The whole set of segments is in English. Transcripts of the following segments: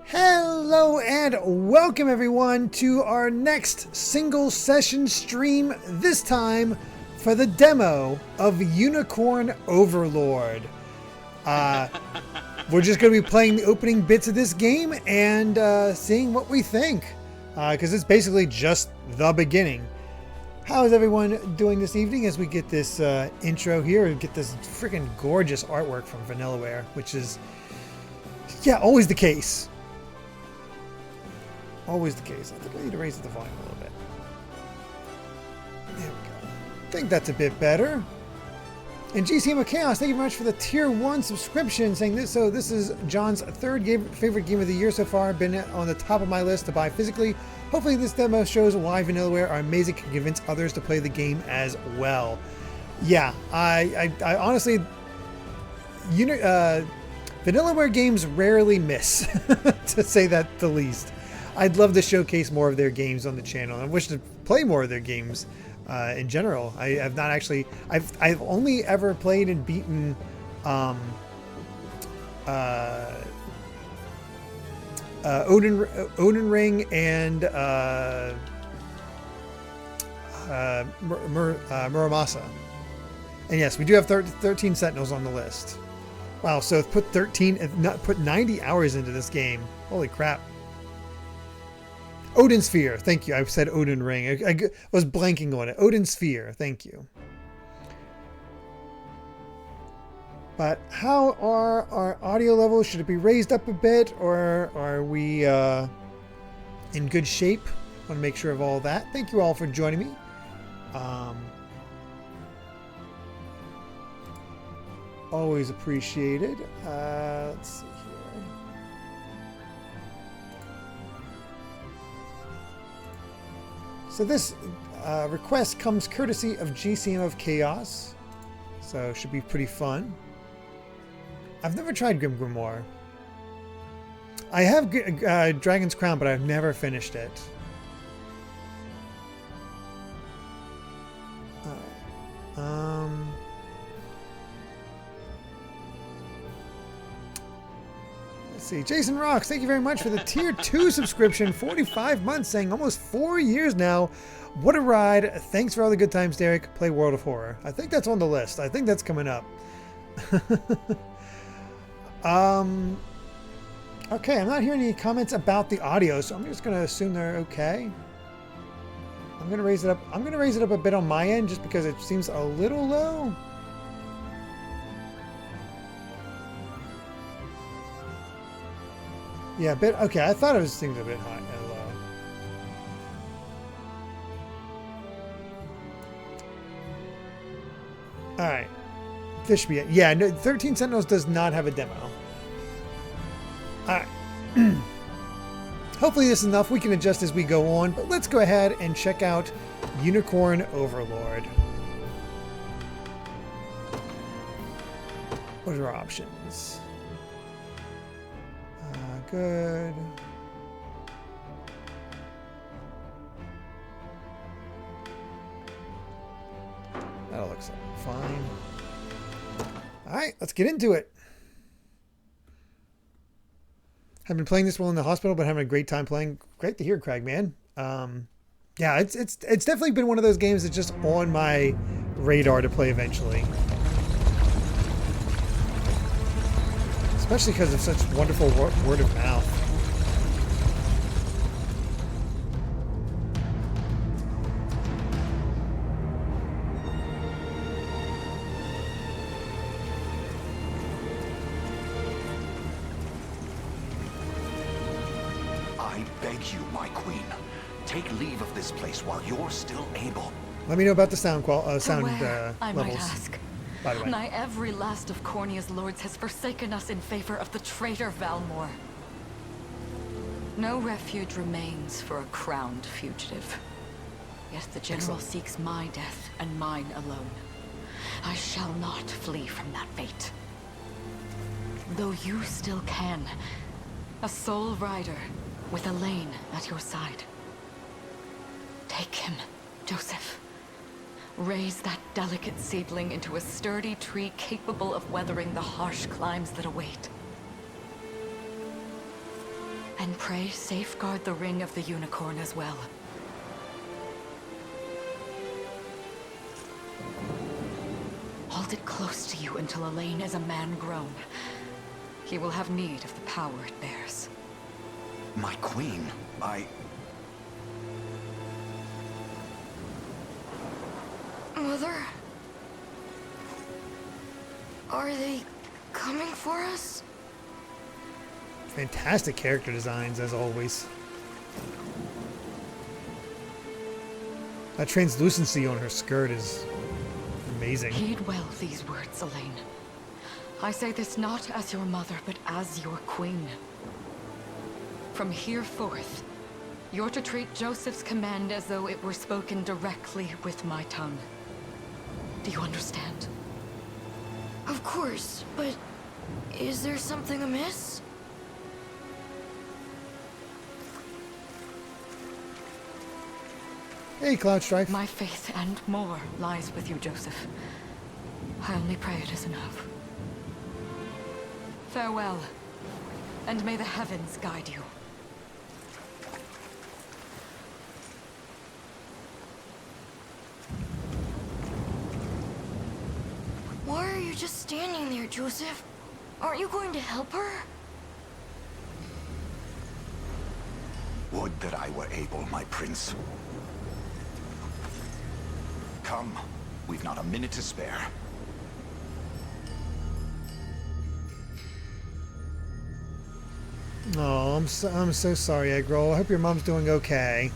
Hello and welcome everyone to our next single session stream, this time for the demo of Unicorn Overlord. We're just going to be playing the opening bits of this game and seeing what we think, because it's basically just the beginning. How is everyone doing this evening as we get this intro here and get this freaking gorgeous artwork from Vanillaware, which is, yeah, always the case. Always the case. I think I need to raise the volume a little bit. There we go. I think that's a bit better. And GCM of Chaos, thank you very much for the tier 1 subscription. Saying this, so this is John's third favorite game of the year so far. Been on the top of my list to buy physically. Hopefully this demo shows why Vanillaware are amazing, can convince others to play the game as well. Yeah, I honestly, Vanillaware games rarely miss, to say that the least. I'd love to showcase more of their games on the channel. I wish to play more of their games in general. I have not actually. I've only ever played and beaten Odin Ring and Muramasa. And yes, we do have 13 Sentinels on the list. Wow, so put 90 hours into this game. Holy crap. Odin Sphere, thank you. I said Odin Ring. I was blanking on it. Odin Sphere, thank you. But how are our audio levels? Should it be raised up a bit, or are we in good shape? I want to make sure of all that. Thank you all for joining me. Always appreciated. Let's see. So this request comes courtesy of GCM of Chaos, so it should be pretty fun. I've never tried Grim Grimoire. I have Dragon's Crown, but I've never finished it. Let's see. Jason Rocks, thank you very much for the tier 2 subscription. 45 months, saying almost 4 years now. What a ride. Thanks for all the good times, Derek. Play World of Horror. I think that's on the list. I think that's coming up. Okay, I'm not hearing any comments about the audio, so I'm just going to assume they're okay. I'm going to raise it up. I'm going to raise it up a bit on my end just because it seems a little low. Yeah, a bit. Okay, I thought it was things a bit high and low. All right, this should be it. Yeah, no, 13 Sentinels does not have a demo. All right. Hopefully this is enough. We can adjust as we go on, but let's go ahead and check out Unicorn Overlord. What are our options? Good. That looks fine. All right, let's get into it. I've been playing this while in the hospital, but having a great time playing. Great to hear, Craig, man. Yeah, it's definitely been one of those games that's just on my radar to play eventually. Especially because of such wonderful word of mouth. I beg you, my queen, take leave of this place while you're still able. Let me know about the sound I levels. might ask. By the way. Nigh every last of Cornia's lords has forsaken us in favor of the traitor Valmore. No refuge remains for a crowned fugitive. Yet the general seeks my death and mine alone. I shall not flee from that fate. Though you still can, a sole rider with Elaine at your side. Take him, Joseph. Raise that delicate seedling into a sturdy tree capable of weathering the harsh climes that await. And pray safeguard the ring of the unicorn as well. Hold it close to you until Elaine is a man grown. He will have need of the power it bears. My queen, Mother? Are they coming for us? Fantastic character designs, as always. That translucency on her skirt is amazing. Heed well these words, Elaine. I say this not as your mother, but as your queen. From here forth, you're to treat Joseph's command as though it were spoken directly with my tongue. Do you understand? Of course, but is there something amiss? Hey, Cloud Strife. My faith and more lies with you, Joseph. I only pray it is enough. Farewell, and may the heavens guide you. Why are you just standing there, Joseph? Aren't you going to help her? would that I were able, my prince. Come, we've not a minute to spare. Oh, I'm so sorry, Eggroll. I hope your mom's doing okay.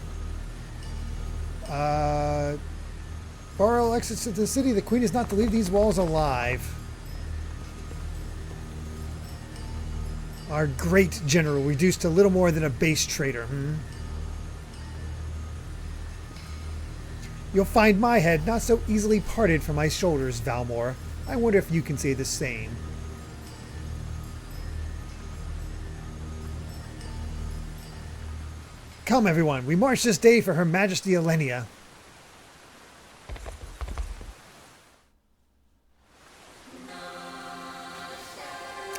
Barrel exits to the city. The queen is not to leave these walls alive. Our great general reduced to little more than a base traitor. You'll find my head not so easily parted from my shoulders, Valmore. I wonder if you can say the same. Come, everyone. We march this day for Her Majesty Elenia.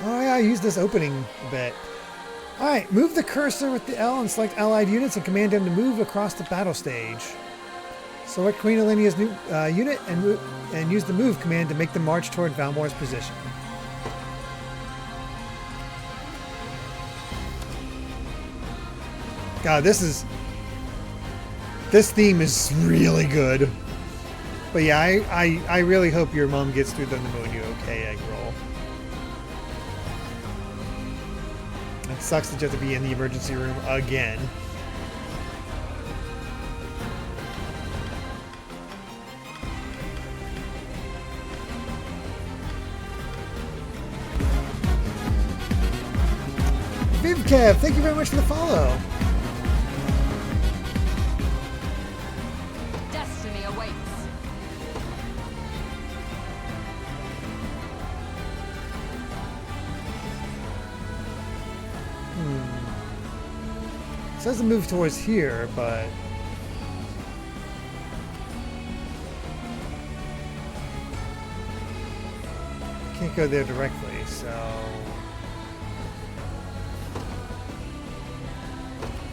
Oh yeah, I used this opening a bit. Alright, move the cursor with the L and select allied units and command them to move across the battle stage. Select Queen Elenia's new unit and use the move command to make them march toward Valmore's position. God, this theme is really good. But yeah, I really hope your mom gets through the pneumonia okay, egg roll. It sucks that you have to be in the emergency room again. Vivkev, thank you very much for the follow. Destiny awaits. It says to move towards here, but can't go there directly, so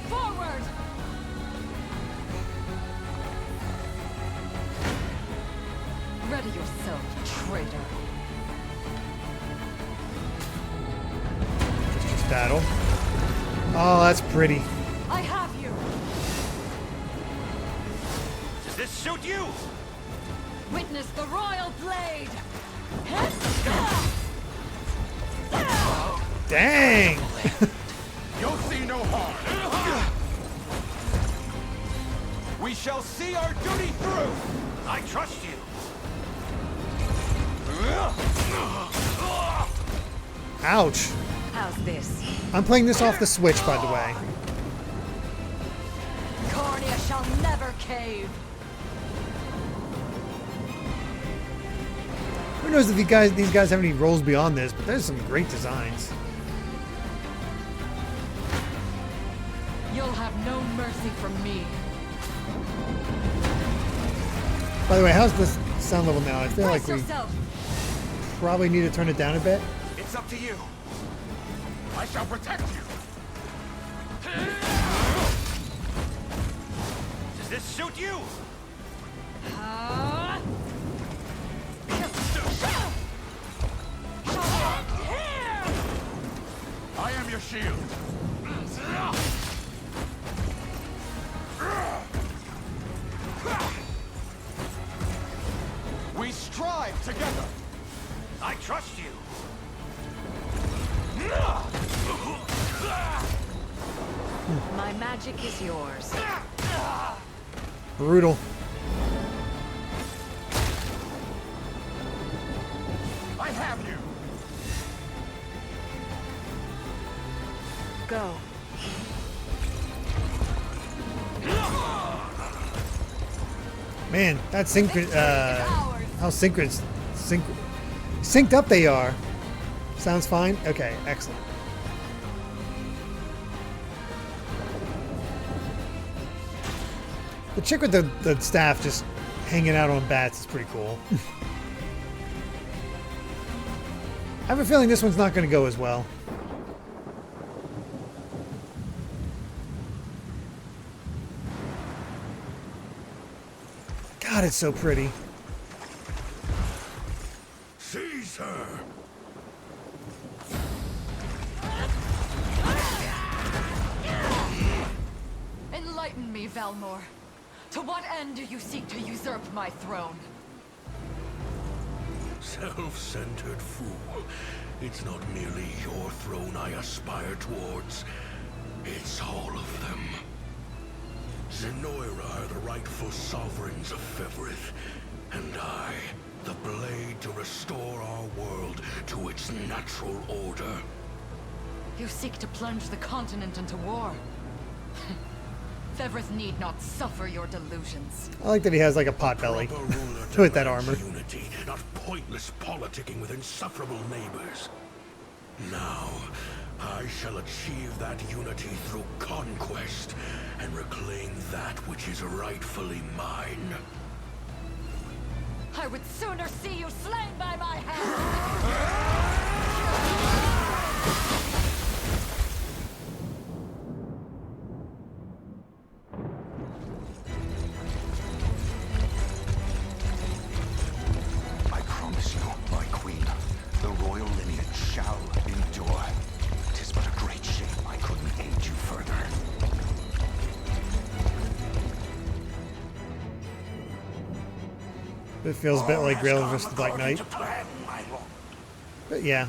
Forward! Ready yourself, traitor. just battle. Oh, that's pretty. I have you! Does this suit you? Witness the royal blade! Dang! You'll see no harm. We shall see our duty through. I trust you. Ouch. How's this? I'm playing this off the Switch, by the way. Cornea shall never cave! Who knows if these guys have any roles beyond this, but there's some great designs. You'll have no mercy from me. By the way, how's this sound level now? I feel like Brace we yourself! probably need to turn it down a bit. It's up to you. I shall protect you. Does this suit you? I am your shield. We strive together. I trust you. My magic is yours. Brutal. I have you. Go. Man, that's how synced up they are. Sounds fine? Okay, excellent. The chick with the staff just hanging out on bats is pretty cool. I have a feeling this one's not going to go as well. God, it's so pretty. Seize her. Enlighten me, Valmore. To what end do you seek to usurp my throne? Self-centered fool. It's not merely your throne I aspire towards. It's all of them. Zenoira are the rightful sovereigns of Fevrith, and I, the blade to restore our world to its natural order. You seek to plunge the continent into war. Fevrith need not suffer your delusions. I like that he has like a pot belly Proper ruler with that demands armor. Unity, not pointless politicking with insufferable neighbors. Now, I shall achieve that unity through conquest and reclaim that which is rightfully mine. I would sooner see you slain by my hand! It feels a bit All like has Grail gone vs. the Black according Knight. to plan, my lord. But yeah.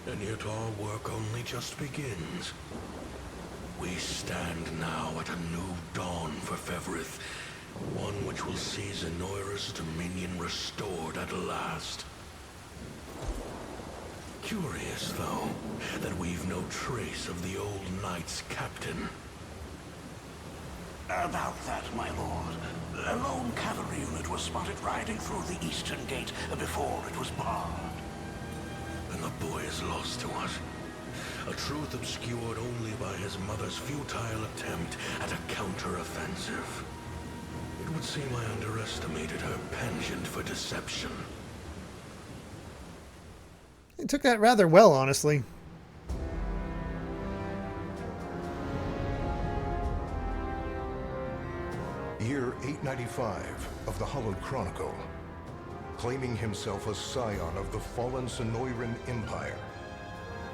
And yet our work only just begins. We stand now at a new dawn for Fevrith, one which will see Zenoira's dominion restored at last. Curious, though, that we've no trace of the old knight's captain. About that, my lord. A lone cavalry unit was spotted riding through the eastern gate before it was barred. And the boy is lost to us. A truth obscured only by his mother's futile attempt at a counter-offensive. It would seem I underestimated her penchant for deception. He took that rather well, honestly. Year 895 of the Hallowed Chronicle. Claiming himself a scion of the fallen Sonoran Empire,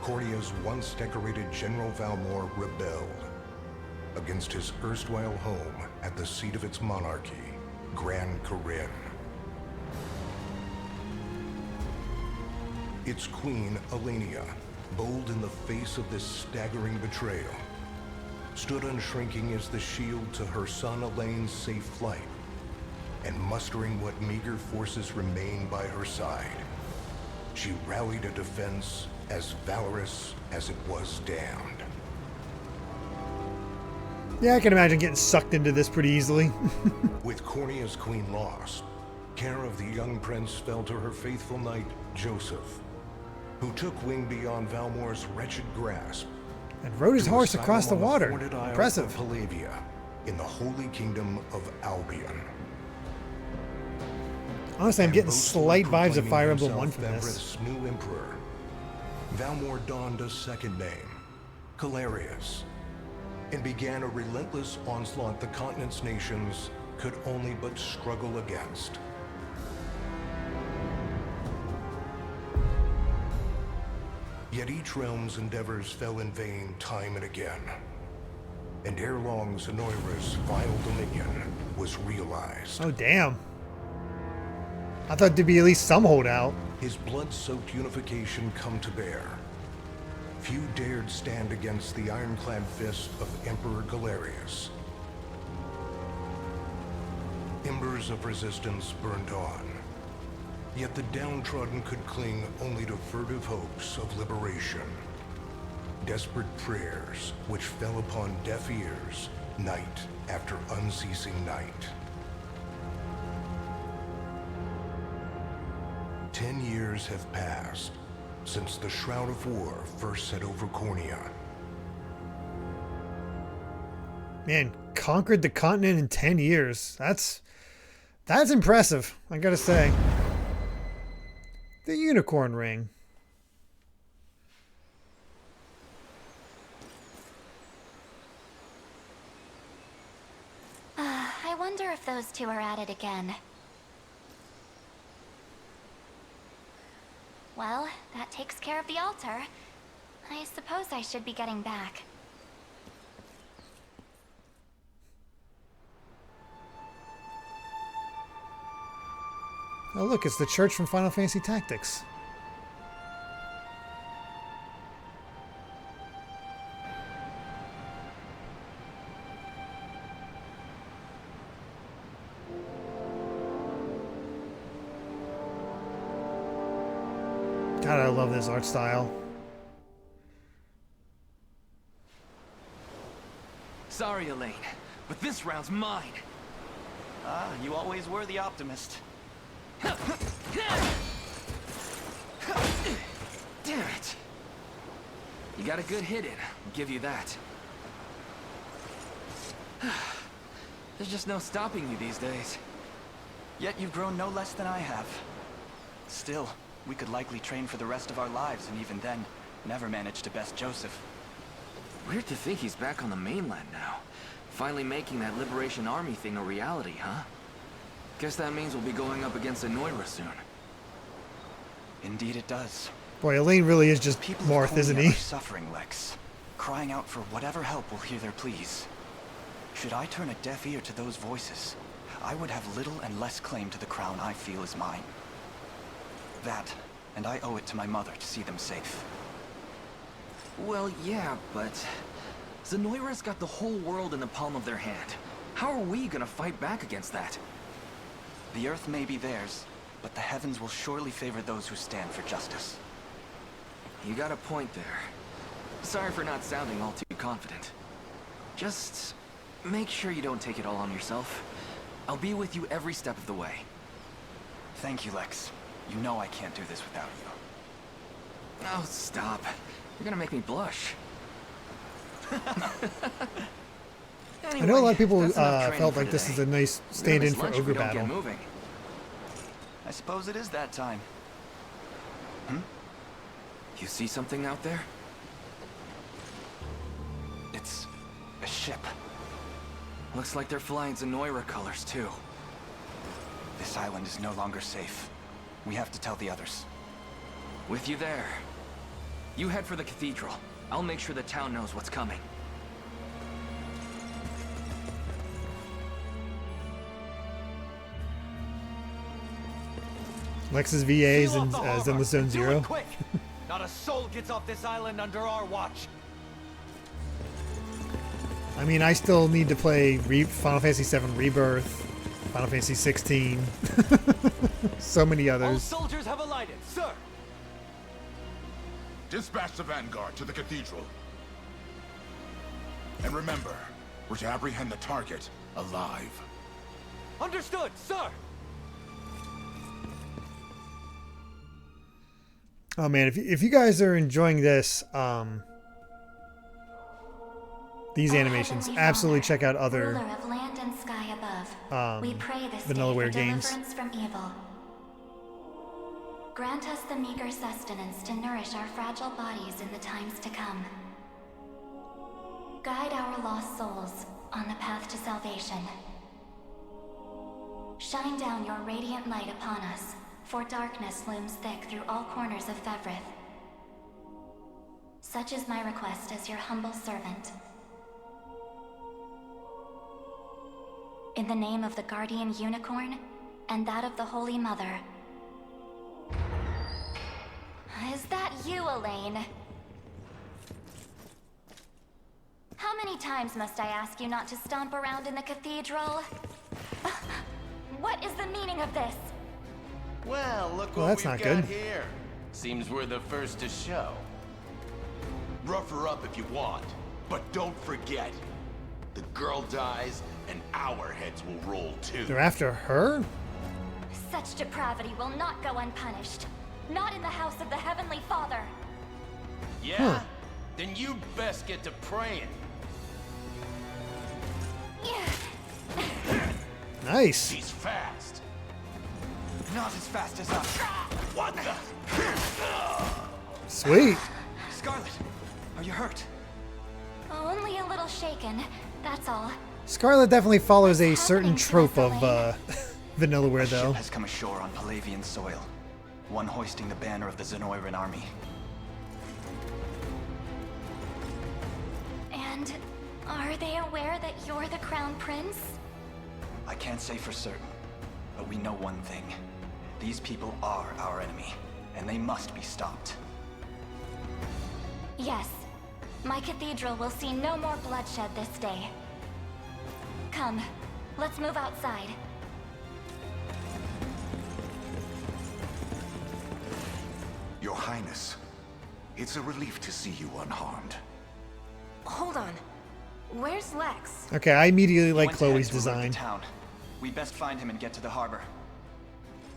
Cornea's once decorated General Valmor rebelled against his erstwhile home at the seat of its monarchy, Gran Corinne. Its queen, Elenia, bold in the face of this staggering betrayal, stood unshrinking as the shield to her son Elaine's safe flight, and mustering what meager forces remained by her side, she rallied a defense as valorous as it was damned. Yeah, I can imagine getting sucked into this pretty easily. With Cornea's queen lost, care of the young prince fell to her faithful knight, Joseph, who took wing beyond Valmor's wretched grasp And rode his to horse asylum across the on water. thwarted isle Impressive. of Palavia, in the holy kingdom of Albion. Honestly, I'm And getting boastfully slight vibes of proclaiming Fire Emblem himself 1 from this. Fevrith's new emperor, Valmor donned a second name, Calarius, and began a relentless onslaught the continent's nations could only but struggle against. Yet each realm's endeavors fell in vain time and again. And ere long, Zenoira's vile dominion was realized. Oh, damn. I thought there'd be at least some holdout. His blood-soaked unification come to bear. Few dared stand against the ironclad fist of Emperor Galerius. Embers of resistance burned on. Yet the downtrodden could cling only to furtive hopes of liberation. Desperate prayers which fell upon deaf ears night after unceasing night. 10 years have passed since the Shroud of War first set over Cornea. Man, conquered the continent in 10 years. That's impressive, I gotta say. The Unicorn Ring. I wonder if those two are at it again. Well, that takes care of the altar. I suppose I should be getting back. Oh look, it's the church from Final Fantasy Tactics. God, I love this art style. Sorry, Elaine, but this round's mine. Ah, you always were the optimist. Damn it! You got a good hit in, I'll give you that. There's just no stopping you these days. Yet you've grown no less than I have. Still, we could likely train for the rest of our lives, and even then, never manage to best Joseph. Weird to think he's back on the mainland now. Finally making that Liberation Army thing a reality, huh? Guess that means we'll be going up against Zenoira soon. Indeed it does. Boy, Elaine really is just People of Marth, isn't Cornea he? are suffering, Lex. Crying out for whatever help will hear their pleas. Should I turn a deaf ear to those voices, I would have little and less claim to the crown I feel is mine. That, and I owe it to my mother to see them safe. Well, yeah, but Zenoira's got the whole world in the palm of their hand. How are we gonna fight back against that? The earth may be theirs, but the heavens will surely favor those who stand for justice. You got a point there. Sorry for not sounding all too confident. Just make sure you don't take it all on yourself. I'll be with you every step of the way. Thank you, Lex. You know I can't do this without you. Oh, stop. You're gonna make me blush. I know a lot of people felt like this is a nice stand-in for Ogre Battle. I suppose it is that time. You see something out there? It's a ship. Looks like they're flying Zenoira colors, too. This island is no longer safe. We have to tell the others. With you there. You head for the cathedral. I'll make sure the town knows what's coming. Lex's VA is in the Zone Zero. Quick! Not a soul gets off this island under our watch. I mean, I still need to play Final Fantasy VII Rebirth, Final Fantasy 16, so many All others. soldiers have alighted, sir. Dispatch the vanguard to the cathedral. And remember, we're to apprehend the target alive. Understood, sir. Oh man, if you guys are enjoying this, these animations, absolutely check out other Ruler of land and sky above, we pray this Vanillaware day for games. deliverance from evil. Grant us the meager sustenance to nourish our fragile bodies in the times to come. Guide our lost souls on the path to salvation. Shine down your radiant light upon us, for darkness looms thick through all corners of Fevrith. Such is my request as your humble servant. In the name of the guardian unicorn, and that of the Holy Mother. Is that you, Elaine? How many times must I ask you not to stomp around in the cathedral? What is the meaning of this? Well, look Well, what that's we've not got good. here. Seems we're the first to show. Rough her up if you want, but don't forget, the girl dies and our heads will roll too. They're after her? Such depravity will not go unpunished. Not in the house of the Heavenly Father. Yeah? Then you best get to praying. Nice. She's fast. Not as fast as us. What the? Sweet. Scarlet, are you hurt? Only a little shaken, that's all. Scarlet definitely follows a certain happening to trope us, of Elaine? Vanillaware, A though. ship has come ashore on Palavian soil. One hoisting the banner of the Zenoiran army. And are they aware that you're the Crown Prince? I can't say for certain, but we know one thing. These people are our enemy, and they must be stopped. Yes. My cathedral will see no more bloodshed this day. Come, let's move outside. Your Highness, it's a relief to see you unharmed. Hold on. Where's Lex? Okay, I immediately like Went to head Chloe's to alert the design. town. We best find him and get to the harbor.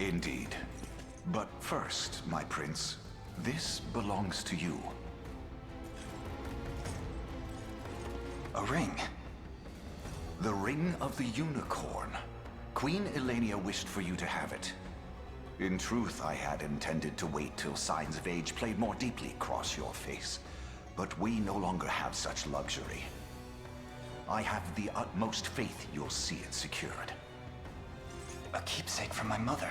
Indeed. But first, my prince, this belongs to you. A ring. The Ring of the Unicorn. Queen Elenia wished for you to have it. In truth, I had intended to wait till signs of age played more deeply across your face. But we no longer have such luxury. I have the utmost faith you'll see it secured. A keepsake from my mother.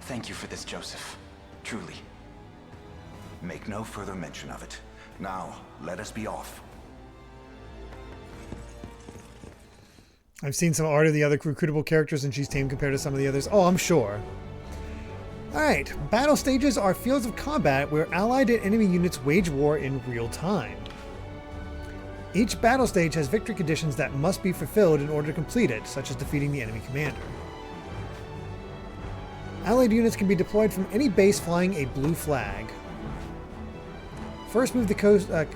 Thank you for this, Joseph. Truly. Make no further mention of it. Now, let us be off. I've seen some art of the other recruitable characters in G's team compared to some of the others. Oh, I'm sure. Alright, battle stages are fields of combat where allied and enemy units wage war in real time. Each battle stage has victory conditions that must be fulfilled in order to complete it, such as defeating the enemy commander. Allied units can be deployed from any base flying a blue flag. First, move the cursor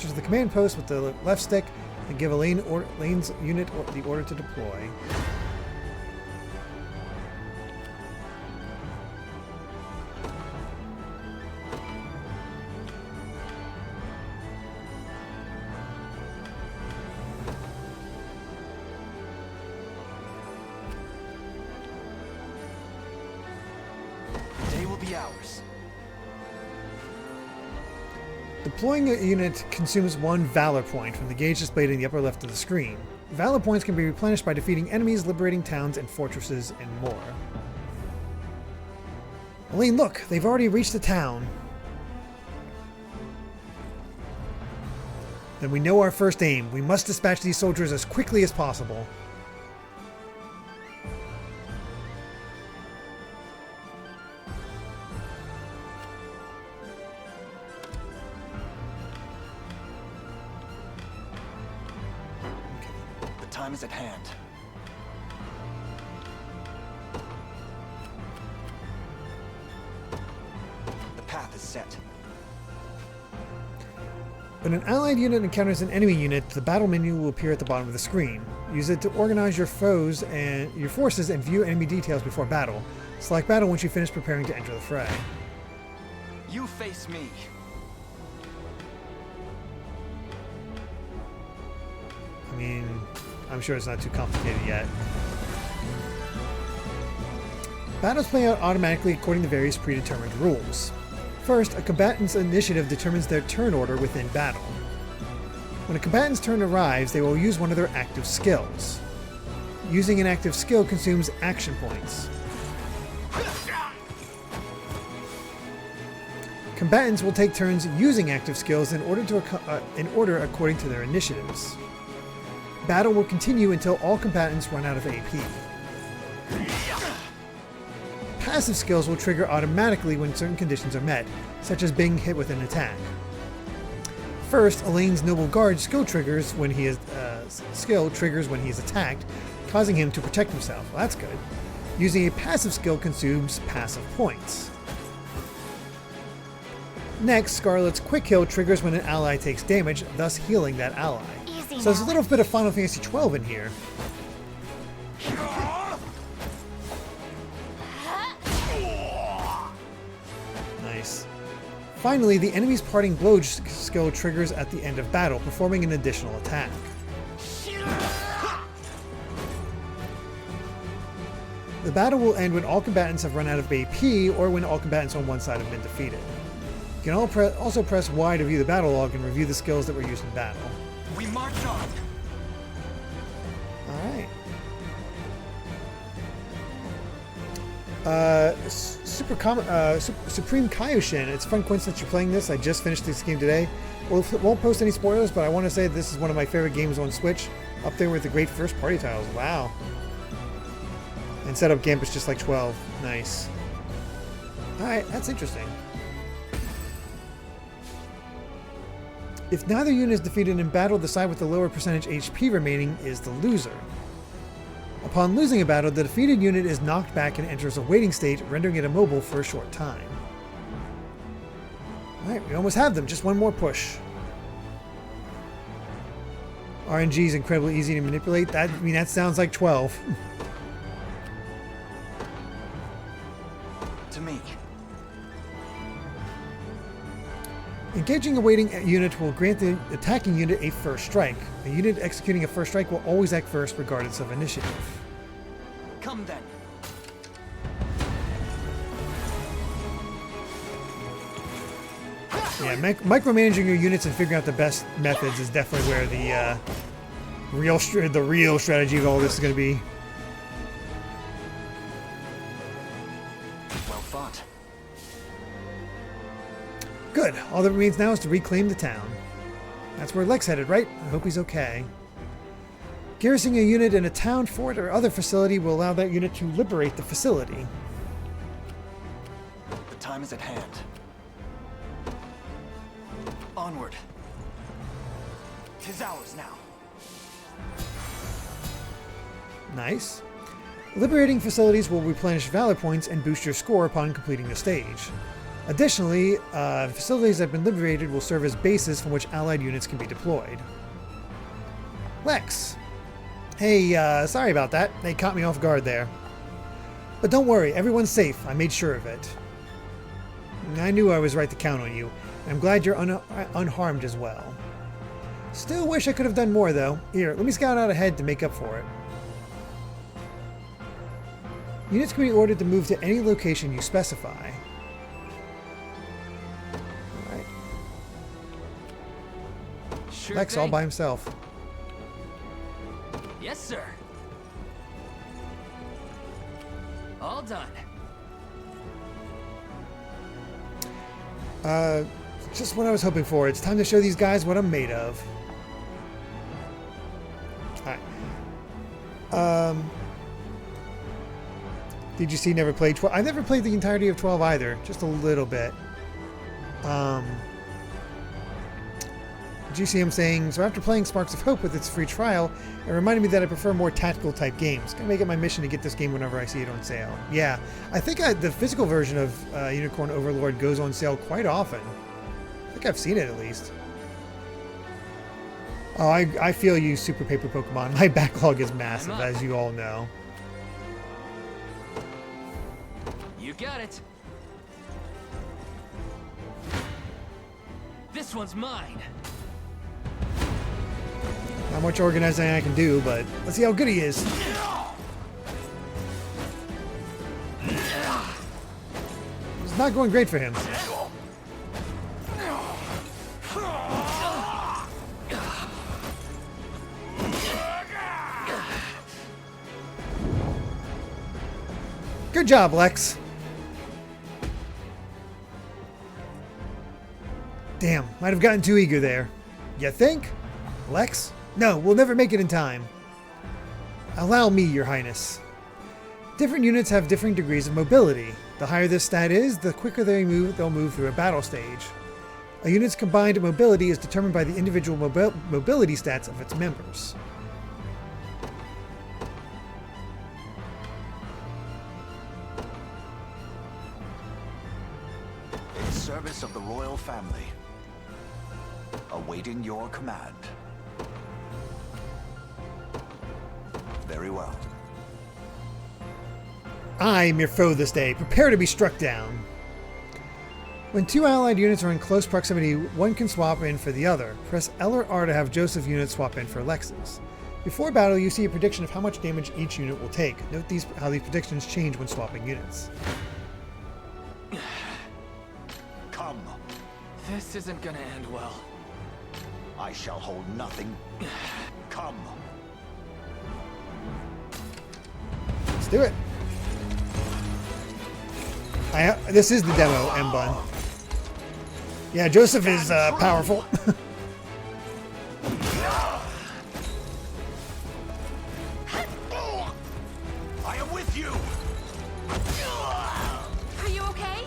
to the command post with the left stick and give a lane's unit the order to deploy. Ours. Deploying a unit consumes 1 Valor point from the gauge displayed in the upper left of the screen. Valor points can be replenished by defeating enemies, liberating towns and fortresses, and more. Aline, look! They've already reached the town. Then we know our first aim. We must dispatch these soldiers as quickly as possible. Time is at hand. The path is set. When an allied unit encounters an enemy unit, the battle menu will appear at the bottom of the screen. Use it to organize your forces and view enemy details before battle. Select battle once you finish preparing to enter the fray. You face me. I mean, I'm sure it's not too complicated yet. Battles play out automatically according to various predetermined rules. First, a combatant's initiative determines their turn order within battle. When a combatant's turn arrives, they will use one of their active skills. Using an active skill consumes action points. Combatants will take turns using active skills in order according to their initiatives. Battle will continue until all combatants run out of AP. Passive skills will trigger automatically when certain conditions are met, such as being hit with an attack. First, Elaine's Noble Guard skill triggers when he is attacked, causing him to protect himself. Well, that's good. Using a passive skill consumes passive points. Next, Scarlet's Quick Heal triggers when an ally takes damage, thus healing that ally. So there's a little bit of Final Fantasy XII in here. Nice. Finally, the enemy's Parting Blow skill triggers at the end of battle, performing an additional attack. The battle will end when all combatants have run out of AP, or when all combatants on one side have been defeated. You can also press Y to view the battle log and review the skills that were used in battle. We march on. Alright. Supreme Kaioshin. It's a fun coincidence you're playing this. I just finished this game today. Won't post any spoilers, but I want to say this is one of my favorite games on Switch. Up there with the great first party titles. Wow. And set up Gambit just like 12. Nice. Alright, that's interesting. If neither unit is defeated in battle, the side with the lower percentage HP remaining is the loser. Upon losing a battle, the defeated unit is knocked back and enters a waiting state, rendering it immobile for a short time. Alright, we almost have them. Just one more push. RNG is incredibly easy to manipulate. That sounds like 12. To me. Engaging a waiting unit will grant the attacking unit a first strike. A unit executing a first strike will always act first regardless of initiative. Come then. Yeah, micromanaging your units and figuring out the best methods is definitely where the real strategy of all this is going to be. Well fought. Good. All that remains now is to reclaim the town. That's where Lex headed, right? I hope he's okay. Garrisoning a unit in a town, fort, or other facility will allow that unit to liberate the facility. The time is at hand. Onward. 'Tis ours now. Nice. Liberating facilities will replenish valor points and boost your score upon completing the stage. Additionally, facilities that have been liberated will serve as bases from which allied units can be deployed. Lex. Hey, sorry about that. They caught me off guard there. But don't worry, everyone's safe. I made sure of it. I knew I was right to count on you. I'm glad you're unharmed as well. Still wish I could have done more, though. Here, let me scout out ahead to make up for it. Units can be ordered to move to any location you specify. Alright. Sure Lex thing. all by himself. Yes, sir. All done. Just what I was hoping for. It's time to show these guys what I'm made of. Alright. Did you see never played 12? I've never played the entirety of 12 either. Just a little bit. Did you see him saying, so after playing Sparks of Hope with its free trial, it reminded me that I prefer more tactical type games. Gonna make it my mission to get this game whenever I see it on sale. Yeah, I think the physical version of Unicorn Overlord goes on sale quite often. I think I've seen it at least. Oh, I feel you, Super Paper Pokemon. My backlog is massive, as you all know. You got it. This one's mine. Not much organizing I can do, but let's see how good he is. It's not going great for him. Good job, Lex. Damn, might have gotten too eager there. You think? Lex? No, we'll never make it in time. Allow me, Your Highness. Different units have differing degrees of mobility. The higher this stat is, the quicker they'll move through a battle stage. A unit's combined mobility is determined by the individual mobility stats of its members. In service of the royal family, awaiting your command. Very well. I'm your foe this day. Prepare to be struck down. When two allied units are in close proximity, one can swap in for the other. Press L or R to have Joseph units swap in for Lex's. Before battle, you see a prediction of how much damage each unit will take. Note how these predictions change when swapping units. Come. This isn't gonna end well. I shall hold nothing. Come. Let's do it. This is the demo, M-Bun. Yeah, Joseph is powerful. I am with you. Are you okay?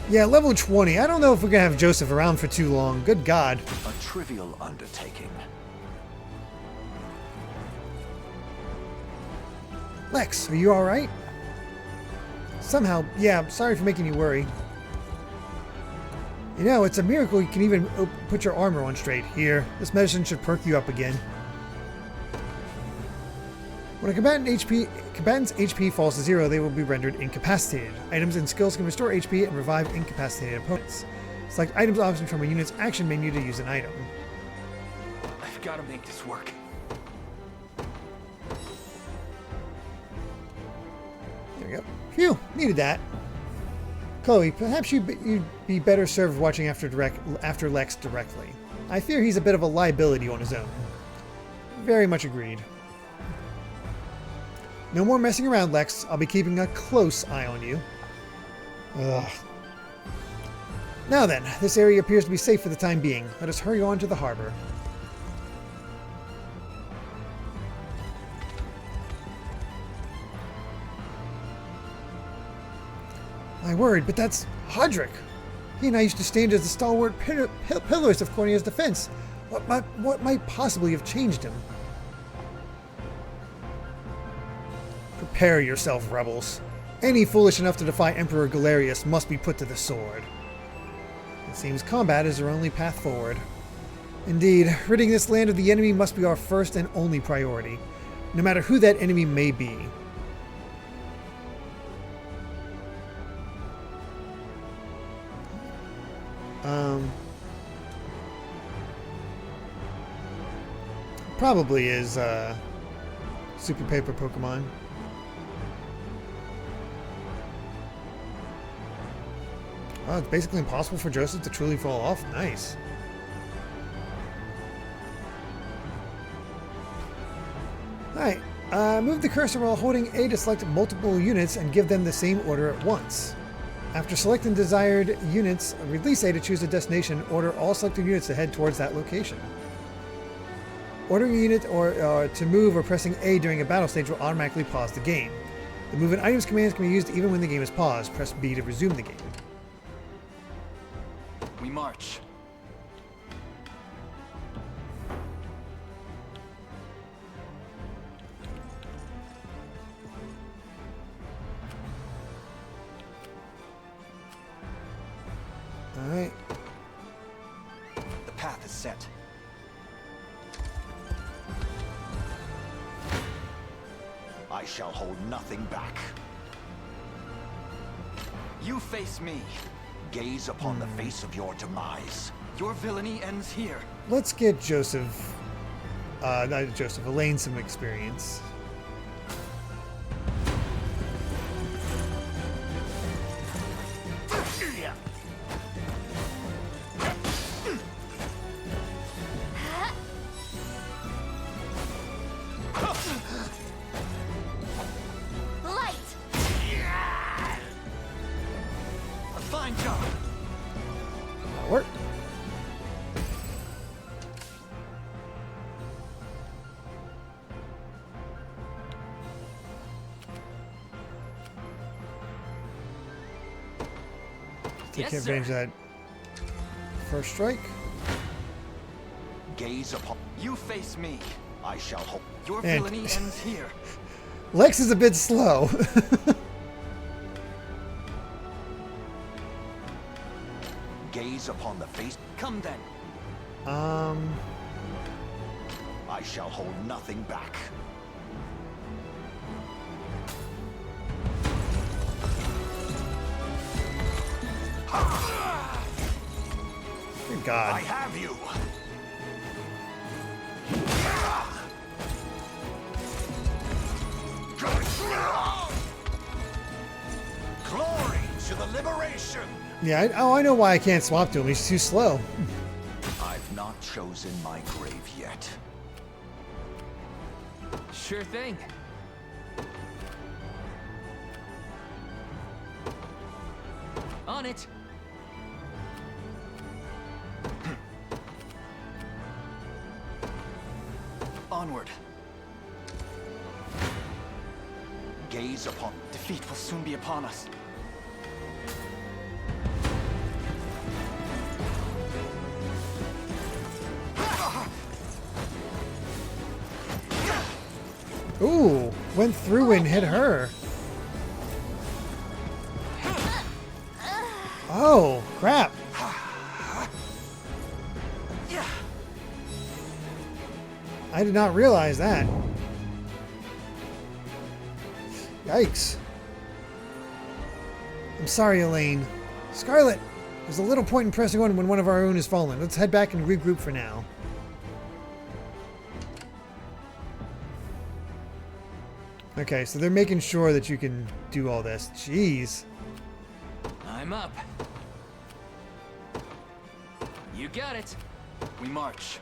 Yeah, level 20. I don't know if we're going to have Joseph around for too long. Good God. A trivial undertaking. Lex, are you alright? Somehow, yeah, sorry for making you worry. You know, it's a miracle you can even put your armor on straight. Here, this medicine should perk you up again. When a combatant's HP falls to 0, they will be rendered incapacitated. Items and skills can restore HP and revive incapacitated opponents. Select items option from a unit's action menu to use an item. I've got to make this work. There we go. Phew, needed that. Chloe, perhaps you'd be better served watching after Lex directly. I fear he's a bit of a liability on his own. Very much agreed. No more messing around, Lex. I'll be keeping a close eye on you. Ugh. Now then, this area appears to be safe for the time being. Let us hurry on to the harbor. My word, but that's Hodrick. He and I used to stand as the stalwart pillars of Cornea's defense. What might possibly have changed him? Prepare yourself, rebels. Any foolish enough to defy Emperor Galerius must be put to the sword. It seems combat is our only path forward. Indeed, ridding this land of the enemy must be our first and only priority, no matter who that enemy may be. Probably is Super Paper Pokemon. Oh, it's basically impossible for Joseph to truly fall off. Nice. Alright, move the cursor while holding A to select multiple units and give them the same order at once. After selecting desired units, release A to choose a destination. Order all selected units to head towards that location. Ordering a unit or to move or pressing A during a battle stage will automatically pause the game. The move and items commands can be used even when the game is paused. Press B to resume the game. We march. All right. The path is set. I shall hold nothing back. You face me. Gaze upon the face of your demise. Your villainy ends here. Let's get Joseph, not Joseph, Elaine some experience. Take advantage of that first strike. Gaze upon. You face me. I shall hold. Your villainy ends here. Lex is a bit slow. Gaze upon the face. Come then. I shall hold nothing back. Good God. I have you. Glory to the liberation. Yeah, I know why I can't swap to him. He's too slow. I've not chosen my grave yet. Sure thing. On it. Onward. Gaze upon. Defeat will soon be upon us. Ooh, went through and hit her. Oh, crap. I did not realize that. Yikes. I'm sorry, Elaine. Scarlet, there's a little point in pressing on when one of our own is fallen. Let's head back and regroup for now. Okay, so they're making sure that you can do all this. Jeez. I'm up. You got it. We march.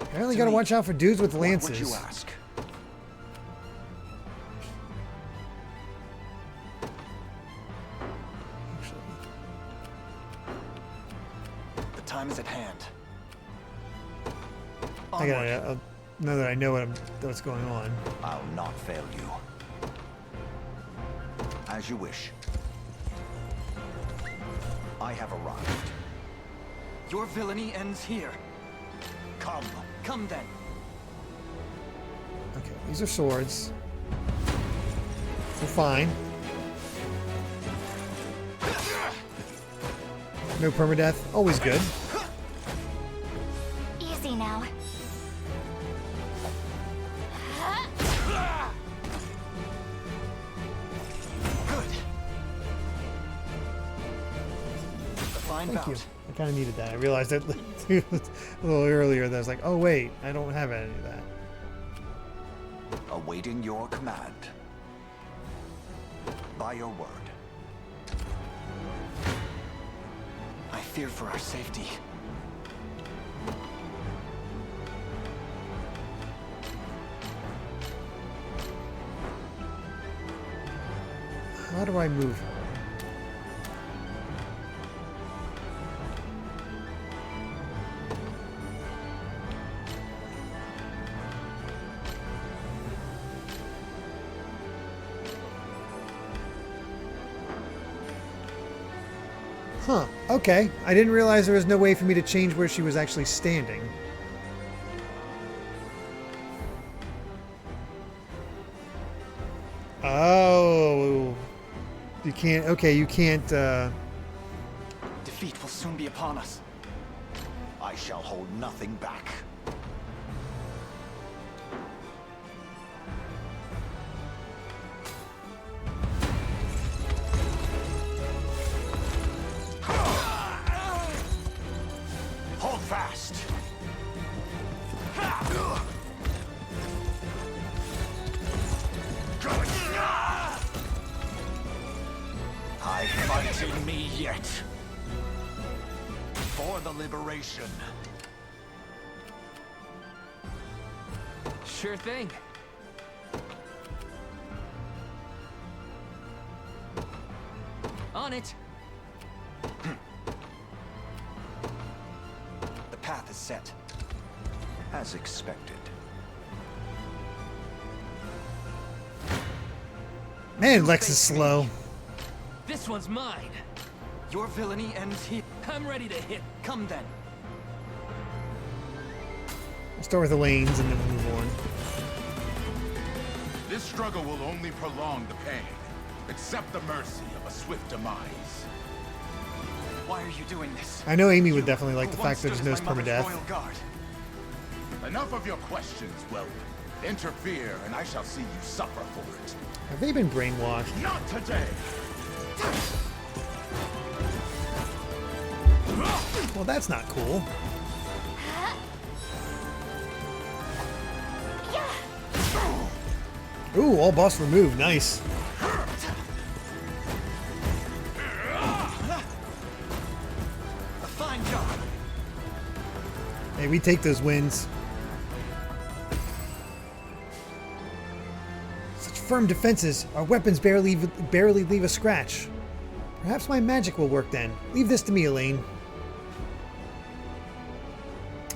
Apparently gotta watch out for dudes with lances. What would you ask? time is at hand. I gotta know that I know what's going on. I'll not fail you. As you wish. I have arrived. Your villainy ends here. Come. Come then. Okay, these are swords. We're fine. No permadeath, always good. Easy now. Good. A fine Thank bout. you. I kind of needed that. I realized that a little earlier that I was like, oh wait, I don't have any of that. Awaiting your command. By your word. I fear for our safety. How do I move? Huh, okay. I didn't realize there was no way for me to change where she was actually standing. Oh. You can't, okay, you can't, Defeat will soon be upon us. I shall hold nothing back. Hold fast. I fight in me yet. For the liberation. Sure thing. On it. The path is set. As expected. man, Lex is slow. This one's mine. Your villainy ends here. I'm ready to hit. Come then. We'll start with the lanes and then we'll move on. This struggle will only prolong the pain. Accept the mercy of a swift demise. Why are you doing this? I know Amy would definitely like the fact that there's no permadeath. Enough of your questions, well, interfere and I shall see you suffer for it. Have they been brainwashed? Not today! Well, that's not cool. Ooh, all boss removed. Nice. A fine job. Hey, we take those wins. Such firm defenses. Our weapons barely leave a scratch. Perhaps my magic will work then. Leave this to me, Elaine.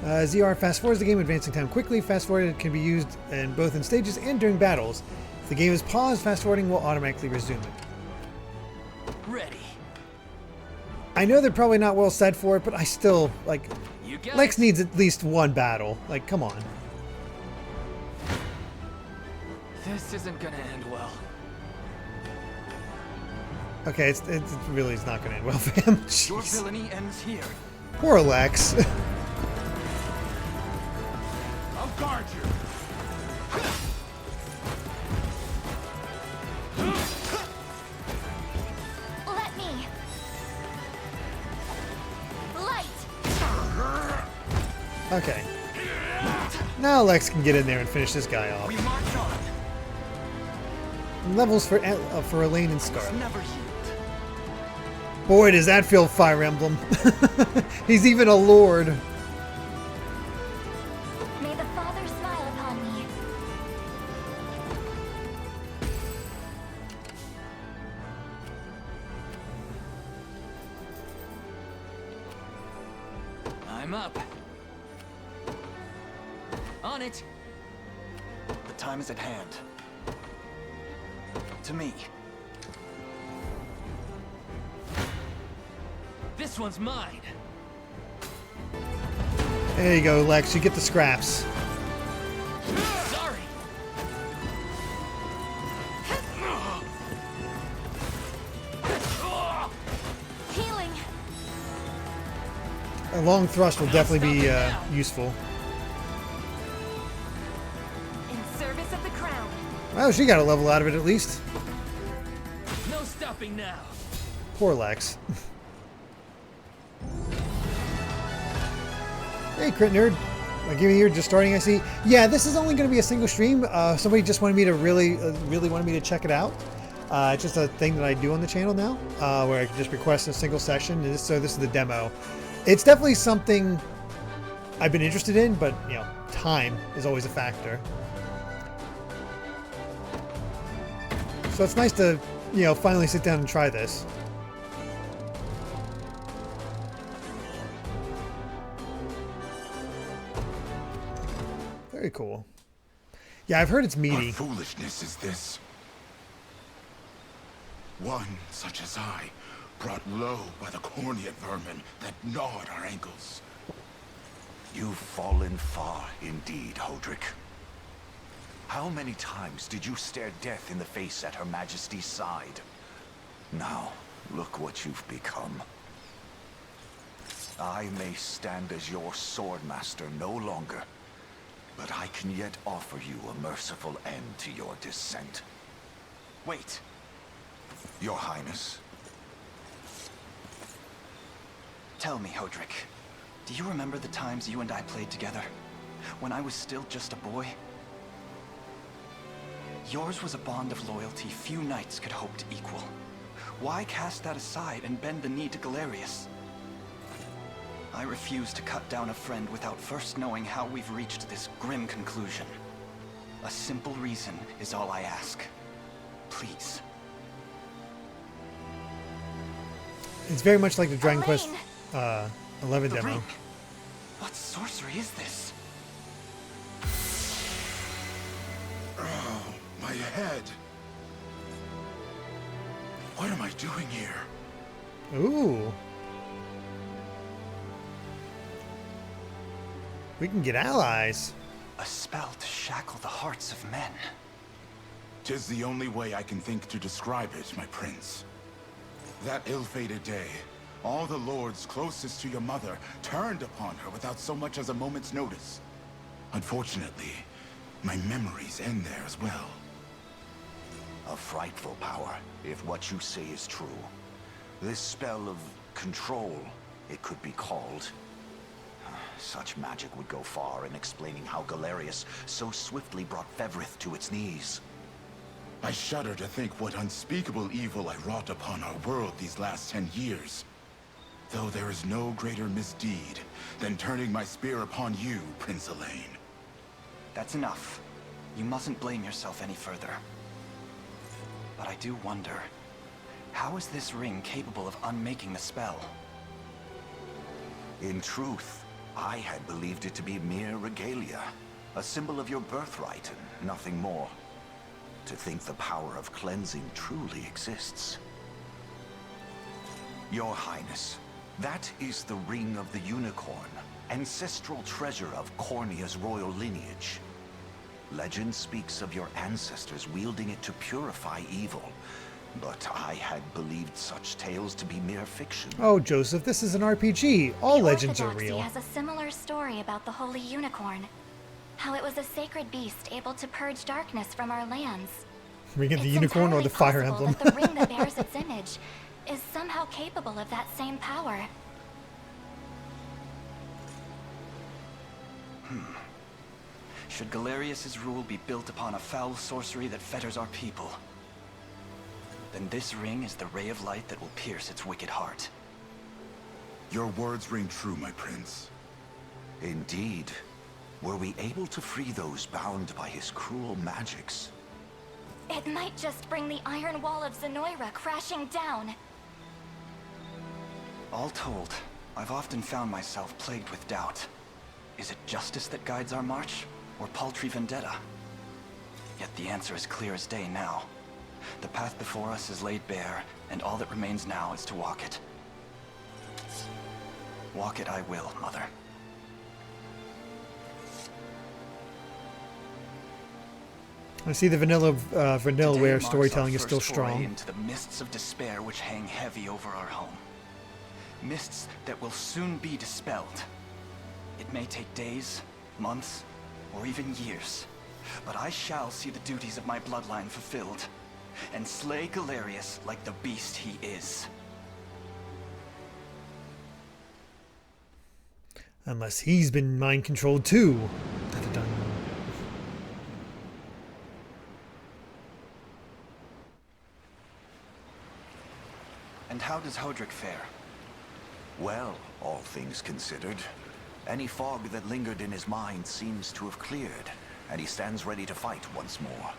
ZR fast forwards the game, advancing time quickly. Fast forward can be used in both in stages and during battles. If the game is paused, fast forwarding will automatically resume it. Ready. I know they're probably not well said for it, but I still, like, You got Lex it. needs at least one battle. Like, come on. This isn't gonna end well. Okay, it really is not going to end well for him. Your Jeez. villainy ends here. Poor Lex. I'll guard you! Let me. Light. Okay. Now Lex can get in there and finish this guy off. We march on. Levels for Elaine and Scarlet. Never yield. Boy, does that feel Fire Emblem. He's even a lord. May the Father smile upon me. I'm up. On it. The time is at hand. To me. This one's mine. There you go, Lex. You get the scraps. Sorry. Healing. A long thrust will definitely be useful. In service of the crown. Well, she got a level out of it at least. No stopping now. Poor Lex. Hey, Crit Nerd. Like, you're just starting, I see. Yeah, this is only going to be a single stream. Somebody just wanted me to really wanted me to check it out. It's just a thing that I do on the channel now, where I can just request a single session. And so this is the demo. It's definitely something I've been interested in, but you know, time is always a factor. So it's nice to, you know, finally sit down and try this. Very cool. Yeah, I've heard it's meaty. What foolishness is this? One such as I, brought low by the corneate vermin that gnawed our ankles. You've fallen far indeed, Hodrick. How many times did you stare death in the face at Her Majesty's side? Now, look what you've become. I may stand as your swordmaster no longer, but I can yet offer you a merciful end to your descent. Wait. Your Highness. Tell me, Hodrick. Do you remember the times you and I played together? When I was still just a boy? Yours was a bond of loyalty few knights could hope to equal. Why cast that aside and bend the knee to Galerius? I refuse to cut down a friend without first knowing how we've reached this grim conclusion. A simple reason is all I ask. Please. It's very much like the Dragon Quest 11 demo. Ring. What sorcery is this? Oh, my head. What am I doing here? Ooh. We can get allies. A spell to shackle the hearts of men. 'Tis the only way I can think to describe it, my prince. That ill-fated day, all the lords closest to your mother turned upon her without so much as a moment's notice. Unfortunately, my memories end there as well. A frightful power, if what you say is true. This spell of control, it could be called. Such magic would go far in explaining how Galerius so swiftly brought Fevrith to its knees. I shudder to think what unspeakable evil I wrought upon our world these last 10 years. Though there is no greater misdeed than turning my spear upon you, Prince Elaine. That's enough. You mustn't blame yourself any further. But I do wonder, how is this ring capable of unmaking the spell? In truth, I had believed it to be mere regalia, a symbol of your birthright and nothing more. To think the power of cleansing truly exists. Your Highness, that is the Ring of the Unicorn, ancestral treasure of Cornea's royal lineage. Legend speaks of your ancestors wielding it to purify evil, but I had believed such tales to be mere fiction. Oh, Joseph, this is an RPG. All legends are Orthodoxy real. has a similar story about the Holy Unicorn. How it was a sacred beast able to purge darkness from our lands. Ring of the It's Unicorn or the entirely Fire possible Emblem. that the ring that bears its image is somehow capable of that same power. Should Galerius's rule be built upon a foul sorcery that fetters our people, then this ring is the ray of light that will pierce its wicked heart. Your words ring true, my prince. Indeed. Were we able to free those bound by his cruel magics? It might just bring the iron wall of Zenoira crashing down. All told, I've often found myself plagued with doubt. Is it justice that guides our march, or paltry vendetta? Yet the answer is clear as day now. The path before us is laid bare, and all that remains now is to walk it. Walk it I will, Mother. I see the Vanillaware storytelling is still strong. Into the mists of despair which hang heavy over our home. Mists that will soon be dispelled. It may take days, months, or even years, but I shall see the duties of my bloodline fulfilled, and slay Galerius like the beast he is. Unless he's been mind-controlled too. Dun-dun-dun. And how does Hodrick fare? Well, all things considered, any fog that lingered in his mind seems to have cleared, and he stands ready to fight once more.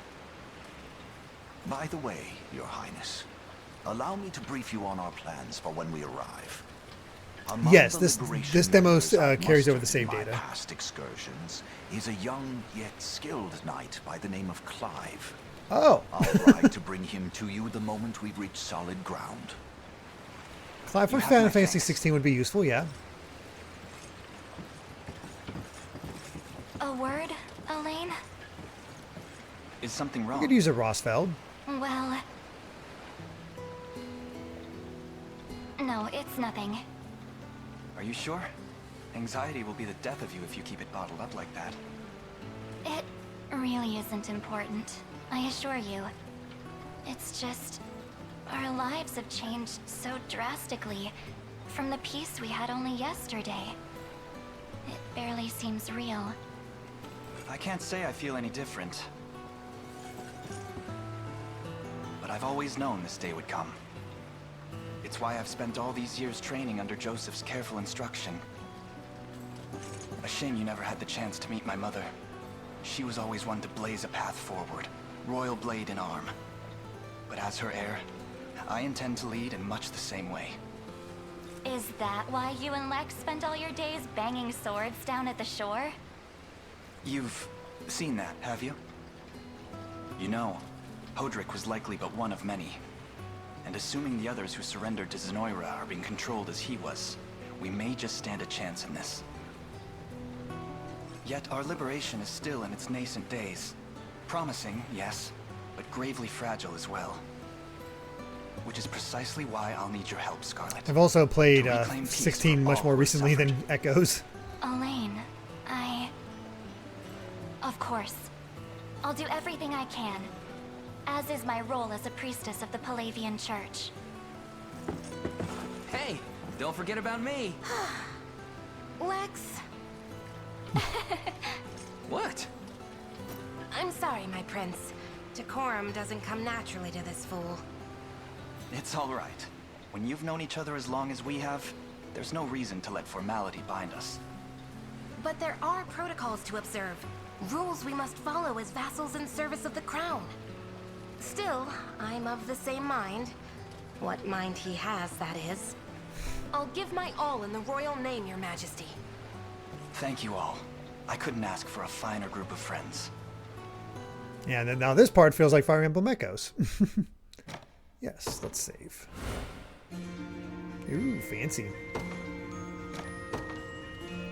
By the way, Your Highness, allow me to brief you on our plans for when we arrive. Yes, this demo carries over the save data. Past excursions is a young yet skilled knight by the name of Clive. Oh. I'll ride to bring him to you the moment we reach solid ground. Clive from Final Fantasy 16 would be useful, yeah. A word, Elaine? Is something wrong? You could use a Rosfeld. Well... No, it's nothing. Are you sure? Anxiety will be the death of you if you keep it bottled up like that. It really isn't important, I assure you. It's just... our lives have changed so drastically from the peace we had only yesterday. It barely seems real. I can't say I feel any different. But I've always known this day would come. It's why I've spent all these years training under Joseph's careful instruction. A shame you never had the chance to meet my mother. She was always one to blaze a path forward, royal blade in arm. But as her heir, I intend to lead in much the same way. Is that why you and Lex spent all your days banging swords down at the shore? You've seen that, have you? You know, Hodrick was likely but one of many. And assuming the others who surrendered to Zenoira are being controlled as he was, we may just stand a chance in this. Yet our liberation is still in its nascent days. Promising, yes, but gravely fragile as well. Which is precisely why I'll need your help, Scarlet. I've also played 16 much more recently than Echoes. Elaine, Of course. I'll do everything I can. As is my role as a priestess of the Palavian Church. Hey, don't forget about me. Lex. What? I'm sorry, my prince. Decorum doesn't come naturally to this fool. It's all right. When you've known each other as long as we have, there's no reason to let formality bind us. But there are protocols to observe. Rules we must follow as vassals in service of the crown. Still, I'm of the same mind. What mind he has, that is. I'll give my all in the royal name, Your Majesty. Thank you all. I couldn't ask for a finer group of friends. Yeah, and then now this part feels like Fire Emblem Echoes. Yes, let's save. Ooh, fancy.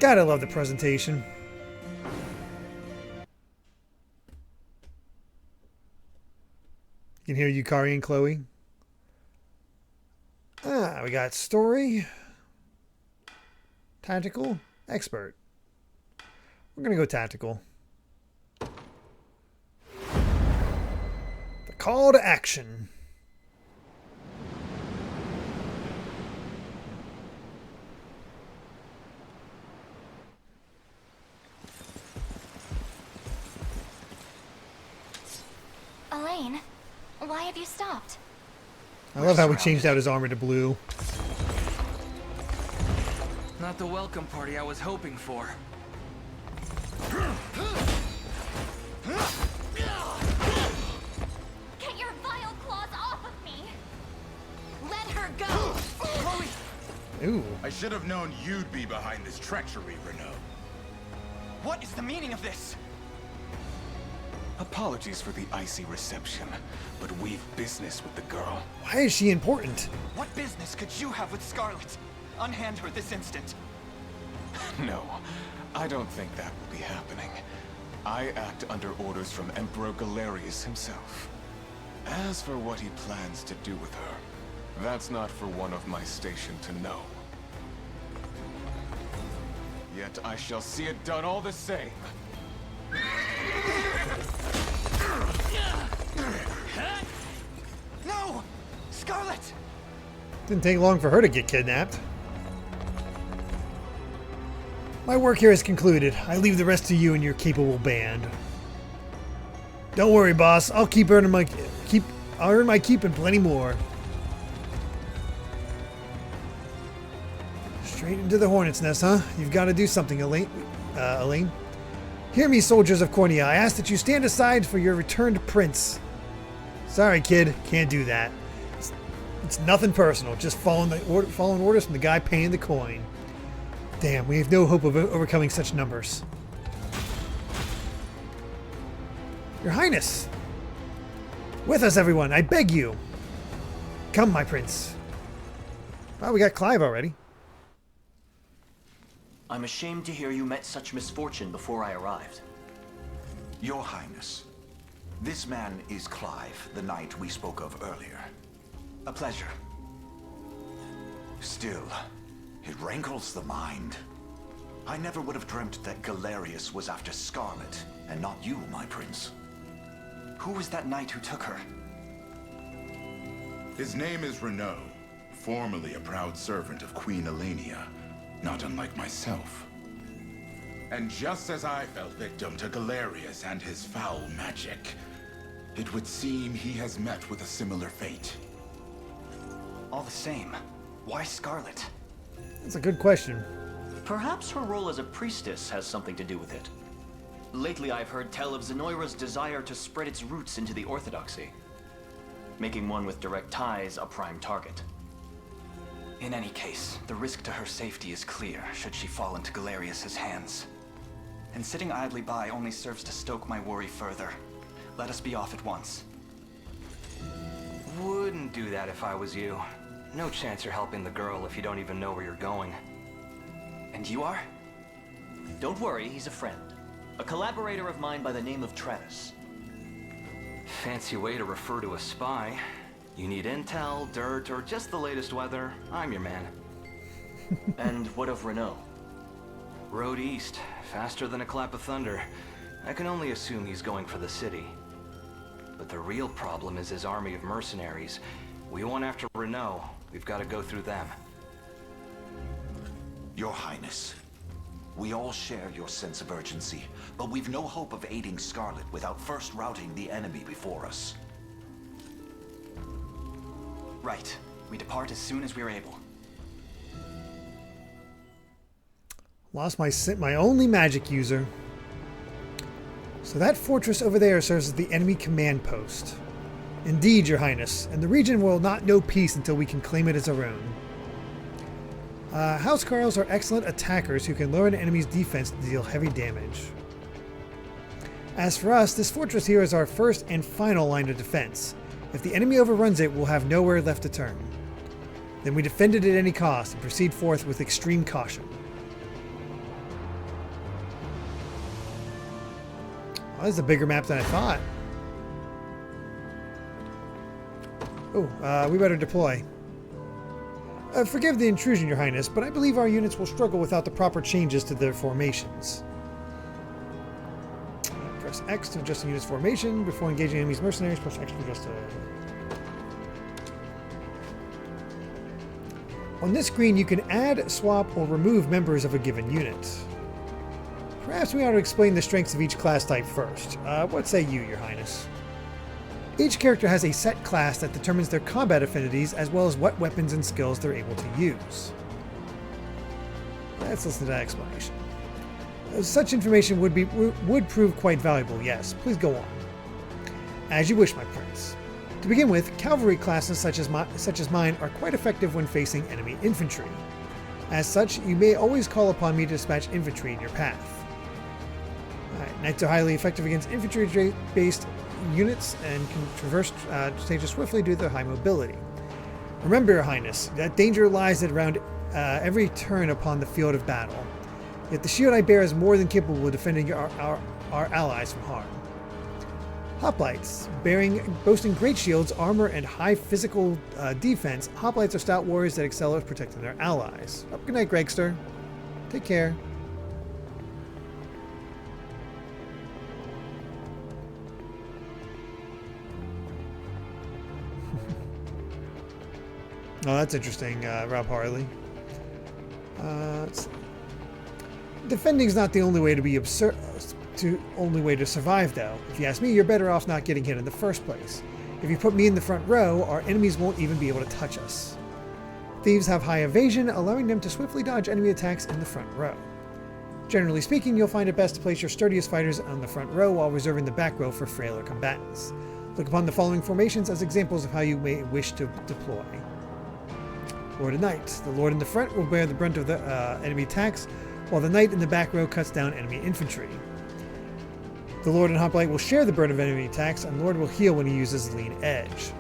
Gotta love the presentation. You can hear Yukari and Chloe. We got story, tactical, expert. We're gonna go tactical. The call to action. Elaine, why have you stopped? I love how we changed out his armor to blue. Not the welcome party I was hoping for. Get your vile claws off of me! Let her go! Chloe! Ooh. I should have known you'd be behind this treachery, Renault. What is the meaning of this? Apologies for the icy reception, but we've business with the girl. Why is she important? What business could you have with Scarlet? Unhand her this instant. No, I don't think that will be happening. I act under orders from Emperor Galerius himself. As for what he plans to do with her, that's not for one of my station to know. Yet I shall see it done all the same. No! Scarlet! Didn't take long for her to get kidnapped. My work here is concluded. I leave the rest to you and your capable band. Don't worry, boss. I'll keep earning my I'll earn my keep and plenty more. Straight into the hornet's nest, huh? You've got to do something, Elaine. Hear me, soldiers of Cornea. I ask that you stand aside for your returned prince. Sorry, kid. Can't do that. It's nothing personal. Just following orders from the guy paying the coin. Damn, we have no hope of overcoming such numbers. Your Highness! With us, everyone, I beg you! Come, my prince. Wow, we got Clive already. I'm ashamed to hear you met such misfortune before I arrived. Your Highness, this man is Clive, the knight we spoke of earlier. A pleasure. Still, it rankles the mind. I never would have dreamt that Galerius was after Scarlet, and not you, my prince. Who was that knight who took her? His name is Renault, formerly a proud servant of Queen Elenia, not unlike myself. And just as I fell victim to Galerius and his foul magic, it would seem he has met with a similar fate. All the same, why Scarlet? That's a good question. Perhaps her role as a priestess has something to do with it. Lately I've heard tell of Zenoira's desire to spread its roots into the Orthodoxy, making one with direct ties a prime target. In any case, the risk to her safety is clear should she fall into Galerius's hands. And sitting idly by only serves to stoke my worry further. Let us be off at once. Wouldn't do that if I was you. No chance you're helping the girl if you don't even know where you're going. And you are? Don't worry, he's a friend. A collaborator of mine by the name of Travis. Fancy way to refer to a spy. You need intel, dirt, or just the latest weather, I'm your man. And what of Renault? Road east, faster than a clap of thunder. I can only assume he's going for the city. But the real problem is his army of mercenaries. We want after Renault, we've got to go through them. Your Highness, we all share your sense of urgency, but we've no hope of aiding Scarlet without first routing the enemy before us. Right. We depart as soon as we're able. Lost my only magic user. So that fortress over there serves as the enemy command post. Indeed, Your Highness, and the region will not know peace until we can claim it as our own. Housecarls are excellent attackers who can lower an enemy's defense to deal heavy damage. As for us, this fortress here is our first and final line of defense. If the enemy overruns it, we'll have nowhere left to turn. Then we defend it at any cost and proceed forth with extreme caution. Oh, this is a bigger map than I thought. Oh, we better deploy. Forgive the intrusion, Your Highness, but I believe our units will struggle without the proper changes to their formations. Press X to adjust the unit's formation before engaging enemy's mercenaries. Press X to adjust On this screen, you can add, swap, or remove members of a given unit. Perhaps we ought to explain the strengths of each class type first. What say you, Your Highness? Each character has a set class that determines their combat affinities as well as what weapons and skills they're able to use. Let's listen to that explanation. Such information would prove quite valuable, yes. Please go on. As you wish, my prince. To begin with, cavalry classes such as mine are quite effective when facing enemy infantry. As such, you may always call upon me to dispatch infantry in your path. Alright, knights are highly effective against infantry-based units and can traverse stages swiftly due to their high mobility. Remember, Your Highness, that danger lies at around every turn upon the field of battle. Yet the shield I bear is more than capable of defending our allies from harm. Hoplites, boasting great shields, armor, and high physical defense, hoplites are stout warriors that excel at protecting their allies. Oh, good night, Gregster. Take care. Oh, that's interesting, Rob Harley. Defending's not the only way to be only way to survive, though. If you ask me, you're better off not getting hit in the first place. If you put me in the front row, our enemies won't even be able to touch us. Thieves have high evasion, allowing them to swiftly dodge enemy attacks in the front row. Generally speaking, you'll find it best to place your sturdiest fighters on the front row while reserving the back row for frailer combatants. Look upon the following formations as examples of how you may wish to deploy. Lord and Knight. The Lord in the front will bear the brunt of the enemy attacks, while the Knight in the back row cuts down enemy infantry. The Lord and Hoplite will share the burden of enemy attacks, and Lord will heal when he uses Lean Edge.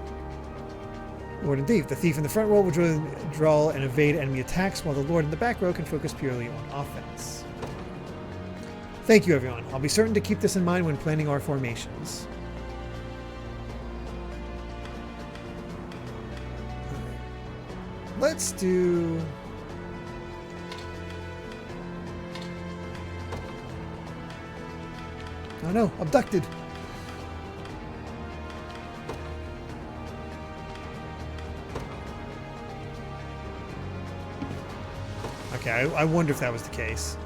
Lord and Thief. The Thief in the front row will draw and evade enemy attacks, while the Lord in the back row can focus purely on offense. Thank you, everyone. I'll be certain to keep this in mind when planning our formations. Let's do... Oh no, abducted. Okay, I wonder if that was the case.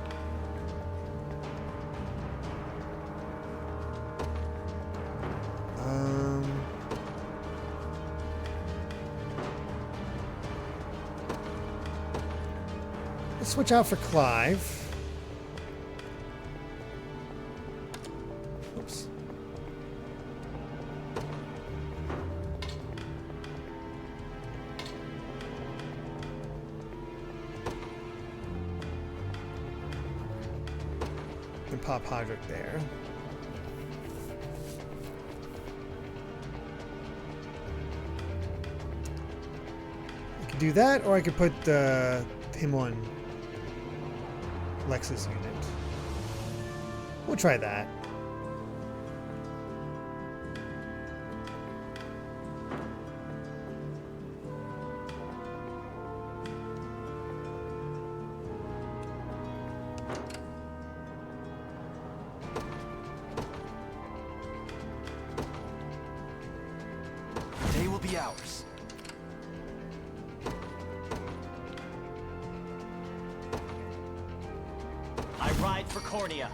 Let's switch out for Clive. Oops. And pop Hodrick there. I could do that, or I could put him on Lex's unit. We'll try that. They will be ours. I ride for Cornea.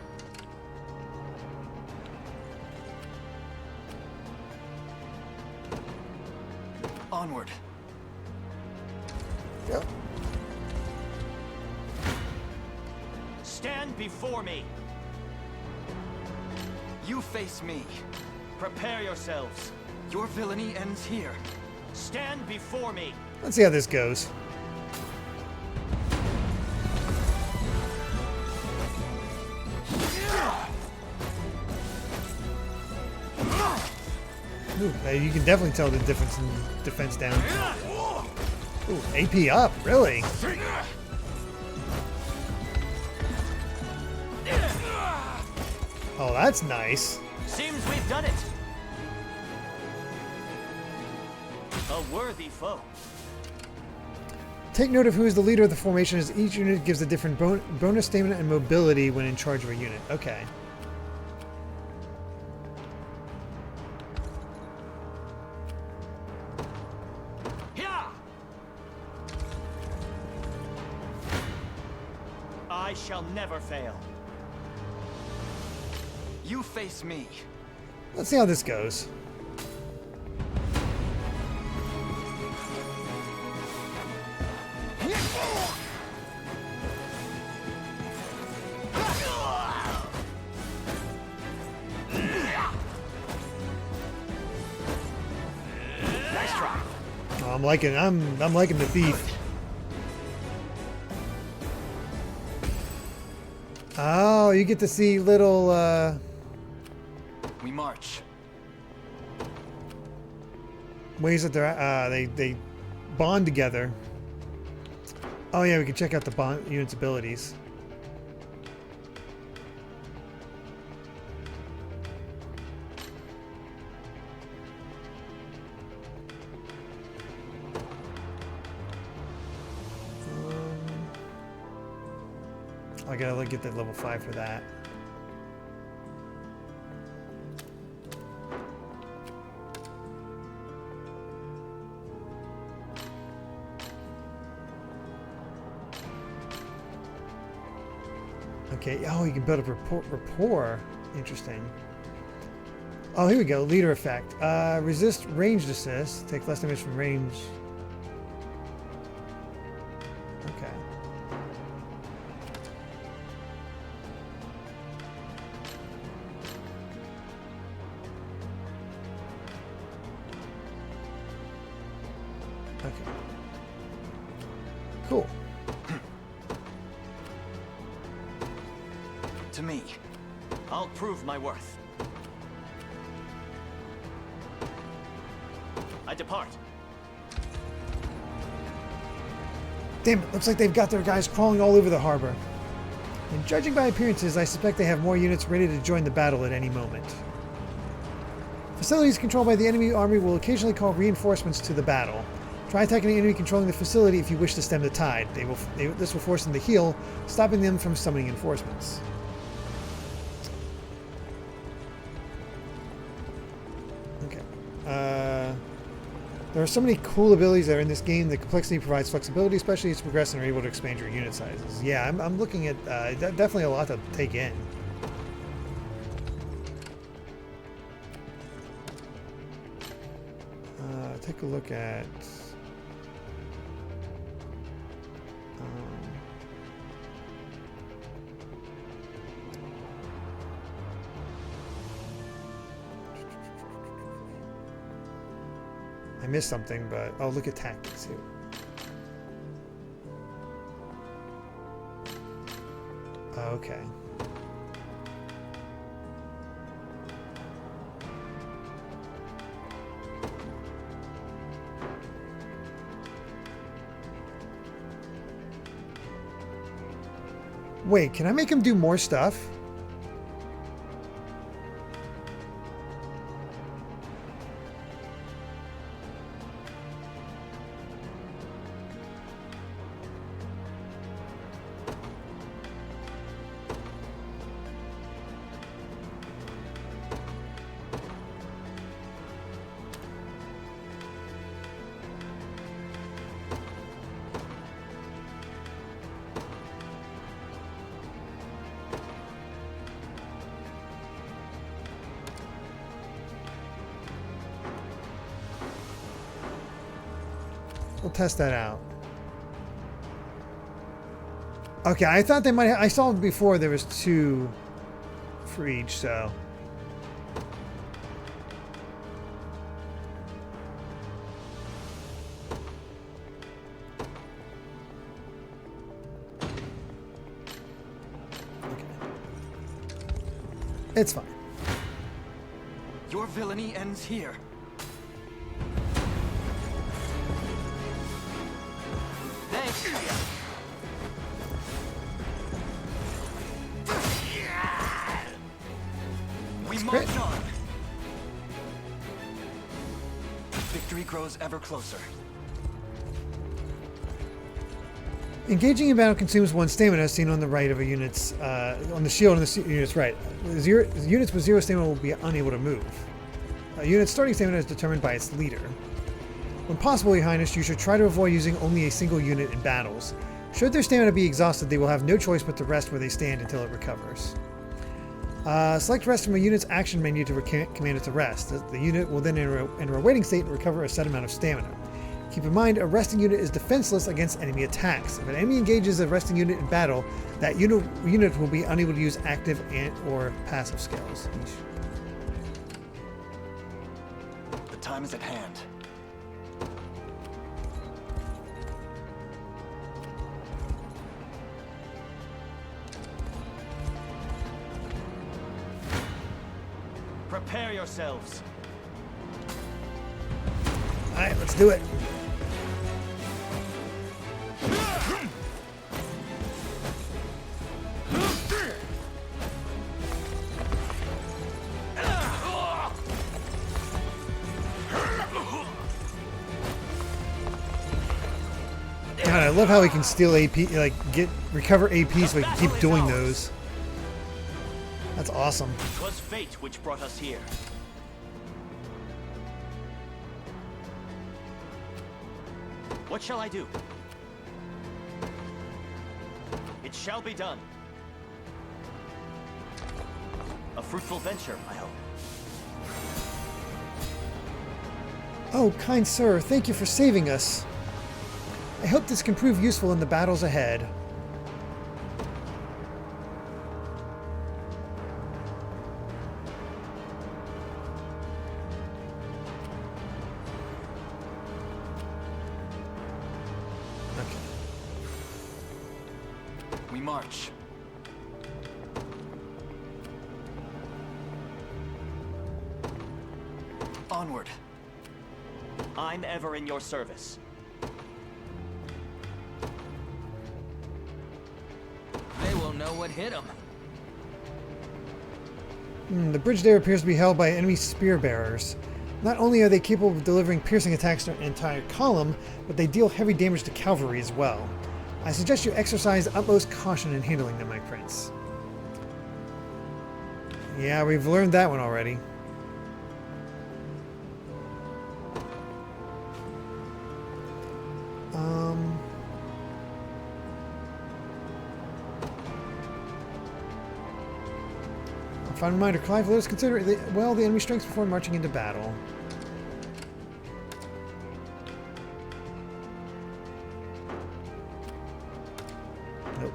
Onward. Yep. Stand before me. You face me. Prepare yourselves. Your villainy ends here. Stand before me. Let's see how this goes. Ooh, you can definitely tell the difference in defense down. Ooh, AP up, really? Oh, that's nice. Seems we've done it. A worthy foe. Take note of who is the leader of the formation, as each unit gives a different bonus stamina and mobility when in charge of a unit. Okay. I shall never fail. You face me. Let's see how this goes. Nice try. Oh, I'm liking the Thief. Oh, you get to see little, We march. ways that they bond together. Oh yeah, we can check out the bond unit's abilities. I gotta get that level 5 for that. Okay, oh, you can build up rapport. Interesting. Oh, here we go. Leader effect. Resist ranged assist. Take less damage from range. Okay. Okay. Cool. To me. I'll prove my worth. I depart. Damn it, looks like they've got their guys crawling all over the harbor. And judging by appearances, I suspect they have more units ready to join the battle at any moment. Facilities controlled by the enemy army will occasionally call reinforcements to the battle. Try attacking the enemy controlling the facility if you wish to stem the tide. This will force them to heal, stopping them from summoning reinforcements. Okay. There are so many cool abilities that are in this game. The complexity provides flexibility, especially as you progress and are able to expand your unit sizes. Yeah, I'm looking at definitely a lot to take in. Take a look at... I missed something, but... Oh, look at tactics here. Okay. Wait, can I make him do more stuff? We'll test that out. Okay, I thought they might have, I saw before there was 2 for each, so. Okay. It's fine. Your villainy ends here. March on. Victory grows ever closer. Engaging in battle consumes 1 stamina, seen on the right of a unit's on the shield on the unit's right. Units with 0 stamina will be unable to move. A unit's starting stamina is determined by its leader. When possible, Your Highness, you should try to avoid using only a single unit in battles. Should their stamina be exhausted, they will have no choice but to rest where they stand until it recovers. Select rest from a unit's action menu to command it to rest. The unit will then enter a waiting state and recover a set amount of stamina. Keep in mind, a resting unit is defenseless against enemy attacks. If an enemy engages a resting unit in battle, that unit will be unable to use active or passive skills. The time is at hand. Prepare yourselves. Alright, let's do it. God, I love how he can steal AP, like recover AP so he can keep doing those. That's awesome. 'Twas fate which brought us here. What shall I do? It shall be done. A fruitful venture, I hope. Oh, kind sir, thank you for saving us. I hope this can prove useful in the battles ahead. We march. Onward. I'm ever in your service. They will know what hit them. The bridge there appears to be held by enemy spear bearers. Not only are they capable of delivering piercing attacks to an entire column, but they deal heavy damage to cavalry as well. I suggest you exercise utmost caution in handling them, my prince. Yeah, we've learned that one already. Final reminder, Clive, let us consider the enemy strengths before marching into battle. Nope.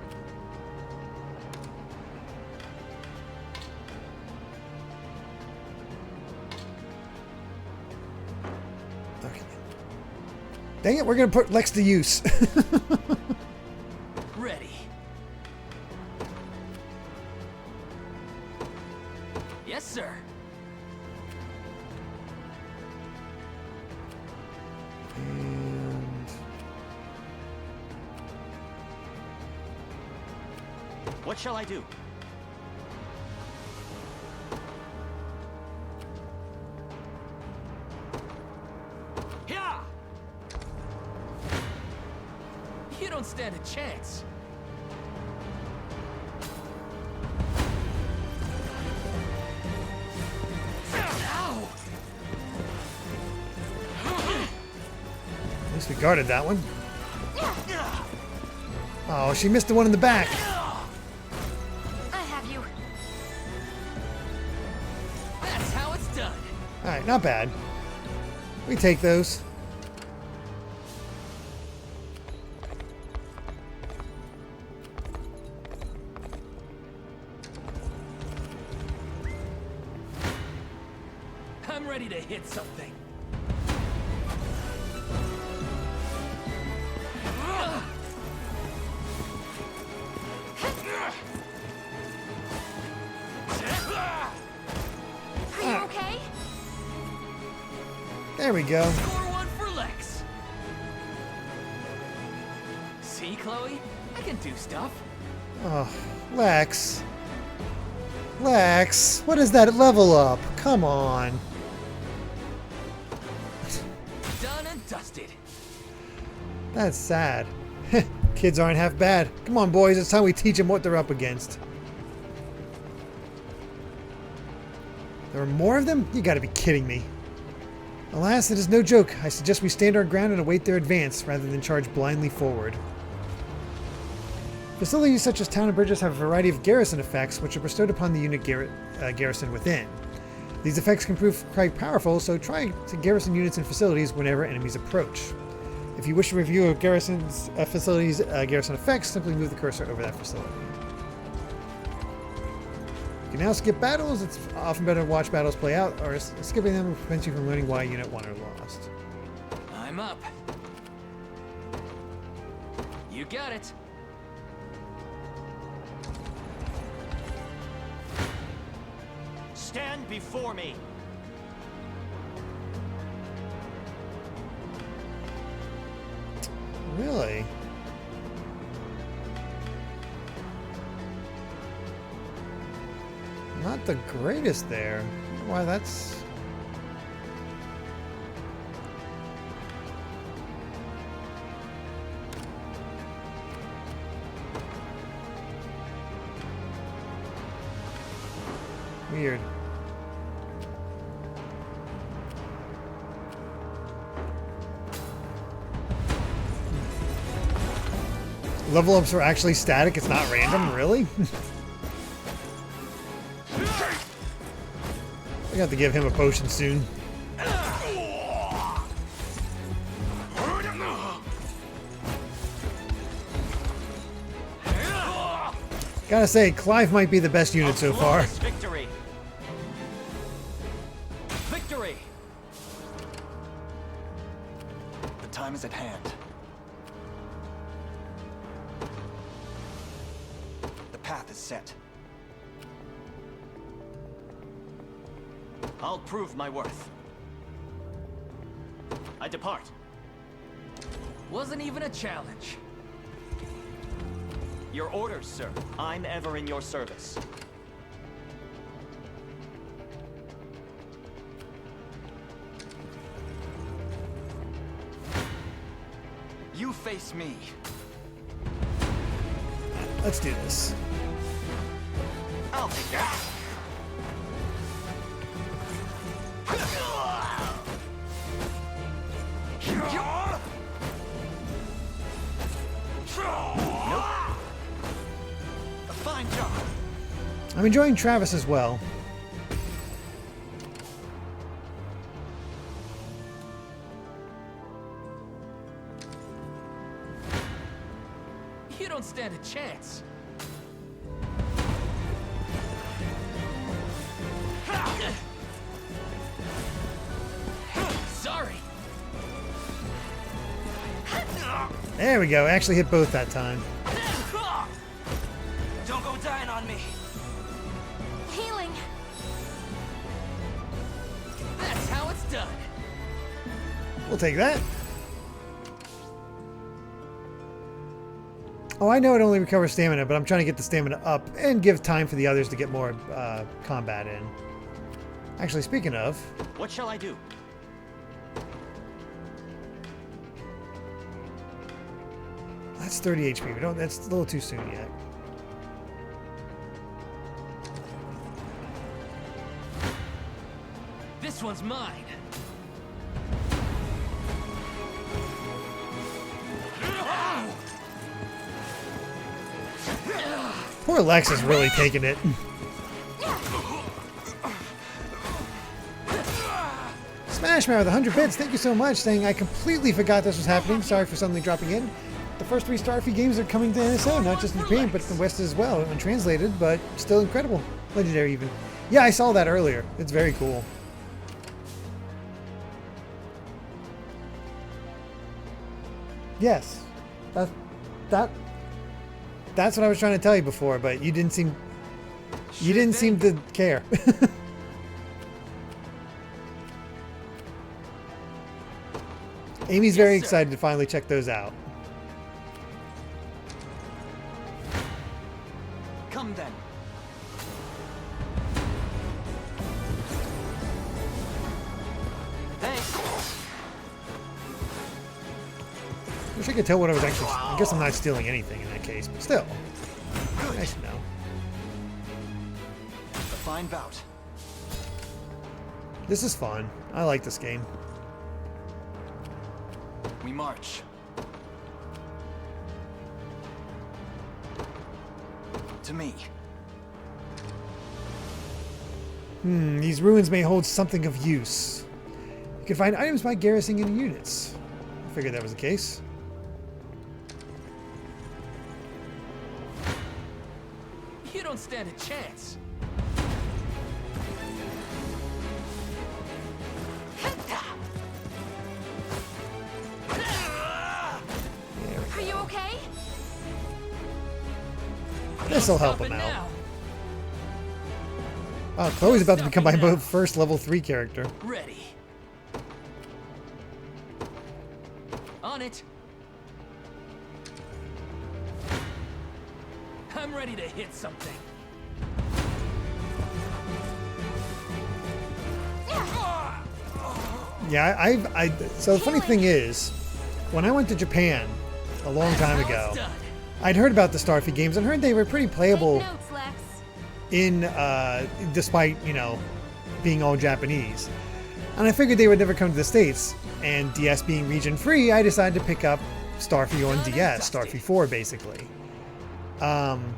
Okay. Dang it, we're gonna put Lex to use. Ready. Yes, sir. And What shall I do? Yeah. You don't stand a chance. Ow! at least we guarded that one. Oh, she missed the one in the back. I have you. That's how it's done. Alright, not bad. We take those. I'm ready to hit something. Are you okay? There we go. Score one for Lex. See, Chloe? I can do stuff. Oh, Lex. Lex, what is that level up? Come on. Done and dusted. That's sad. Kids aren't half bad. Come on, boys. It's time we teach them what they're up against. There are more of them? You gotta be kidding me. Alas, it is no joke. I suggest we stand our ground and await their advance, rather than charge blindly forward. Facilities such as town and bridges have a variety of garrison effects, which are bestowed upon the unit garrison within. These effects can prove quite powerful, so try to garrison units and facilities whenever enemies approach. If you wish to review a garrison's facilities' garrison effects, simply move the cursor over that facility. You can now skip battles. It's often better to watch battles play out, or skipping them prevents you from learning why Unit 1 are lost. I'm up. You got it. stand before me. Really? Not the greatest there. Why, that's... weird. Level ups are actually static, it's not random, really? I have to give him a potion soon. Gotta say, Clive might be the best unit so far. Victory. Victory. The time is at hand. The path is set. I'll prove my worth. I depart. Wasn't even a challenge. Your orders, sir. I'm ever in your service. You face me. Let's do this. I'll take that. Fine job. I'm enjoying Travis as well. You don't stand a chance. Sorry. There we go. Actually hit both that time. Don't go dying on me. Healing. That's how it's done. We'll take that. Oh, I know it only recovers stamina, but I'm trying to get the stamina up and give time for the others to get more combat in. Actually, speaking of... What shall I do? That's 30 HP. We don't, that's a little too soon yet. This one's mine. Poor Lex is really taking it. Smashman with 100 bits, thank you so much, saying I completely forgot this was happening. Sorry for suddenly dropping in. The first 3 Starfleet games are coming to NSO, not just in Japan, but in the West as well, untranslated, but still incredible. Legendary even. Yeah, I saw that earlier. It's very cool. Yes. That's what I was trying to tell you before, but you didn't seem to care. Amy's very excited to finally check those out. Come then. Thanks. Wish I could tell what I was actually... I guess I'm not stealing anything in that case, but still. Nice to know. A fine bout. This is fun. I like this game. We march. To me. These ruins may hold something of use. You can find items by garrisoning in units. I figured that was the case. You don't stand a chance. Are you okay? This'll help him out. Oh, Chloe's about to become my first level 3 character. Ready. On it. I'm ready to hit something. Yeah, so the funny thing is, when I went to Japan a long time ago, I'd heard about the Starfy games and heard they were pretty playable in, despite, you know, being all Japanese. And I figured they would never come to the States. And DS being region free, I decided to pick up Starfy on DS, Starfy 4 basically. I'm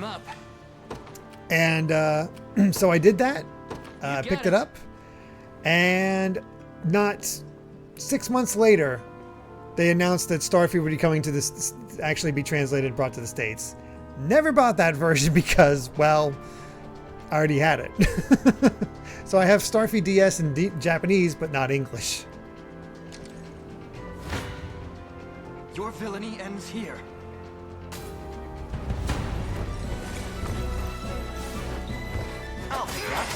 up. And so I did that, picked it up, and not 6 months later, they announced that Starfy would be coming to this, actually be translated and brought to the States. Never bought that version because, well, I already had it. So I have Starfy DS in Japanese, but not English. Your villainy ends here. I'll take that.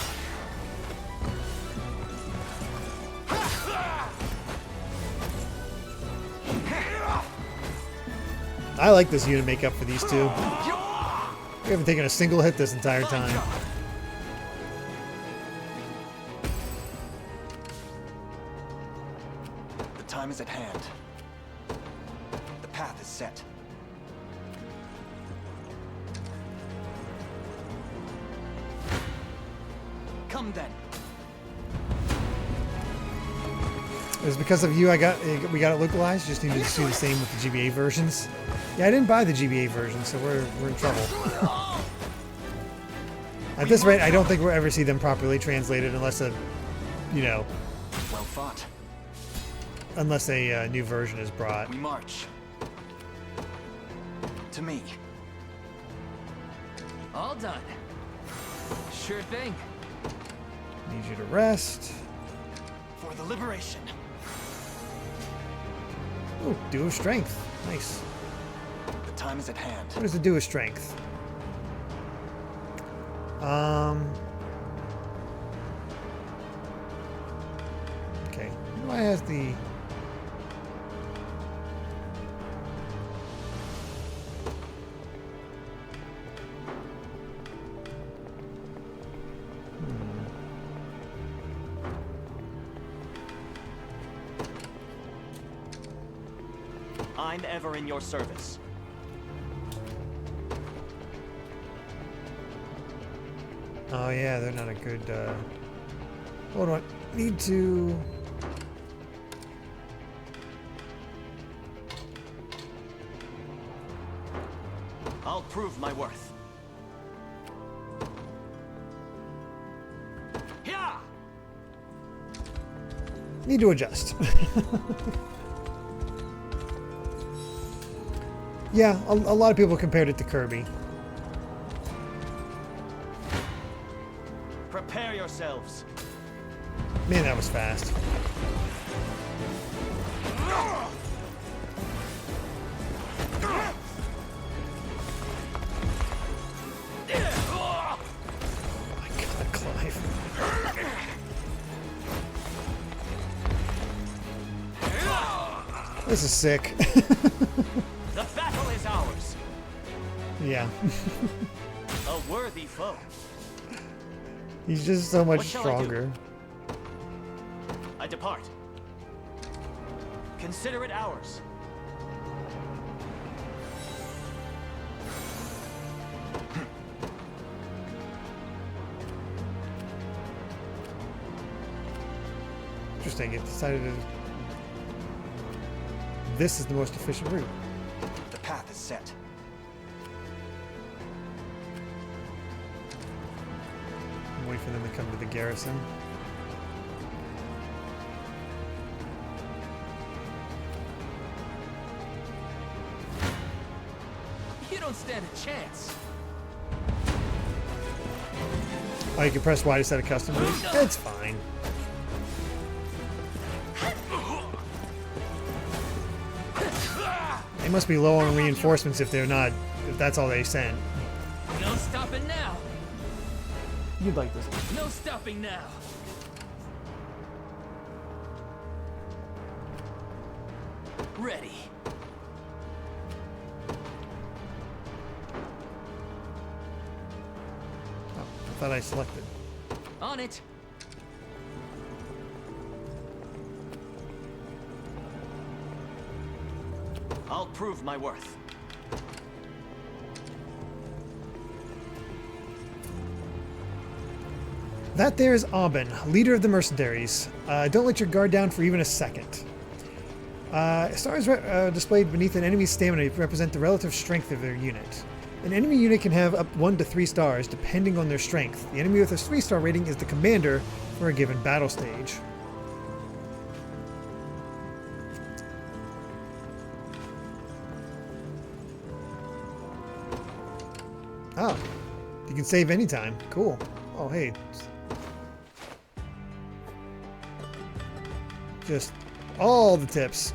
I like this unit makeup for these two. We haven't taken a single hit this entire time. The time is at hand. The path is set. Come then. It was because of you we got it localized. Just needed to do the same with the GBA versions. Yeah, I didn't buy the GBA version, so we're in trouble. At this rate, I don't think we'll ever see them properly translated unless a, you know, well fought. Unless a new version is brought. We march. To me. All done. Sure thing. Need you to rest. For the liberation. Ooh, duo strength. Nice. The time is at hand. What is the duo strength? Okay. Why has the... I'm ever in your service. Oh yeah, they're not a good, hold on. Need to... I'll prove my worth. Yeah. Need to adjust. Yeah, a lot of people compared it to Kirby. Prepare yourselves. Man, that was fast. Oh my God, Clive. This is sick. The battle is ours. Yeah. A worthy foe. He's just so much What shall stronger. I depart. Consider it ours. Interesting. It decided to... This is the most efficient route. The path is set. Wait for them to come to the garrison. You don't stand a chance. Oh, you can press Y to set a custom route? It's fine. They must be low on reinforcements if they're not, if that's all they sent. No stopping now. You'd like this one. No stopping now. Ready. Oh, I thought I selected. On it. I'll prove my worth. That there is Aubin, leader of the mercenaries. Don't let your guard down for even a second. Stars displayed beneath an enemy's stamina represent the relative strength of their unit. An enemy unit can have up 1 to 3 stars depending on their strength. The enemy with a 3-star rating is the commander for a given battle stage. Oh, you can save anytime. Cool. Oh, hey. Just all the tips.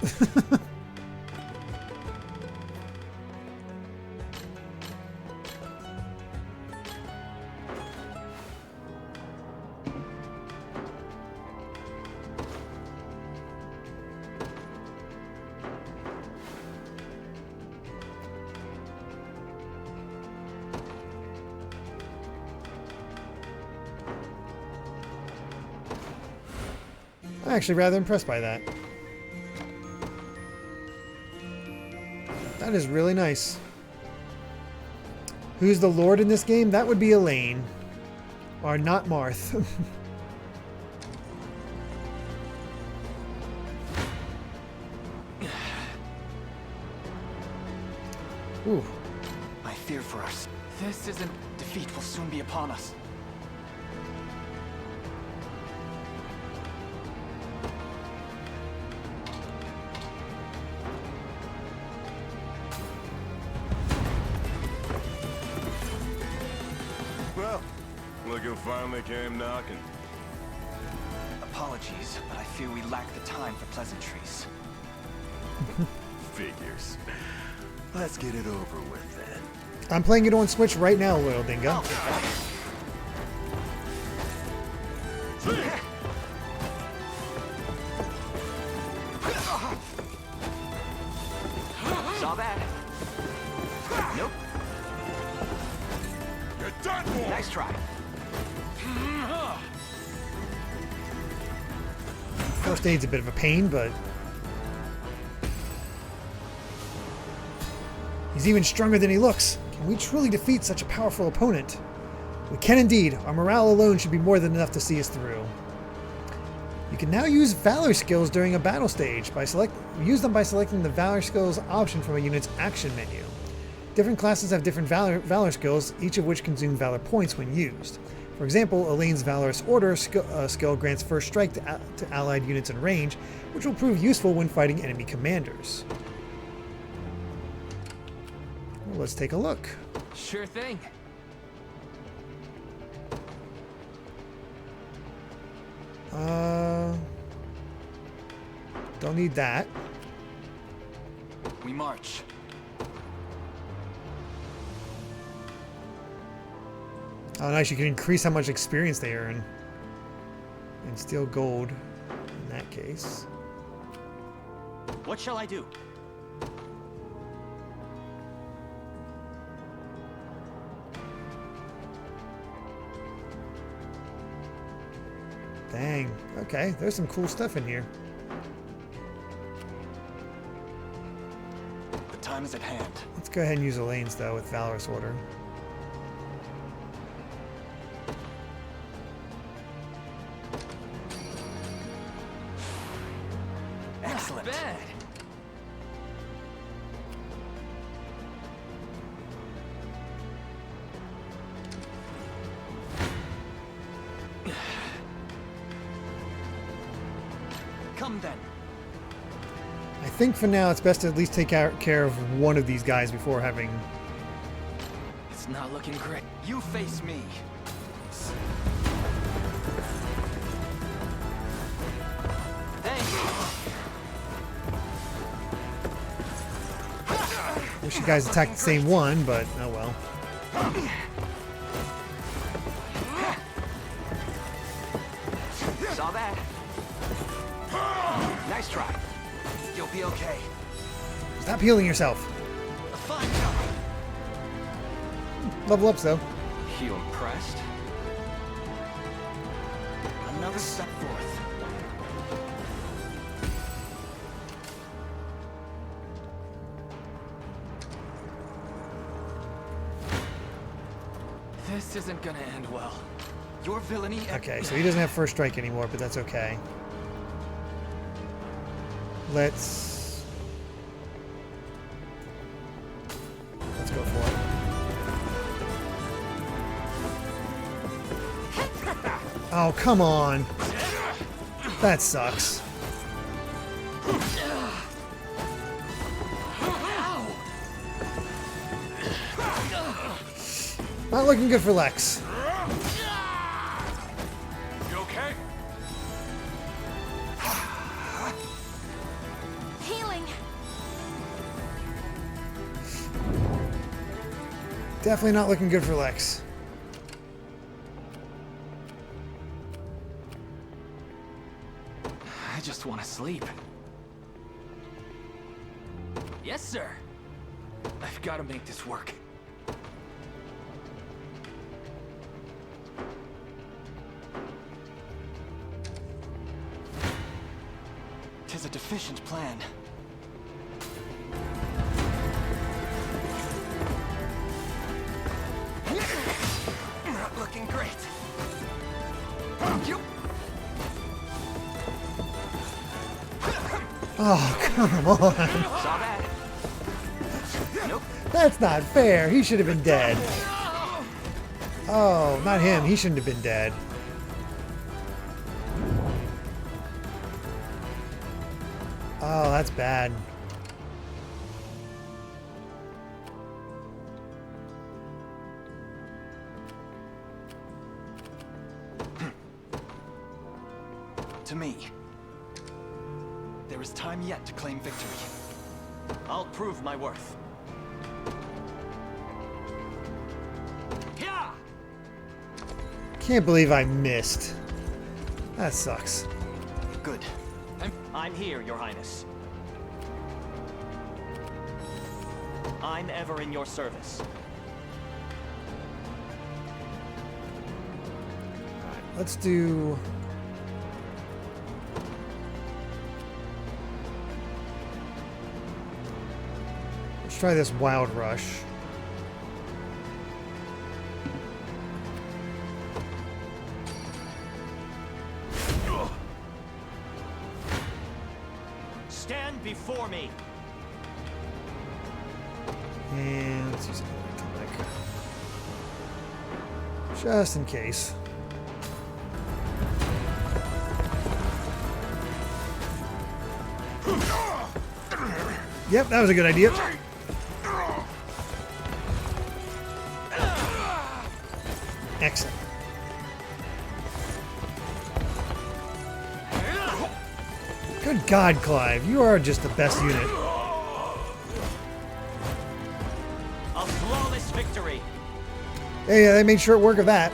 I'm actually rather impressed by that. That is really nice. Who's the Lord in this game? That would be Elaine. Or not Marth. Ooh. I fear for us. This isn't defeat will soon be upon us. Well, look who finally came knocking. Apologies, but I fear we lack the time for pleasantries. Figures. Let's get it over with then. I'm playing it on Switch right now, Loyal Dingo. Saw that. Nope. You're done for. Nice try. First aid's a bit of a pain, but he's even stronger than he looks. Can we truly defeat such a powerful opponent? We can indeed. Our morale alone should be more than enough to see us through. You can now use Valor skills during a battle stage. Use them by selecting the Valor skills option from a unit's action menu. Different classes have different Valor skills, each of which consume Valor points when used. For example, Elaine's Valorous Order skill grants first strike to allied units in range, which will prove useful when fighting enemy commanders. Well, let's take a look. Sure thing. Don't need that. We march. Oh, nice. You can increase how much experience they earn. And steal gold in that case. What shall I do? Dang. Okay, there's some cool stuff in here. The time is at hand. Let's go ahead and use Elaine's, though, with Valorous Order. Excellent. Not bad. Come then. I think for now it's best to at least take care of one of these guys before having... It's not looking great. You face me. Wish you guys attacked the same one, but oh well. Saw that. Nice try. You'll be okay. Stop healing yourself. A fine job. Level ups though. You impressed? Another step forth. This isn't gonna end well. Your villainy... Okay, so he doesn't have first strike anymore, but that's okay. Let's go for it. Oh, come on. That sucks. Not looking good for Lex. You okay? Healing. Definitely not looking good for Lex. I just want to sleep. Yes, sir. I've got to make this work. Tis a deficient plan. Not looking great. You. Oh, come on. Saw that. Nope. That's not fair. He should have been dead. Oh, not him. He shouldn't have been dead. Oh, that's bad. To me. There is time yet to claim victory. I'll prove my worth. Yeah! Can't believe I missed. That sucks. Good. I'm here, Your Highness. I'm ever in your service. Let's do... Let's try this Wild Rush. Stand before me. And let's use another tonic. Just in case. Yep, that was a good idea. Excellent. Good God, Clive. You are just the best unit. A flawless victory. Hey, they made short work of that.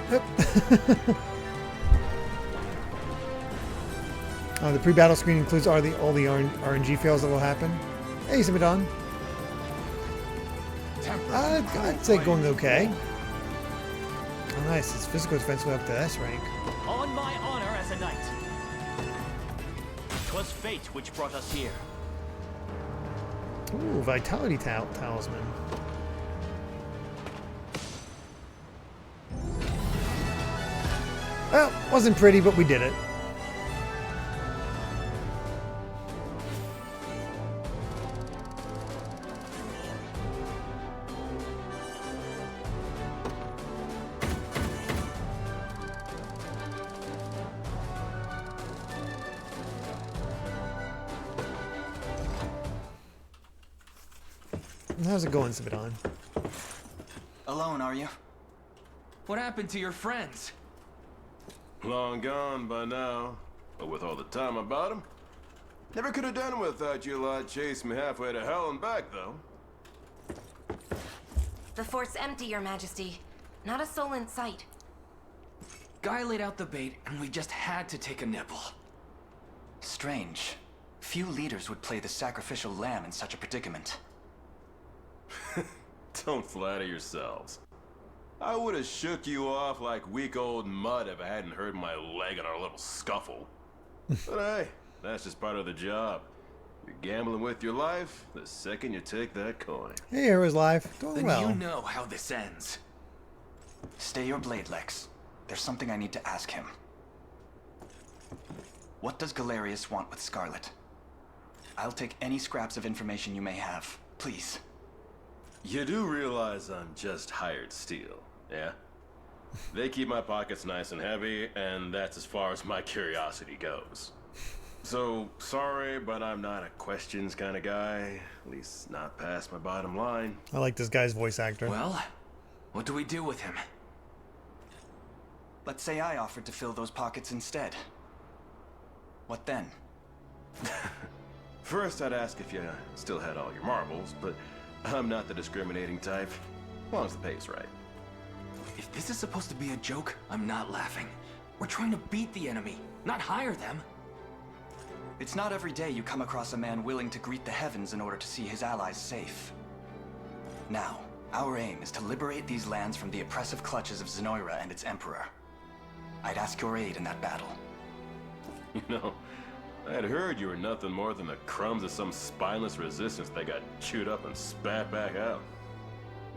The pre-battle screen includes all the RNG fails that will happen. Hey, Simadon. I'd say going okay. Oh, nice. His physical defense went up to S rank. On my honor as a knight. 'Twas fate which brought us here. Ooh, Vitality Talisman. Well, wasn't pretty, but we did it. How's it going, Sabadon? Alone, are you? What happened to your friends? Long gone by now. But with all the time about him. Never could have done it without you lot chasing me halfway to hell and back, though. The fort's empty, Your Majesty. Not a soul in sight. Guy laid out the bait, and we just had to take a nibble. Strange. Few leaders would play the sacrificial lamb in such a predicament. Don't flatter yourselves. I would have shook you off like weak old mud if I hadn't hurt my leg in our little scuffle. But hey, that's just part of the job. You're gambling with your life the second you take that coin. Hey, Hero's life. Doing Then well. you know how this ends. Stay your blade, Lex. There's something I need to ask him. What does Galerius want with Scarlet? I'll take any scraps of information you may have. Please. You do realize I'm just hired steel, yeah? They keep my pockets nice and heavy, and that's as far as my curiosity goes. So, sorry, but I'm not a questions kind of guy. At least not past my bottom line. I like this guy's voice actor. Well, what do we do with him? Let's say I offered to fill those pockets instead. What then? First, I'd ask if you still had all your marbles, but I'm not the discriminating type, as long as the pay's right. If this is supposed to be a joke, I'm not laughing. We're trying to beat the enemy, not hire them. It's not every day you come across a man willing to greet the heavens in order to see his allies safe. Now, our aim is to liberate these lands from the oppressive clutches of Zenoira and its emperor. I'd ask your aid in that battle. You know, I'd heard you were nothing more than the crumbs of some spineless resistance that got chewed up and spat back out.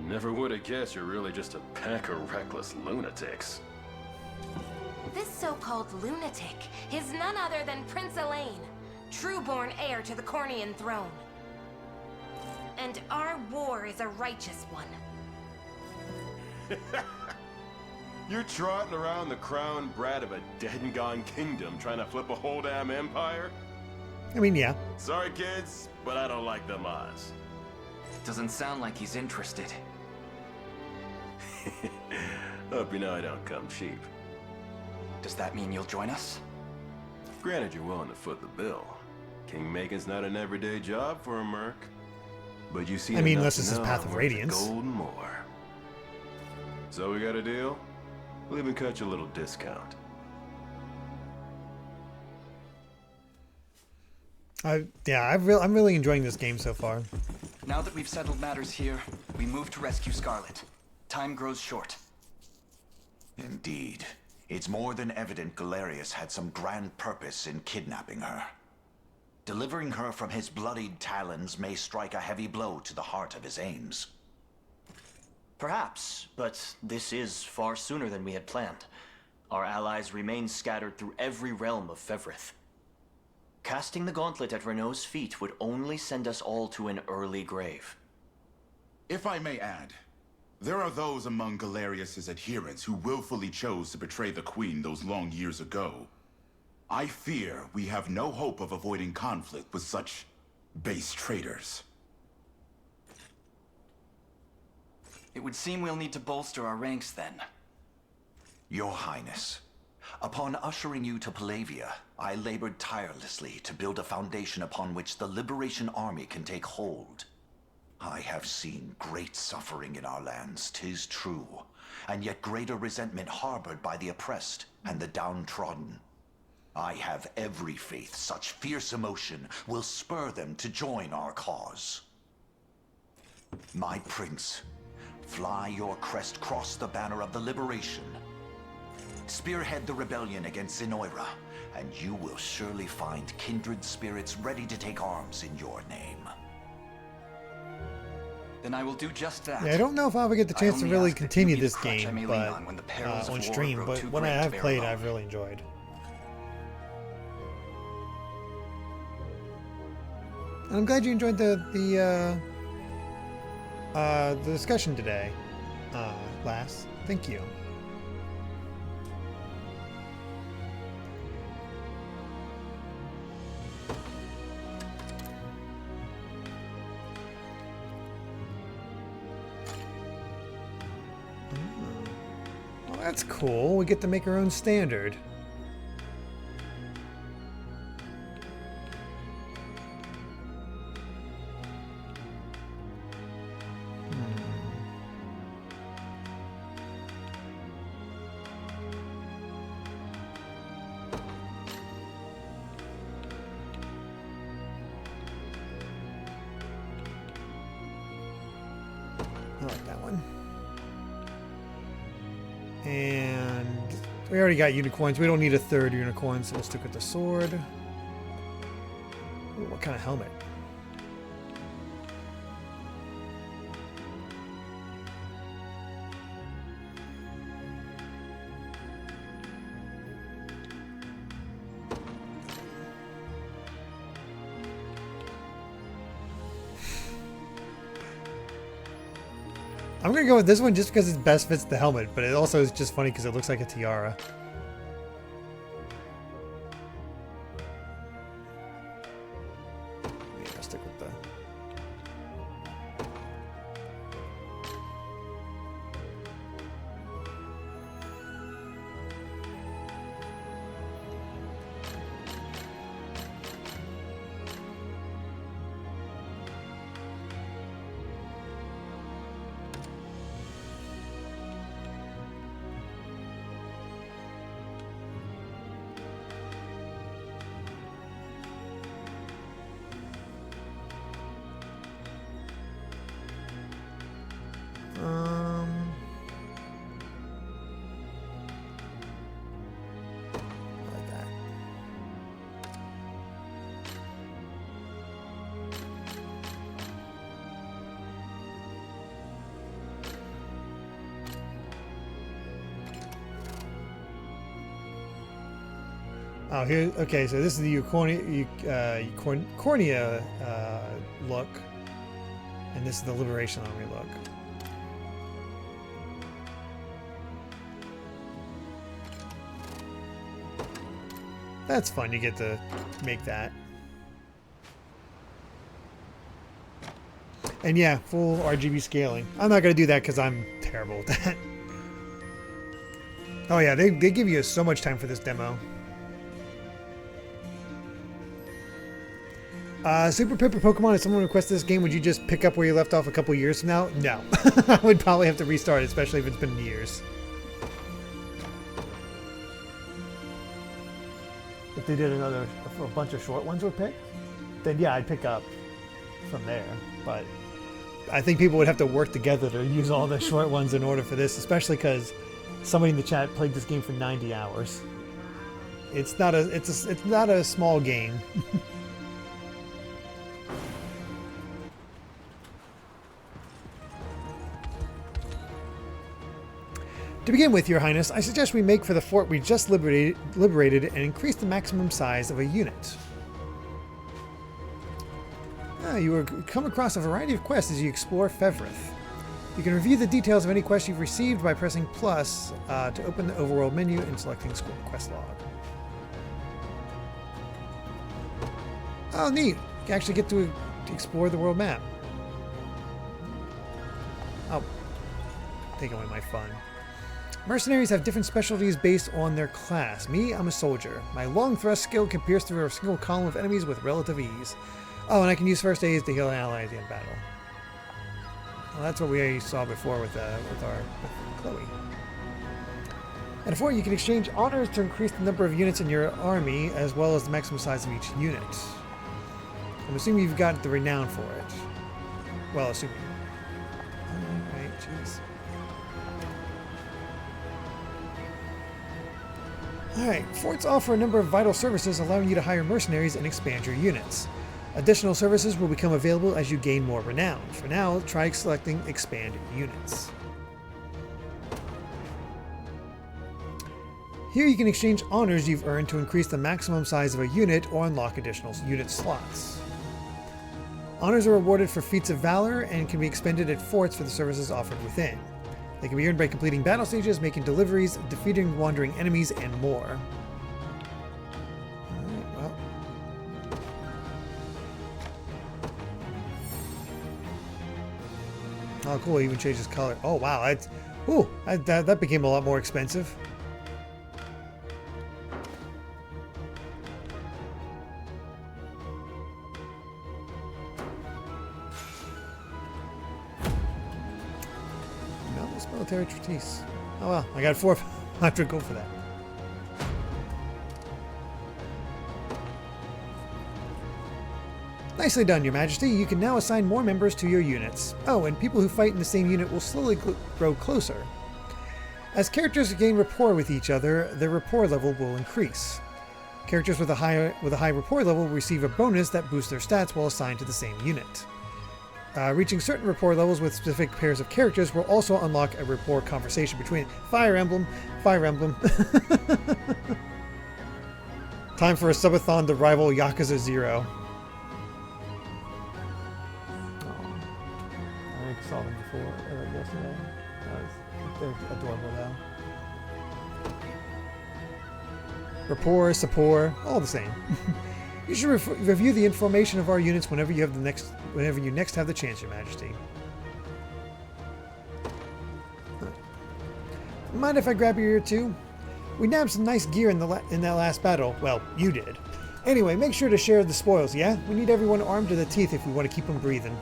Never would have guessed you're really just a pack of reckless lunatics. This so-called lunatic is none other than Prince Elaine, true-born heir to the Cornian throne. And our war is a righteous one. You're trotting around the crowned brat of a dead and gone kingdom trying to flip a whole damn empire? I mean, yeah. Sorry, kids, but I don't like them odds. Doesn't sound like he's interested. Hope you know I don't come cheap. Does that mean you'll join us? Granted, you're willing to foot the bill. Kingmaking's not an everyday job for a merc. But you see, I mean, unless this is Path of Radiance. Gold and more. So we got a deal? We'll even cut you a little discount. I'm really enjoying this game so far. Now that we've settled matters here, we move to rescue Scarlet. Time grows short. Indeed. It's more than evident Galerius had some grand purpose in kidnapping her. Delivering her from his bloodied talons may strike a heavy blow to the heart of his aims. Perhaps, but this is far sooner than we had planned. Our allies remain scattered through every realm of Fevrith. Casting the gauntlet at Renault's feet would only send us all to an early grave. If I may add, there are those among Galerius's adherents who willfully chose to betray the Queen those long years ago. I fear we have no hope of avoiding conflict with such base traitors. It would seem we'll need to bolster our ranks then. Your Highness, upon ushering you to Palavia, I labored tirelessly to build a foundation upon which the Liberation Army can take hold. I have seen great suffering in our lands, 'tis true, and yet greater resentment harbored by the oppressed and the downtrodden. I have every faith such fierce emotion will spur them to join our cause. My prince, fly your crest across the banner of the Liberation. Spearhead the rebellion against Zenoira, and you will surely find kindred spirits ready to take arms in your name. Then I will do just that. Yeah, I don't know if I'll ever get the chance to really continue this game, but on stream. But when I have played, I've really enjoyed. And I'm glad you enjoyed the discussion today, Lass. Thank you. Well, that's cool. We get to make our own standard. I like that one. And we already got unicorns. We don't need a third unicorn, so we'll stick with the sword. Ooh, what kind of helmet? I'm gonna go with this one just because it best fits the helmet, but it also is just funny because it looks like a tiara. Yeah, I'll stick with the... like that. Oh, here. Okay, so this is the Cornea look, and this is the Liberation Army look. That's fun. You get to make that. And yeah, full RGB scaling. I'm not going to do that because I'm terrible at that. Oh yeah, they give you so much time for this demo. Super Pepper Pokemon, if someone requests this game, would you just pick up where you left off a couple years from now? No. I would probably have to restart it, especially if it's been years. If they did a bunch of short ones were picked, then yeah, I'd pick up from there. But I think people would have to work together to use all the short ones in order for this, especially because somebody in the chat played this game for 90 hours. It's not a small game. To begin with, Your Highness, I suggest we make for the fort we just liberated and increase the maximum size of a unit. You will come across a variety of quests as you explore Fevrith. You can review the details of any quest you've received by pressing plus to open the overworld menu and selecting quest log. Oh, neat! You can actually get to explore the world map. Oh, take away my fun. Mercenaries have different specialties based on their class. Me, I'm a soldier. My long thrust skill can pierce through a single column of enemies with relative ease. Oh, and I can use first aids to heal an ally at the end of battle. Well, that's what we saw before with Chloe. And for you can exchange honors to increase the number of units in your army, as well as the maximum size of each unit. I'm assuming you've got the renown for it. Well, assuming. Alright, jeez. Alright, forts offer a number of vital services allowing you to hire mercenaries and expand your units. Additional services will become available as you gain more renown. For now, try selecting Expand Units. Here you can exchange honors you've earned to increase the maximum size of a unit or unlock additional unit slots. Honors are awarded for feats of valor and can be expended at forts for the services offered within. They can be earned by completing battle stages, making deliveries, defeating wandering enemies, and more. Alright, well. Oh, cool, it even changes color. Oh, wow, that became a lot more expensive. Military treatise. Oh well, I got 400 gold for that. Nicely done, Your Majesty. You can now assign more members to your units. Oh, and people who fight in the same unit will slowly grow closer. As characters gain rapport with each other, their rapport level will increase. Characters with a high rapport level will receive a bonus that boosts their stats while assigned to the same unit. Reaching certain rapport levels with specific pairs of characters will also unlock a rapport conversation between Fire Emblem. Fire Emblem. Time for a subathon to rival Yakuza 0. I saw them before yesterday. They're adorable though. Rapport, support, all the same. You should review the information of our units whenever you next have the chance, Your Majesty. Mind if I grab your ear too? We nabbed some nice gear in that last battle. Well, you did. Anyway, make sure to share the spoils, yeah? We need everyone armed to the teeth if we want to keep them breathing.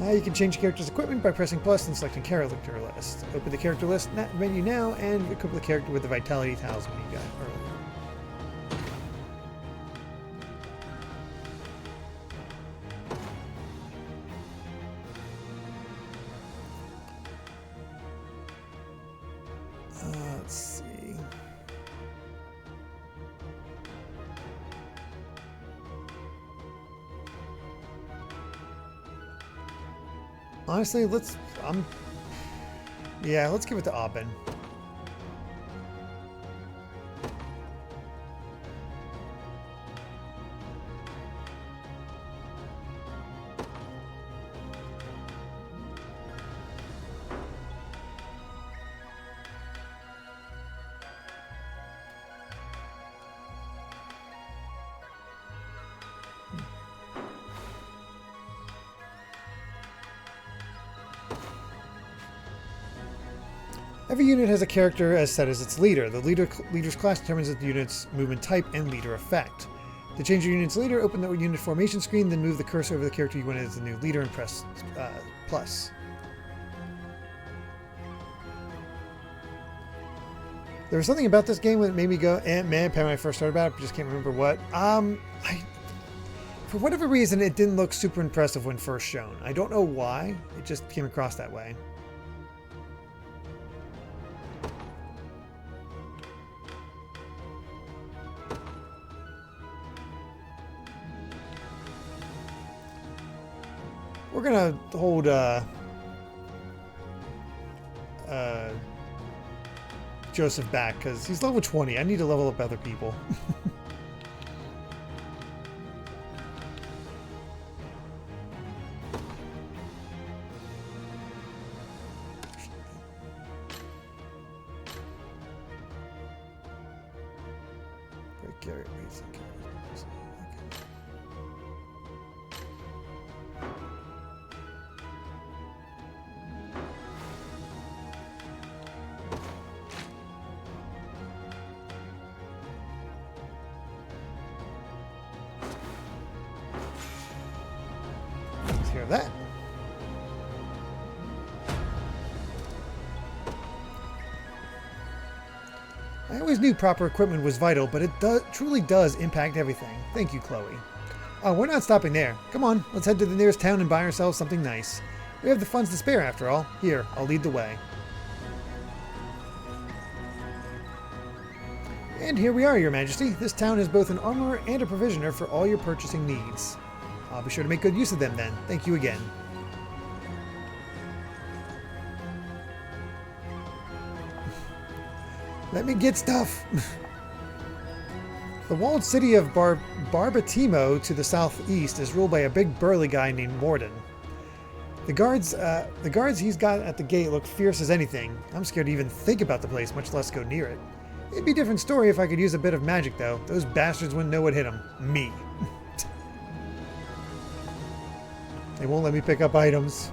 You can change your character's equipment by pressing plus and selecting character list. Open the character list menu now and equip the character with the Vitality Talisman you got earlier. Let's see. Honestly, let's give it to Aubin. Every unit has a character as set as its leader. The leader's class determines the unit's movement type and leader effect. To change your unit's leader, open the unit formation screen, then move the cursor over the character you wanted as the new leader and press plus. There was something about this game that made me go, man, when I first started about it, but just can't remember what. For whatever reason, it didn't look super impressive when first shown. I don't know why. It just came across that way. We're gonna hold Joseph back because he's level 20. I need to level up other people. Hear that. I always knew proper equipment was vital, but it truly does impact everything. Thank you, Chloe. Oh, we're not stopping there. Come on, let's head to the nearest town and buy ourselves something nice. We have the funds to spare after all. Here, I'll lead the way. And here we are, Your Majesty. This town is both an armorer and a provisioner for all your purchasing needs. I'll be sure to make good use of them then. Thank you again. Let me get stuff. The walled city of Barbatimo to the southeast is ruled by a big burly guy named Morden. The guards he's got at the gate look fierce as anything. I'm scared to even think about the place, much less go near it. It'd be a different story if I could use a bit of magic, though. Those bastards wouldn't know what hit them. Me. They won't let me pick up items.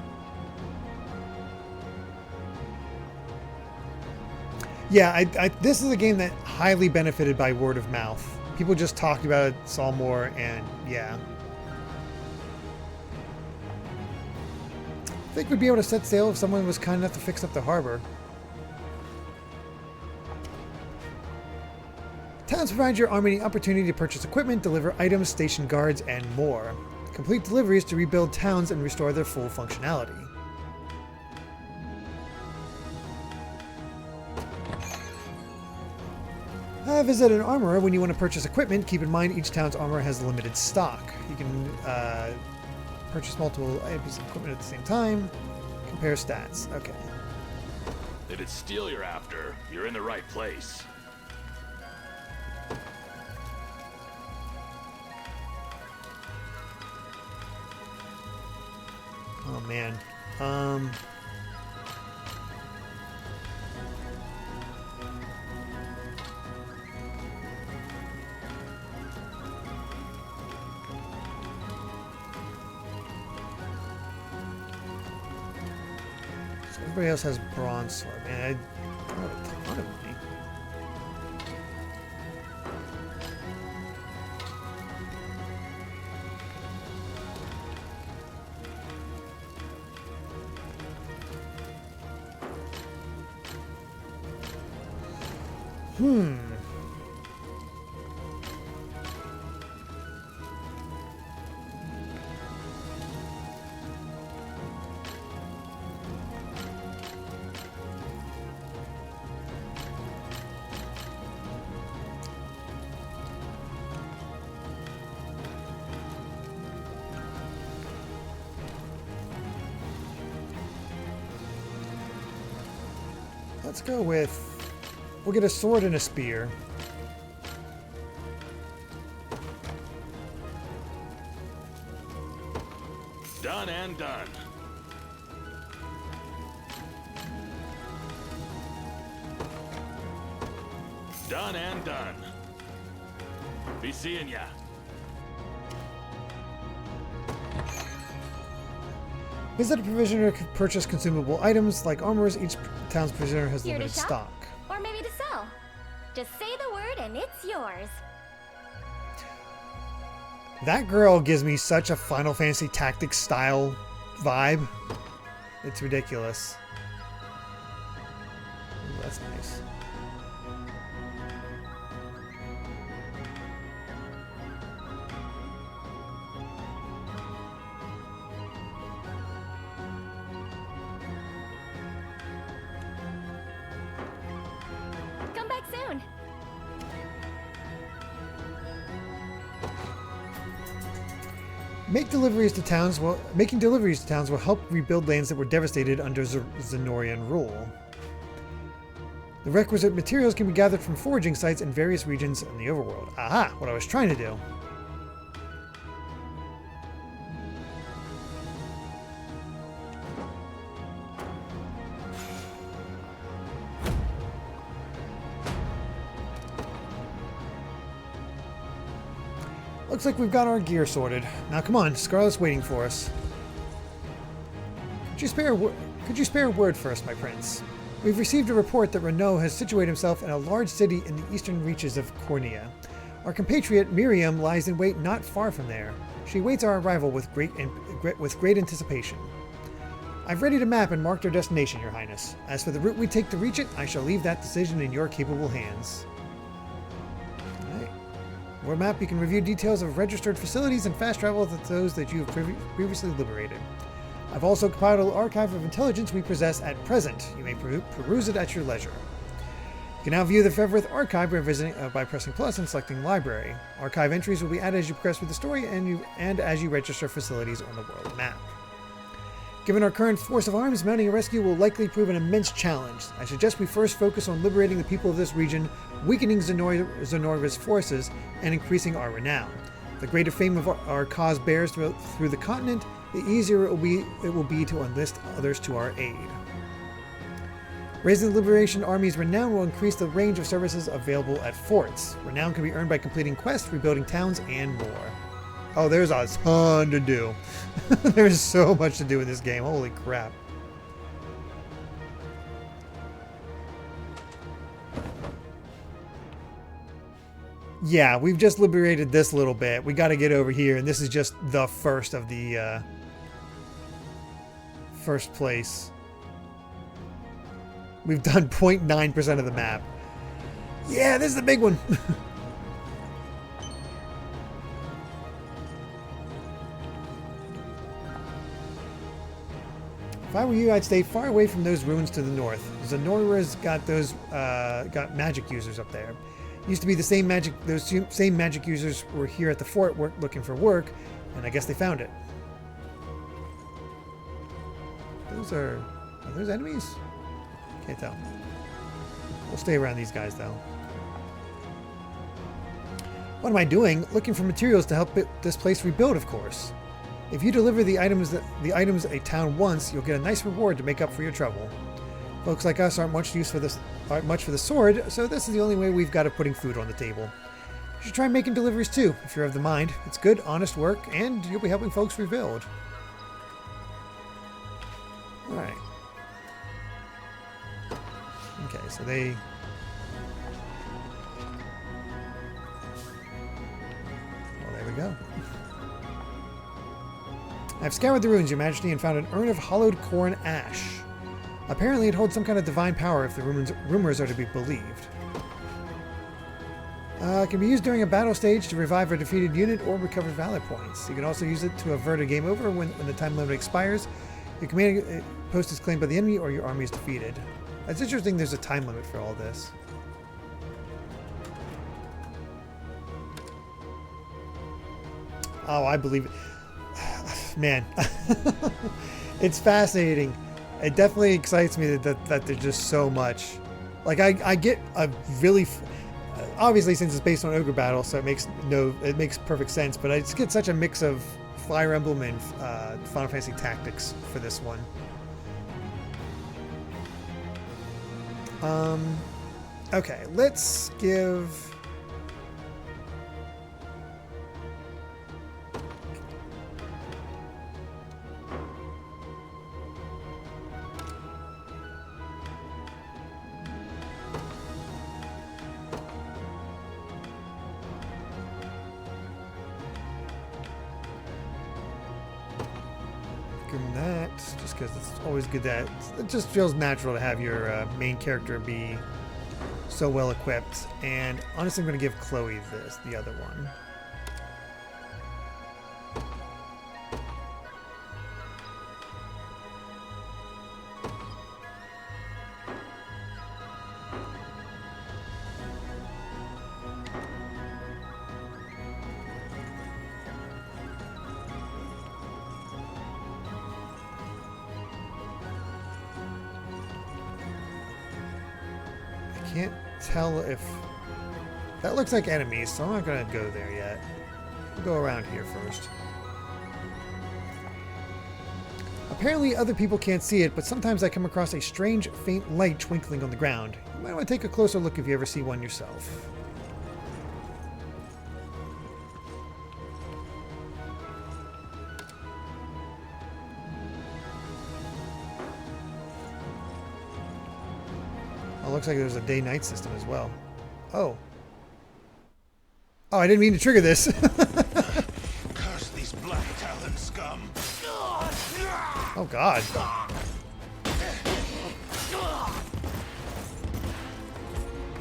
Yeah, this is a game that highly benefited by word of mouth. People just talked about it, saw more, and yeah. I think we'd be able to set sail if someone was kind enough to fix up the harbor. Towns provide your army the opportunity to purchase equipment, deliver items, station guards, and more. Complete deliveries to rebuild towns and restore their full functionality. Visit an armorer when you want to purchase equipment. Keep in mind each town's armor has limited stock. You can purchase multiple pieces of equipment at the same time. Compare stats. Okay. If it's steel you're after, you're in the right place. Oh man. So everybody else has bronze sword. Man, I have a ton of money. Let's go with, we'll get a sword and a spear. Done and done. Done and done. Be seeing ya. Visit a provisioner to purchase consumable items like armors. Each town's provisioner has Here to limited shop? stock. Or maybe to sell. Just say the word and it's yours. That girl gives me such a Final Fantasy Tactics style vibe. It's ridiculous. Ooh, that's nice. Come back soon. Making deliveries to towns will help rebuild lands that were devastated under Zenorian rule. The requisite materials can be gathered from foraging sites in various regions in the overworld. Aha! What I was trying to do. Looks like we've got our gear sorted. Now come on, Scarlet's waiting for us. Could you spare a word for us, my prince? We've received a report that Renaud has situated himself in a large city in the eastern reaches of Cornea. Our compatriot Miriam lies in wait not far from there. She awaits our arrival with great anticipation. I've readied a map and marked our destination, Your Highness. As for the route we take to reach it, I shall leave that decision in your capable hands. On our map, you can review details of registered facilities and fast travel to those that you have previously liberated. I've also compiled an archive of intelligence we possess at present. You may peruse it at your leisure. You can now view the Fevrith archive by pressing plus and selecting library. Archive entries will be added as you progress with the story and as you register facilities on the world map. Given our current force of arms, mounting a rescue will likely prove an immense challenge. I suggest we first focus on liberating the people of this region, weakening Zenora's forces, and increasing our renown. The greater fame of our cause bears through the continent, the easier it will be to enlist others to our aid. Raising the Liberation Army's renown will increase the range of services available at forts. Renown can be earned by completing quests, rebuilding towns, and more. Oh, there's a ton to do. There's so much to do in this game. Holy crap. Yeah, we've just liberated this little bit. We got to get over here, and this is just the first of the first place. We've done 0.9% of the map. Yeah, this is the big one. If I were you, I'd stay far away from those ruins to the north. Zenoira's got those got magic users up there. Used to be the same magic. Those same magic users were here at the fort looking for work, and I guess they found it. Are those enemies? Can't tell. We'll stay around these guys though. What am I doing? Looking for materials to help this place rebuild, of course. If you deliver the items a town wants, you'll get a nice reward to make up for your trouble. Folks like us aren't much for the sword, so this is the only way we've got of putting food on the table. You should try making deliveries too, if you're of the mind. It's good, honest work, and you'll be helping folks rebuild. Alright. Okay, so they... Well, there we go. I've scoured the ruins, Your Majesty, and found an urn of hollowed corn ash. Apparently it holds some kind of divine power if the rumors are to be believed. It can be used during a battle stage to revive a defeated unit or recover valor points. You can also use it to avert a game over when the time limit expires. Your command post is claimed by the enemy or your army is defeated. That's interesting there's a time limit for all this. Oh, I believe it. Man, it's fascinating. It definitely excites me that there's just so much. Like I get a really, obviously since it's based on Ogre Battle, so it makes perfect sense. But I just get such a mix of Fire Emblem and Final Fantasy Tactics for this one. Okay, let's give. That just because it's always good that it just feels natural to have your main character be so well equipped. And honestly, I'm going to give Chloe the other one. Can't tell if that looks like enemies, so I'm not going to go there yet. We'll go around here first. Apparently other people can't see it, but sometimes I come across a strange faint light twinkling on the ground. You might want to take a closer look if you ever see one yourself. Oh, looks like there's a day-night system as well. Oh. Oh, I didn't mean to trigger this. Curse these black talon scum. Oh, God.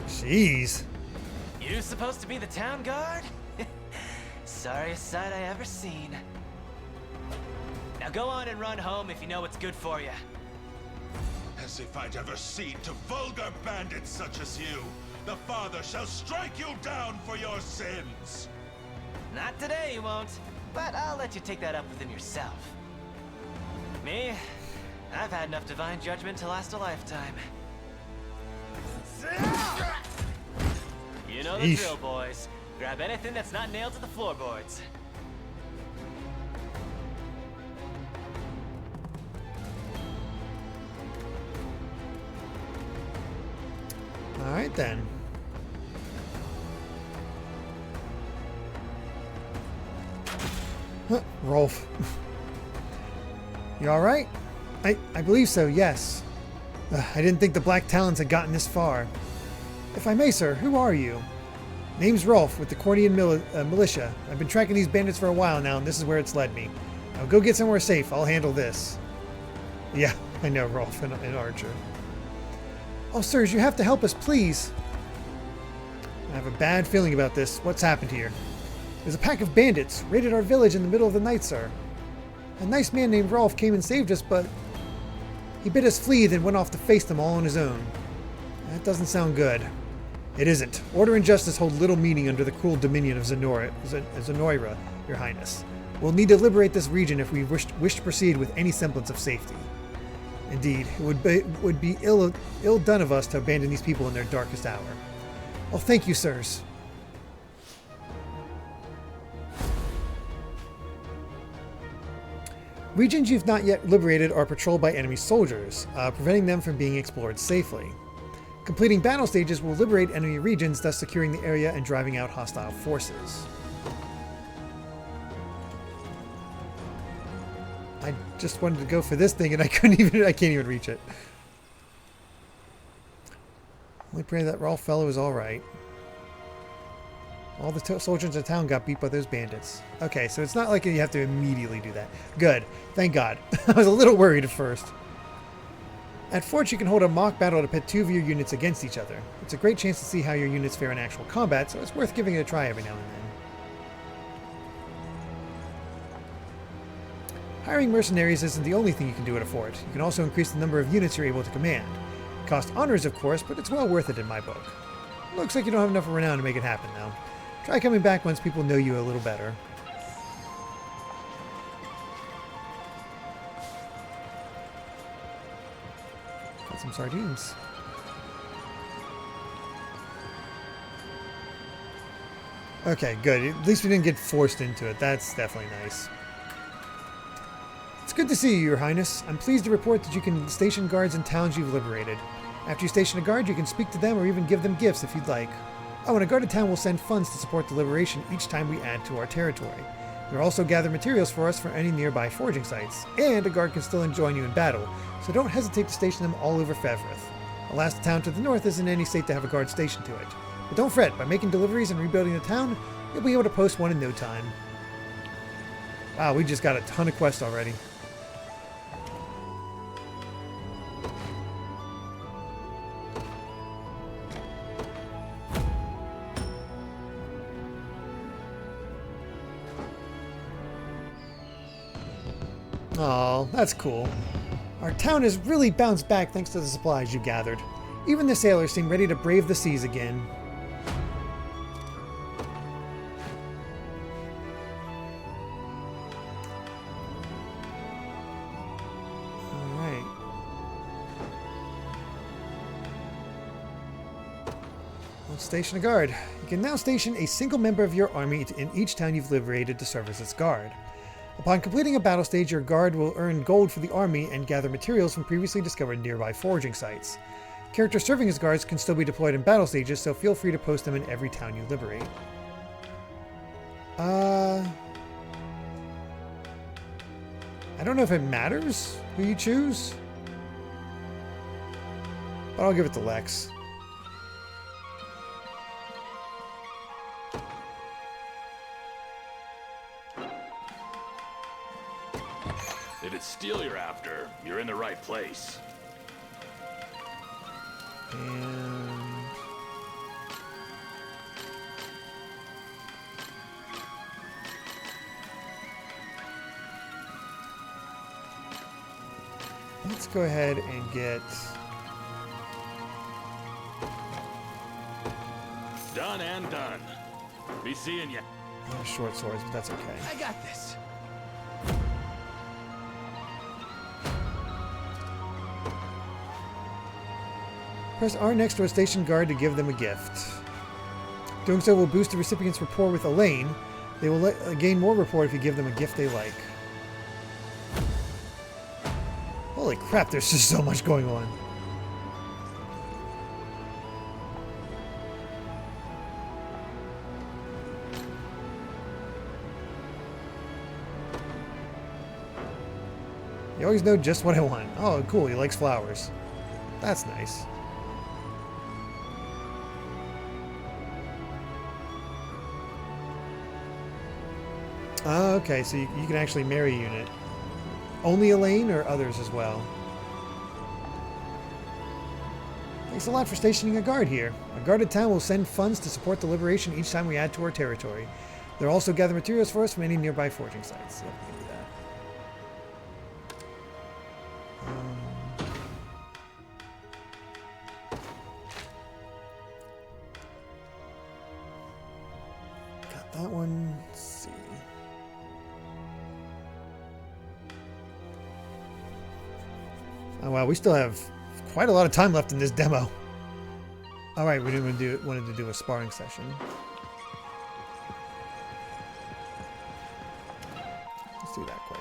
Jeez. You supposed to be the town guard? Sorriest sight I ever seen. Now go on and run home if you know what's good for you. As if I'd ever cede to vulgar bandits such as you. The Father shall strike you down for your sins. Not today, you won't. But I'll let you take that up within yourself. Me? I've had enough divine judgment to last a lifetime. You know the drill, boys. Grab anything that's not nailed to the floorboards. Alright then. Rolf. You alright? I believe so, yes. I didn't think the Black Talons had gotten this far. If I may, sir, who are you? Name's Rolf with the Cornian Militia. I've been tracking these bandits for a while now, and this is where it's led me. Now go get somewhere safe. I'll handle this. Yeah, I know, Rolf, an archer. Oh, sirs, you have to help us, please. I have a bad feeling about this. What's happened here? There's a pack of bandits raided our village in the middle of the night, sir. A nice man named Rolf came and saved us, but He bid us flee, then went off to face them all on his own. That doesn't sound good. It isn't. Order and justice hold little meaning under the cruel dominion of Zenoira, Your Highness. We'll need to liberate this region if we wish to proceed with any semblance of safety. Indeed, it would be ill done of us to abandon these people in their darkest hour. Oh, thank you, sirs. Regions you've not yet liberated are patrolled by enemy soldiers, preventing them from being explored safely. Completing battle stages will liberate enemy regions, thus securing the area and driving out hostile forces. I just wanted to go for this thing and I can't even reach it. Only pray that Rolf fellow is alright. All the soldiers in town got beat by those bandits. Okay, so it's not like you have to immediately do that. Good. Thank God. I was a little worried at first. At Fort, you can hold a mock battle to pit two of your units against each other. It's a great chance to see how your units fare in actual combat, so it's worth giving it a try every now and then. Hiring mercenaries isn't the only thing you can do at a fort. You can also increase the number of units you're able to command. It costs honors, of course, but it's well worth it in my book. Looks like you don't have enough renown to make it happen, though. Try coming back once people know you a little better. Got some sardines. Okay, good. At least we didn't get forced into it. That's definitely nice. It's good to see you, Your Highness. I'm pleased to report that you can station guards in towns you've liberated. After you station a guard, you can speak to them or even give them gifts if you'd like. Oh, and a guarded town will send funds to support the liberation each time we add to our territory. They'll also gather materials for us from any nearby foraging sites, and a guard can still join you in battle, so don't hesitate to station them all over Fevrith. Alas, the town to the north isn't in any state to have a guard stationed to it. But don't fret, by making deliveries and rebuilding the town, you'll be able to post one in no time. Wow, we just got a ton of quests already. Oh, that's cool. Our town has really bounced back thanks to the supplies you gathered. Even the sailors seem ready to brave the seas again. Alright. Let's station a guard. You can now station a single member of your army in each town you've liberated to serve as its guard. Upon completing a battle stage, your guard will earn gold for the army and gather materials from previously discovered nearby foraging sites. Characters serving as guards can still be deployed in battle stages, so feel free to post them in every town you liberate. I don't know if it matters who you choose, but I'll give it to Lex. If it's steel you're after, you're in the right place. And let's go ahead and get Done and done. Be seeing ya. short swords, but that's okay. I got this. Press R next to a station guard to give them a gift. Doing so will boost the recipient's rapport with Elaine. They will gain more rapport if you give them a gift they like. Holy crap, there's just so much going on. You always know just what I want. Oh, cool, he likes flowers. That's nice. Okay, so you can actually marry a unit. Only Elaine or others as well? Thanks a lot for stationing a guard here. A guarded town will send funds to support the liberation each time we add to our territory. They'll also gather materials for us from any nearby foraging sites. Yep, we can do that. That one, let's see. Oh wow, we still have quite a lot of time left in this demo. All right, we didn't wanted to do a sparring session. Let's do that quick.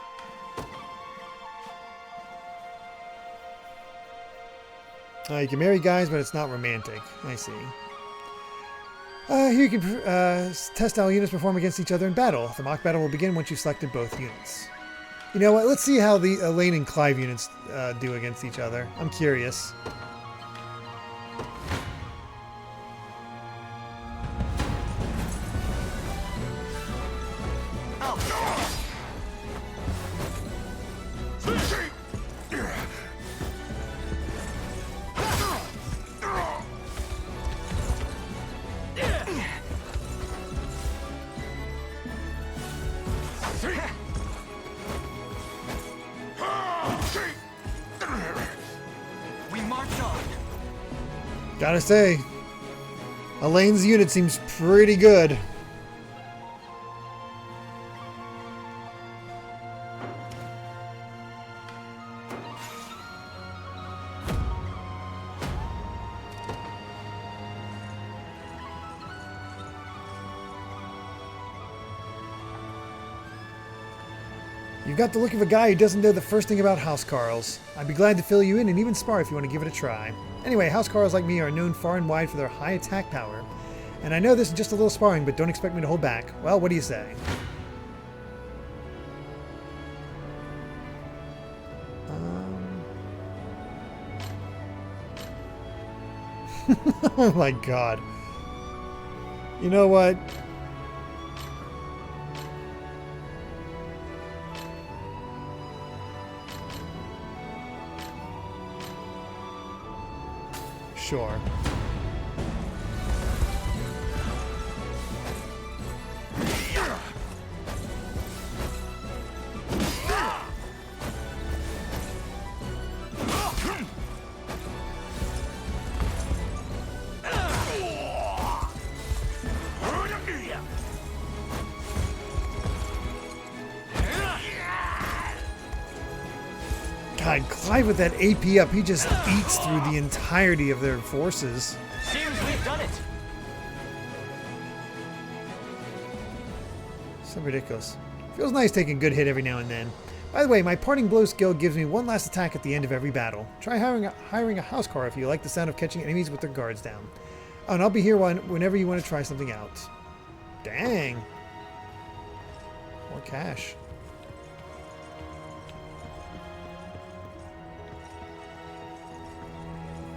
You can marry guys, but it's not romantic. I see. Here you can test how units perform against each other in battle. The mock battle will begin once you've selected both units. You know what? Let's see how the Elaine and Clive units do against each other. I'm curious. Gotta say, Elaine's unit seems pretty good. You've got the look of a guy who doesn't know the first thing about housecarls. I'd be glad to fill you in and even spar if you want to give it a try. Anyway, housecarls like me are known far and wide for their high attack power. And I know this is just a little sparring, but don't expect me to hold back. Well, what do you say? Oh my god. You know what? Sure. God, Clive with that AP up, he just eats through the entirety of their forces. Seems we've done it. So ridiculous. Feels nice taking a good hit every now and then. By the way, my parting blow skill gives me one last attack at the end of every battle. Try hiring a housecar if you like the sound of catching enemies with their guards down. Oh, and I'll be here whenever you want to try something out. Dang. More cash.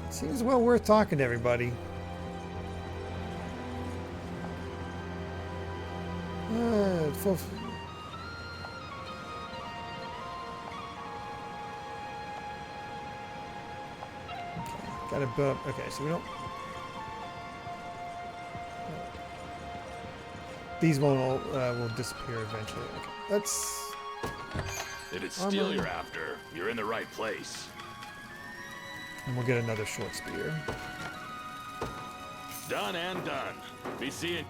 Seems well worth talking to everybody. Full. Okay, gotta build up. Okay, so we don't. These will disappear eventually. Okay, let's. If it's steel you're after, you're in the right place. And we'll get another short spear. Done and done. Be seeing.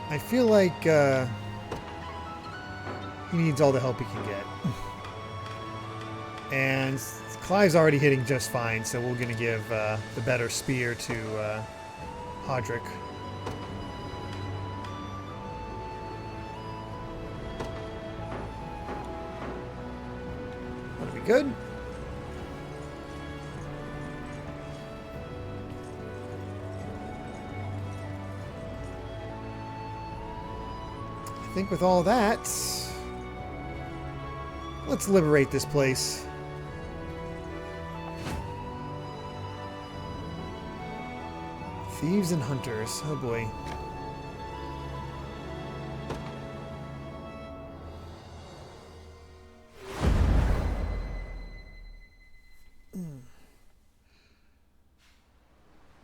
I feel like he needs all the help he can get. And Clive's already hitting just fine, so we're going to give the better spear to Hodrick. That'll be good. I think with all that, let's liberate this place. Thieves and hunters. Oh boy.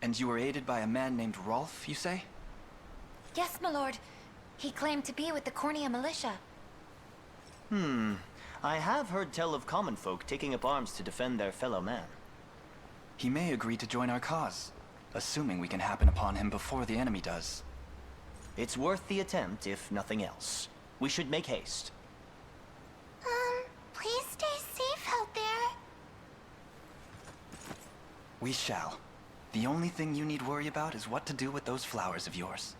And you were aided by a man named Rolf, you say? Yes, my lord. He claimed to be with the Cornea militia. I have heard tell of common folk taking up arms to defend their fellow man. He may agree to join our cause, assuming we can happen upon him before the enemy does. It's worth the attempt, if nothing else. We should make haste. Please stay safe out there. We shall. The only thing you need worry about is what to do with those flowers of yours.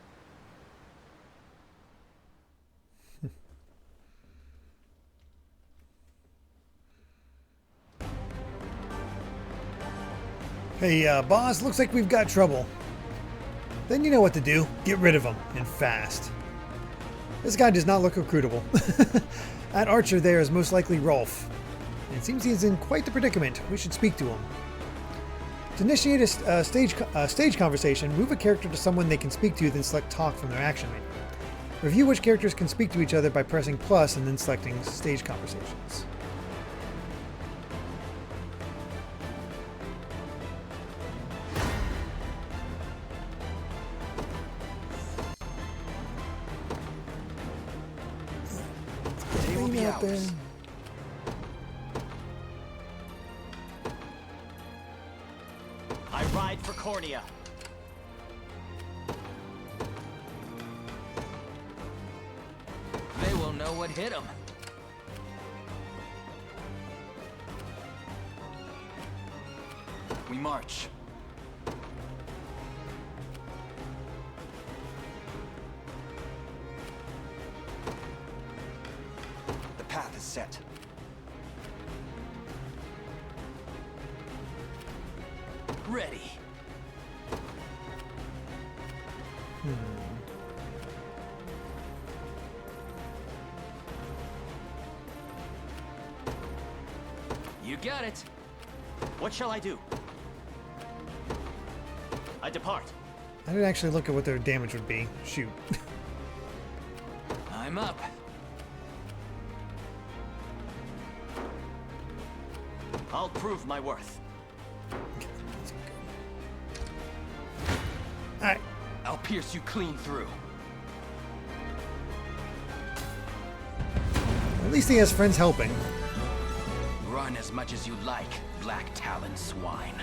Hey, boss, looks like we've got trouble. Then you know what to do. Get rid of him, and fast. This guy does not look recruitable. That archer there is most likely Rolf. And it seems he's in quite the predicament. We should speak to him. To initiate a stage conversation, move a character to someone they can speak to, then select Talk from their action menu. Review which characters can speak to each other by pressing plus and then selecting Stage Conversations. Out there. I ride for Cornea. They will know what hit them. We march. The path is set. Ready. You got it. What shall I do? I depart. I didn't actually look at what their damage would be. Shoot. I'm up. I'll prove my worth. Alright. I'll pierce you clean through. At least he has friends helping. Run as much as you like, Black Talon swine.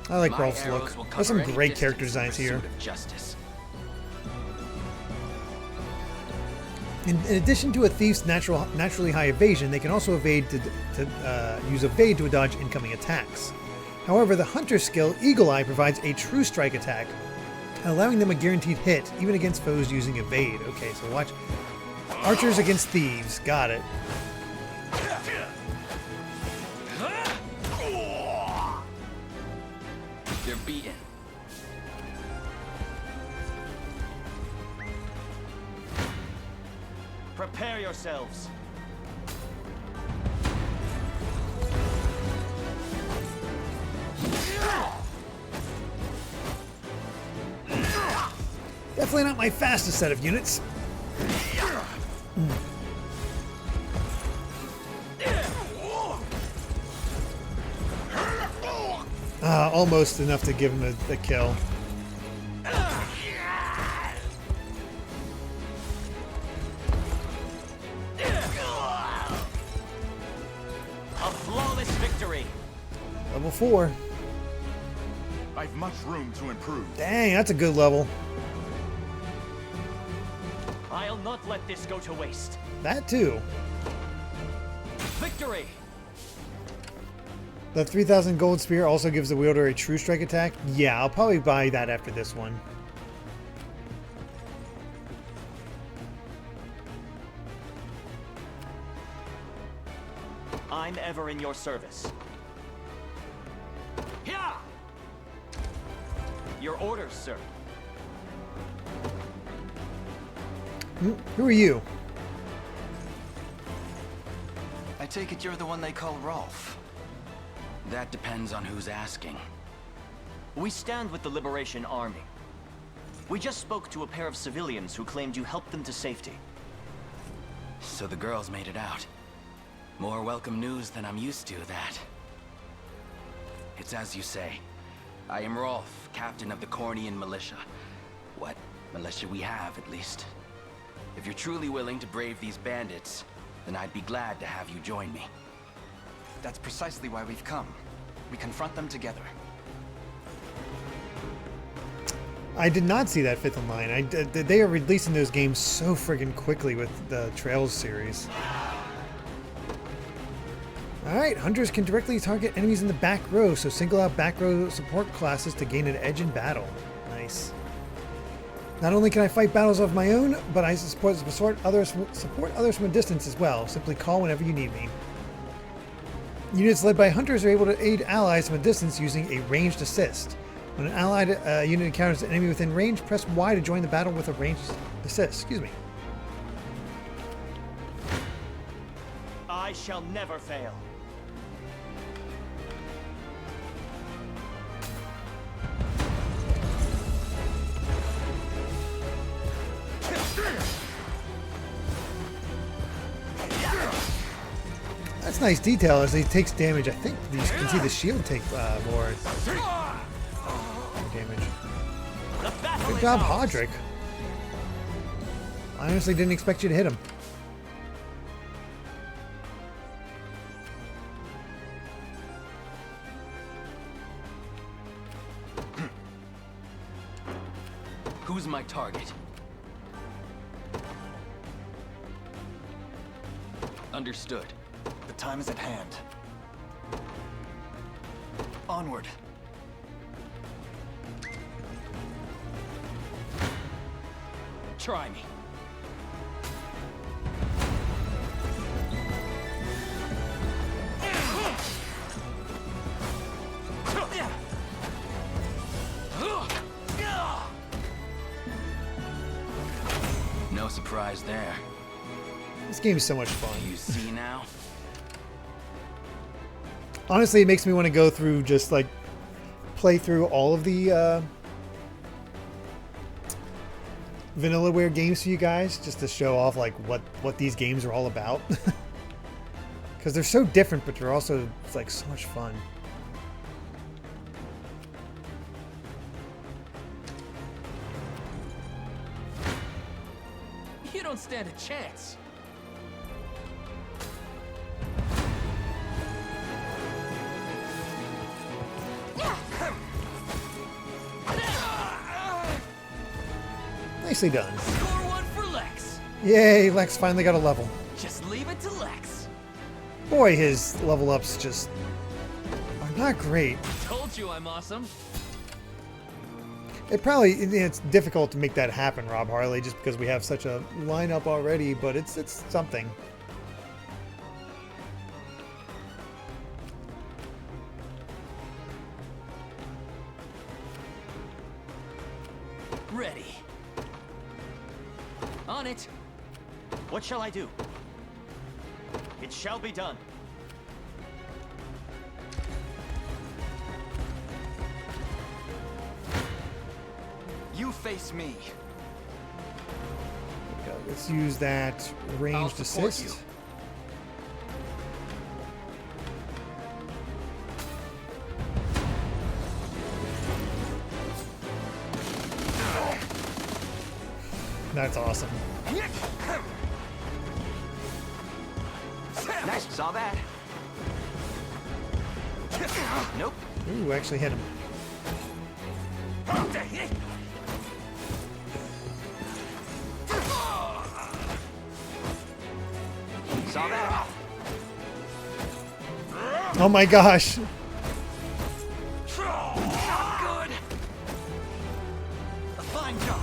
I like My Rolf's arrows look. will There's some cover any great character distance in designs here. pursuit of justice. In addition to a thief's naturally high evasion, they can also evade use evade to dodge incoming attacks. However, the hunter's skill, Eagle Eye, provides a true strike attack, allowing them a guaranteed hit, even against foes using evade. Okay, so watch. Archers against thieves. Got it. They're beaten. Prepare yourselves. Definitely not my fastest set of units. Almost enough to give him a kill. A flawless victory. Level 4. I've much room to improve. Dang, that's a good level. I'll not let this go to waste. That too. Victory! The 3,000 gold spear also gives the wielder a true strike attack. Yeah, I'll probably buy that after this one. I'm ever in your service. Here! Your orders, sir. Who are you? I take it you're the one they call Rolf. That depends on who's asking. We stand with the Liberation Army. We just spoke to a pair of civilians who claimed you helped them to safety. So the girls made it out. More welcome news than I'm used to, that. It's as you say. I am Rolf, captain of the Cornean militia. What Militia we have, at least. If you're truly willing to brave these bandits, then I'd be glad to have you join me. That's precisely why we've come. We confront them together. I did not see that fifth in line. They are releasing those games so friggin' quickly with the Trails series. Alright, hunters can directly target enemies in the back row, so single out back row support classes to gain an edge in battle. Nice. Not only can I fight battles of my own, but I support others from a distance as well. Simply call whenever you need me. Units led by hunters are able to aid allies from a distance using a ranged assist. When an allied unit encounters an enemy within range, press Y to join the battle with a ranged assist. Excuse me. I shall never fail. That's nice detail as he takes damage. I think you can see the shield take more damage. Good job, Hodrick. I honestly didn't expect you to hit him. Who's my target? Understood. The time is at hand. Onward. Try me. No surprise there. This game is so much fun. You see now? Honestly, it makes me want to go through, just like play through all of the Vanillaware games for you guys, just to show off like what these games are all about. Because they're so different, but they're also like so much fun. You don't stand a chance. Nicely done. Score one for Lex. Yay, Lex finally got a level. Just leave it to Lex. Boy, his level ups just are not great. Told you I'm awesome. It's difficult to make that happen, Rob Harley, just because we have such a lineup already, but it's something. Ready. On it. What shall I do? It shall be done. You face me. Let's use that ranged assist. You. That's awesome. Nice, saw that. Nope. Ooh, actually hit him. Saw that. Oh my gosh. Good. A fine job.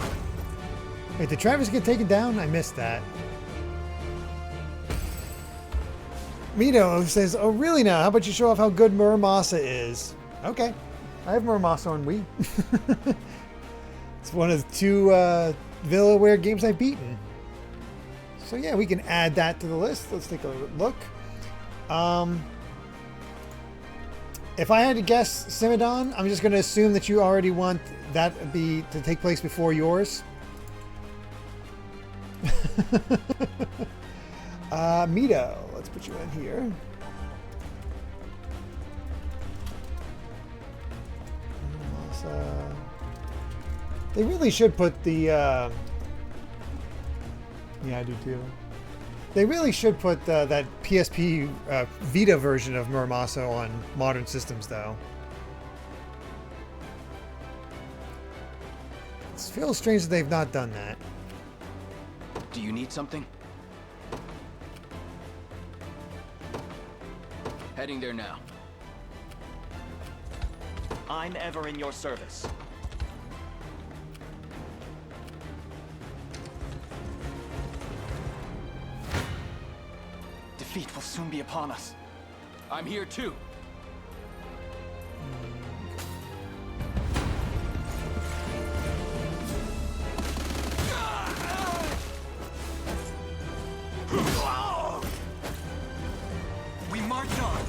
Wait, did Travis get taken down? I missed that. Mito says, oh really now? How about you show off how good Muramasa is? Okay. I have Muramasa on Wii. It's one of the two Vanillaware games I've beaten. So yeah, we can add that to the list. Let's take a look. If I had to guess Simidon, I'm just going to assume that you already want that to take place before yours. Mito, let's put you in here. They really should put the. Yeah, I do too. They really should put that PSP Vita version of Muramaso on modern systems, though. It feels strange that they've not done that. Do you need something? Heading there now. I'm ever in your service. Defeat will soon be upon us. I'm here too. We march on.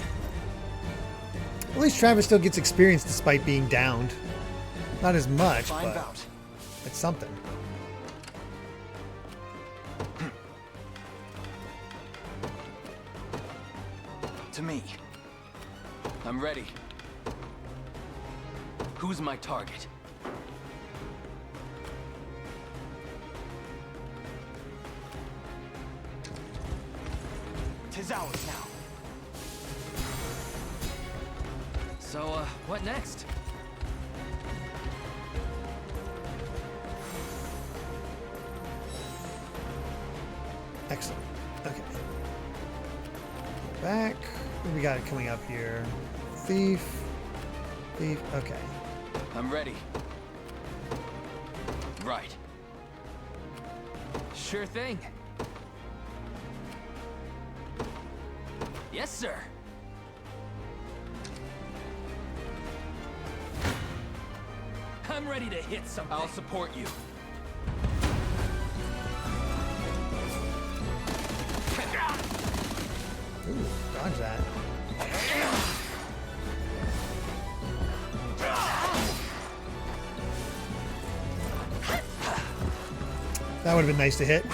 At least Travis still gets experience despite being downed. Not as much, Fine but bout. it's something. To me. I'm ready. Who's my target? Tis ours now. So, what next? Excellent. Okay. Back. What do we got coming up here? Thief. Thief. Okay. I'm ready. Right. Sure thing. Yes, sir. I'm ready to hit something. I'll support you. Ooh, dodge that. That would have been nice to hit.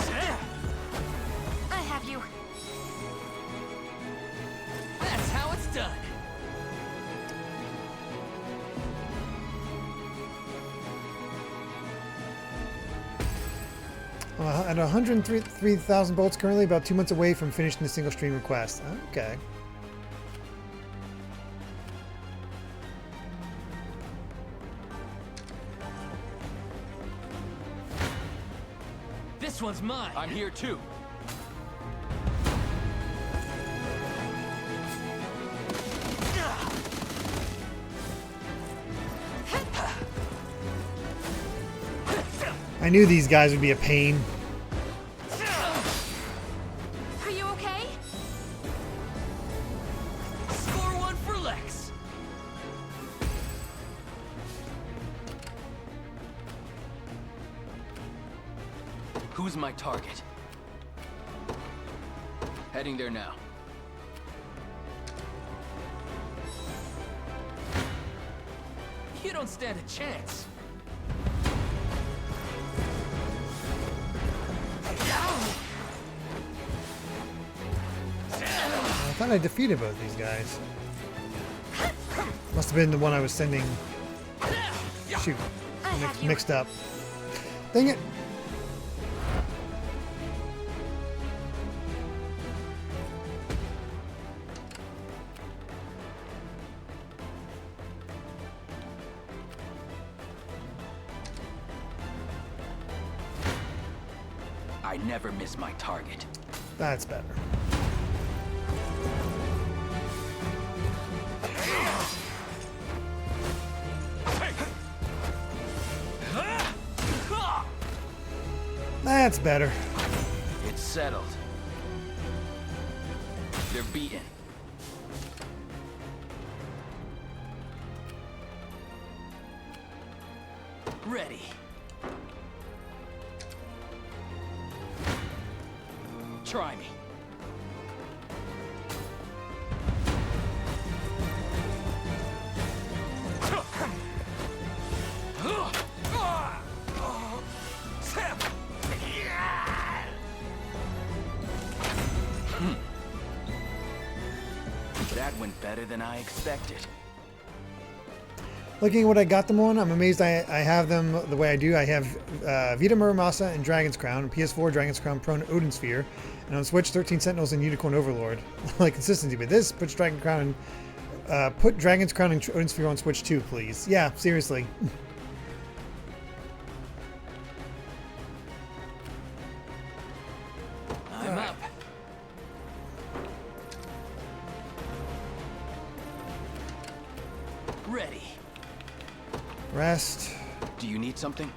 I have you. That's how it's done. At 103,000 bolts currently, about 2 months away from finishing the single stream request. Okay. This one's mine. I'm here too. I knew these guys would be a pain. Are you okay? Score one for Lex. Who's my target? Heading there now. You don't stand a chance. I thought I defeated both these guys. Must have been the one I was sending. Shoot. Mixed up. Dang it. I never miss my target. That's better. That's better. It's settled. They're beaten. Ready. Try me. That went better than I expected. Looking at what I got them on, I'm amazed I have them the way I do. I have Vita Muramasa and Dragon's Crown, PS4 Dragon's Crown Pro and Odin Sphere, and on Switch 13 Sentinels and Unicorn Overlord. Like consistency, but this puts Dragon's Crown and put Dragon's Crown and Odin Sphere on Switch too, please. Yeah, seriously. I'm up. Ready. Rest. Do you need something?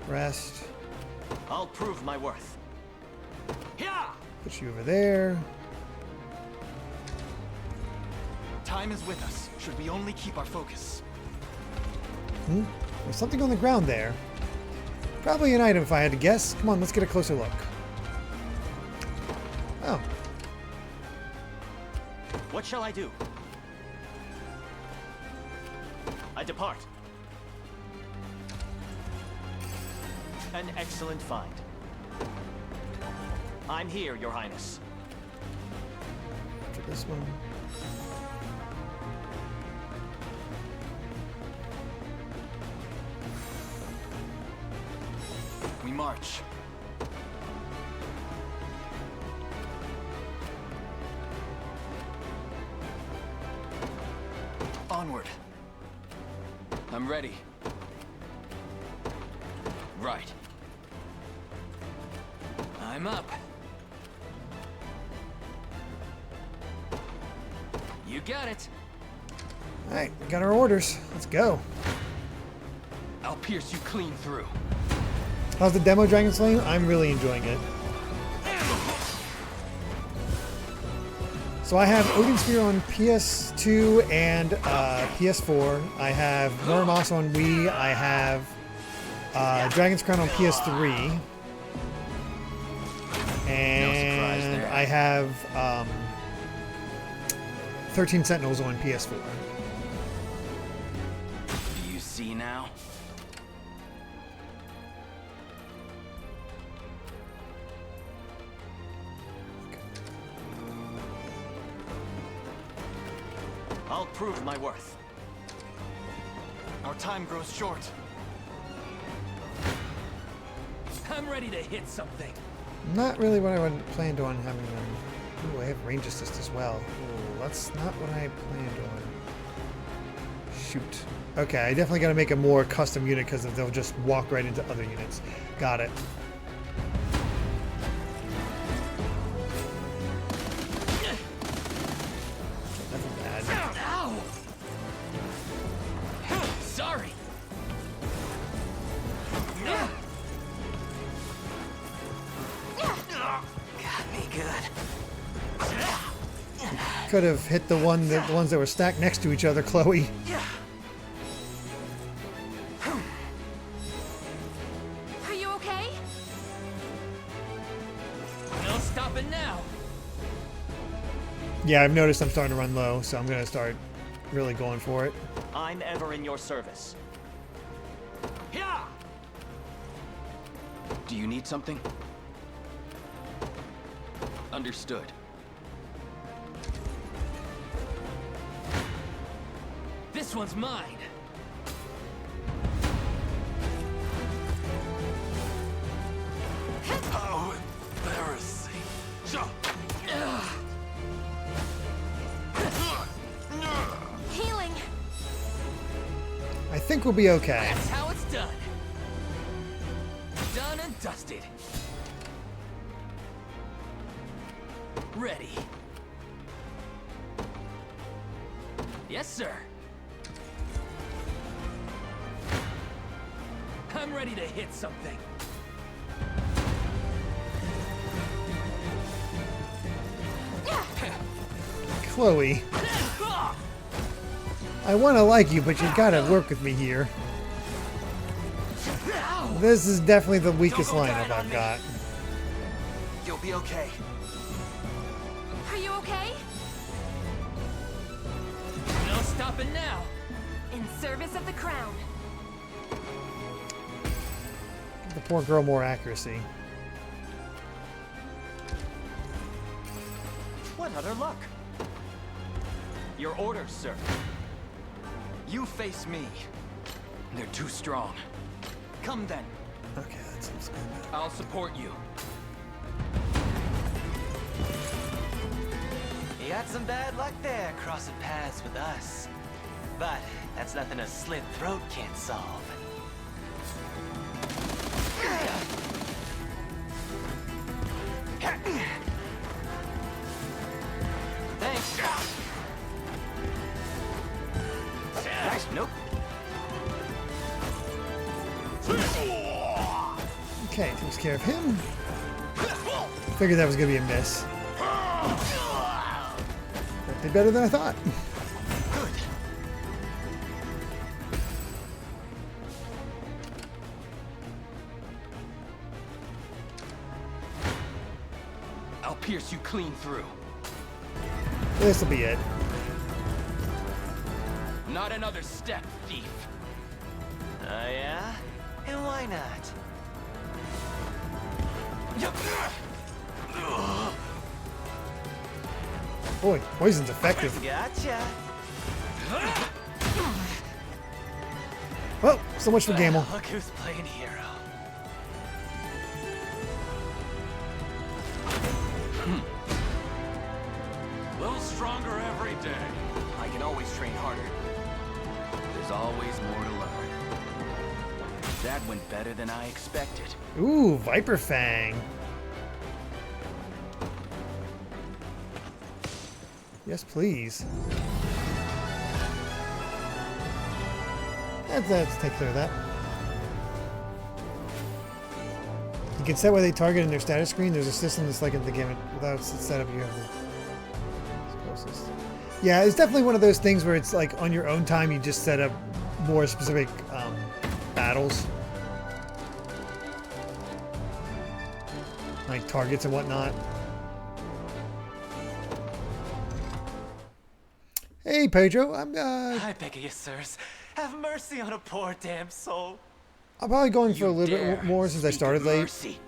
Rest. I'll prove my worth. Yeah. Put you over there. Time is with us. Should we only keep our focus? There's something on the ground there. Probably an item if I had to guess. Come on, let's get a closer look. Oh. What shall I do? I depart. An excellent find. I'm here, Your Highness. After this one. We march. Onward. I'm ready. Right. I'm up. You got it. All right, we got our orders. Let's go. I'll pierce you clean through. How's the demo Dragon Slaying? I'm really enjoying it. So I have Odin Sphere on PS2 and PS4. I have Muramasa on Wii. I have Dragon's Crown on PS3. And I have 13 Sentinels on PS4. Do you see now? I'll prove my worth. Our time grows short. I'm ready to hit something. Not really what I would planned on having them. Ooh, I have range assist as well. Ooh, that's not what I planned on. Shoot. Okay, I definitely got to make a more custom unit because they'll just walk right into other units. Got it. That's bad. Ow! Sorry. Got me good. Could have hit the ones that were stacked next to each other, Chloe. Are you okay? No stopping now. Yeah, I've noticed I'm starting to run low, so I'm going to start really going for it. I'm ever in your service. Yeah. Do you need something? Understood. This one's mine. How embarrassing. Healing. I think we'll be okay. That's how it's done. Done and dusted. Ready. Yes, sir. I'm ready to hit something. Chloe. I want to like you, but you got to work with me here. This is definitely the weakest lineup I've got. You'll be okay. Are you okay? No stopping now. In service of the crown. Give the poor girl more accuracy. What other luck? Your orders, sir. You face me. They're too strong. Come then. Okay, that seems good. I'll support you. You got some bad luck there, crossing paths with us. But that's nothing a slit throat can't solve. Thanks. Nice. Nope. Okay, takes care of him. Figured that was gonna be a miss. That did better than I thought. Good. I'll pierce you clean through. This'll be it. Not another step, thief. Oh yeah? And why not? Boy, poison's effective. Gotcha. Well, so much for Gamble. Look who's playing hero. A little stronger every day. I can always train harder. There's always more to learn. That went better than I expected. Ooh, Viper Fang. Yes, please. Let's take care of that. You can set where they target in their status screen. There's a system that's like in the game. Without it's set up, you have the closest. Yeah, it's definitely one of those things where it's like on your own time, you just set up more specific battles. Like targets and whatnot. Hey, Pedro, I beg of you, sirs, have mercy on a poor damn soul. I'm probably going for a little bit more since I started late. Mercy.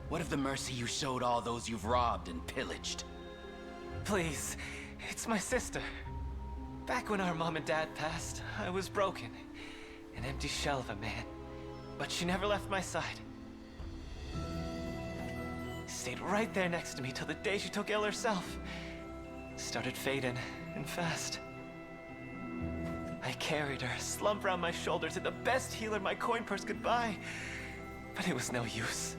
What of the mercy you showed all those you've robbed and pillaged? Please, it's my sister. Back when our mom and dad passed, I was broken. An empty shell of a man. But she never left my side. Stayed right there next to me till the day she took ill herself. Started fading, and fast. I carried her, slumped around my shoulders, and the best healer my coin purse could buy. But it was no use.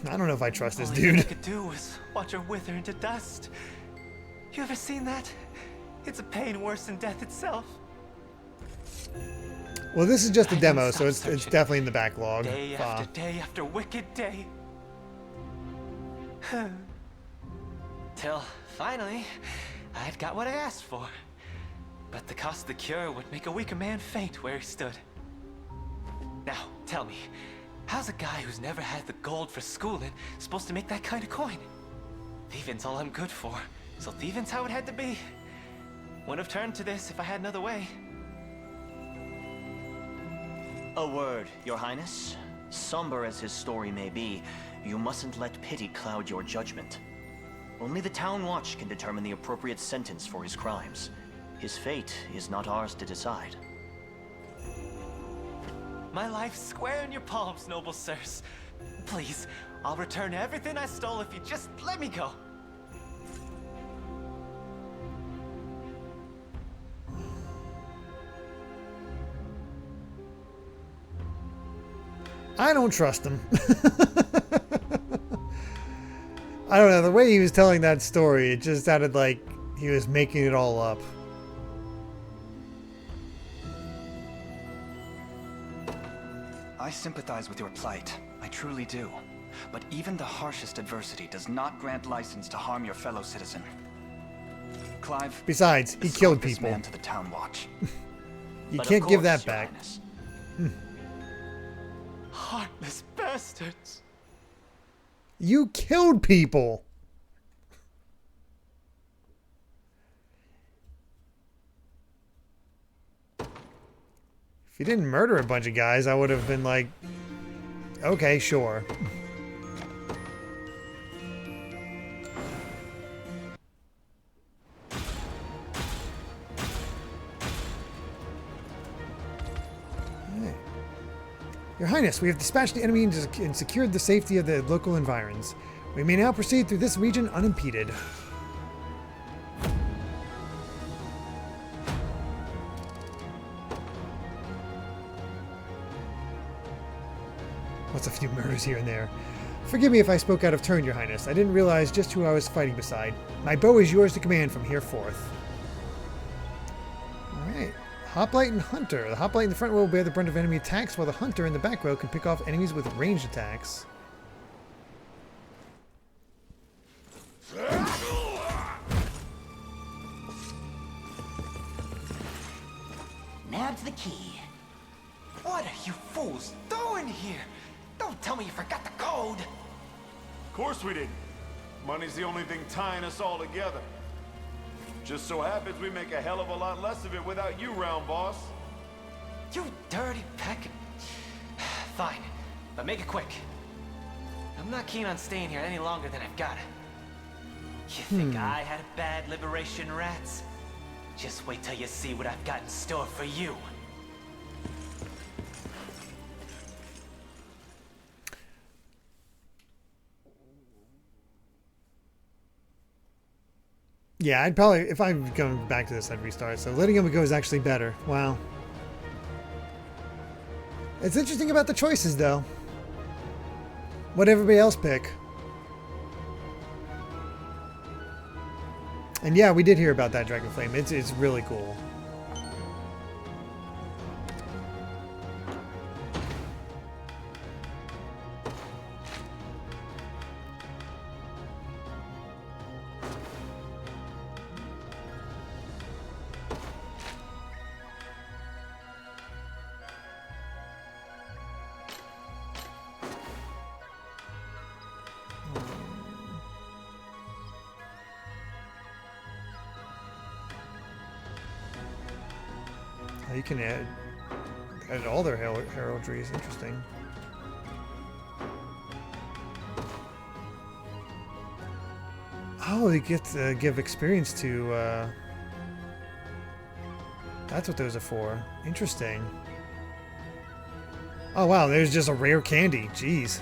I don't know if I trust this All dude. I could do was watch her wither into dust. You ever seen that? It's a pain worse than death itself. Well, this is just a demo, so it's definitely in the backlog. Day after wicked day. Till finally, I'd got what I asked for. But the cost of the cure would make a weaker man faint where he stood. Now, tell me, how's a guy who's never had the gold for schooling supposed to make that kind of coin? Thieving's all I'm good for, so thieving's how it had to be. Wouldn't have turned to this if I had another way. A word, Your Highness. Somber as his story may be, you mustn't let pity cloud your judgment. Only the Town Watch can determine the appropriate sentence for his crimes. His fate is not ours to decide. My life's square in your palms, noble sirs. Please, I'll return everything I stole if you just let me go. I don't trust him. I don't know, the way he was telling that story, it just sounded like he was making it all up. I sympathize with your plight. I truly do. But even the harshest adversity does not grant license to harm your fellow citizen. Clive. Besides, he killed this people. man to the Town Watch. You can't give that back. Heartless bastards. You killed people. If you didn't murder a bunch of guys, I would have been like, okay, sure. Your Highness, we have dispatched the enemy and secured the safety of the local environs. We may now proceed through this region unimpeded. What's a few murders here and there? Forgive me if I spoke out of turn, Your Highness. I didn't realize just who I was fighting beside. My bow is yours to command from here forth. Alright. Hoplite and Hunter. The Hoplite in the front row will bear the brunt of enemy attacks, while the Hunter in the back row can pick off enemies with ranged attacks. Nab's the key. What are you fools doing here? Don't tell me you forgot the code. Of course we didn't. Money's the only thing tying us all together. Just so happens we make a hell of a lot less of it without you, round boss. You dirty peck. Fine, but make it quick. I'm not keen on staying here any longer than I've got. You think I had a bad liberation, rats? Just wait till you see what I've got in store for you. Yeah, I'd probably, if I'm going back to this, I'd restart. So letting him go is actually better. Wow. It's interesting about the choices, though. What everybody else pick. And yeah, we did hear about that Dragon Flame. It's really cool. You can add all their heraldries. Interesting. Oh, they get to give experience to... That's what those are for. Interesting. Oh wow, there's just a rare candy. Jeez.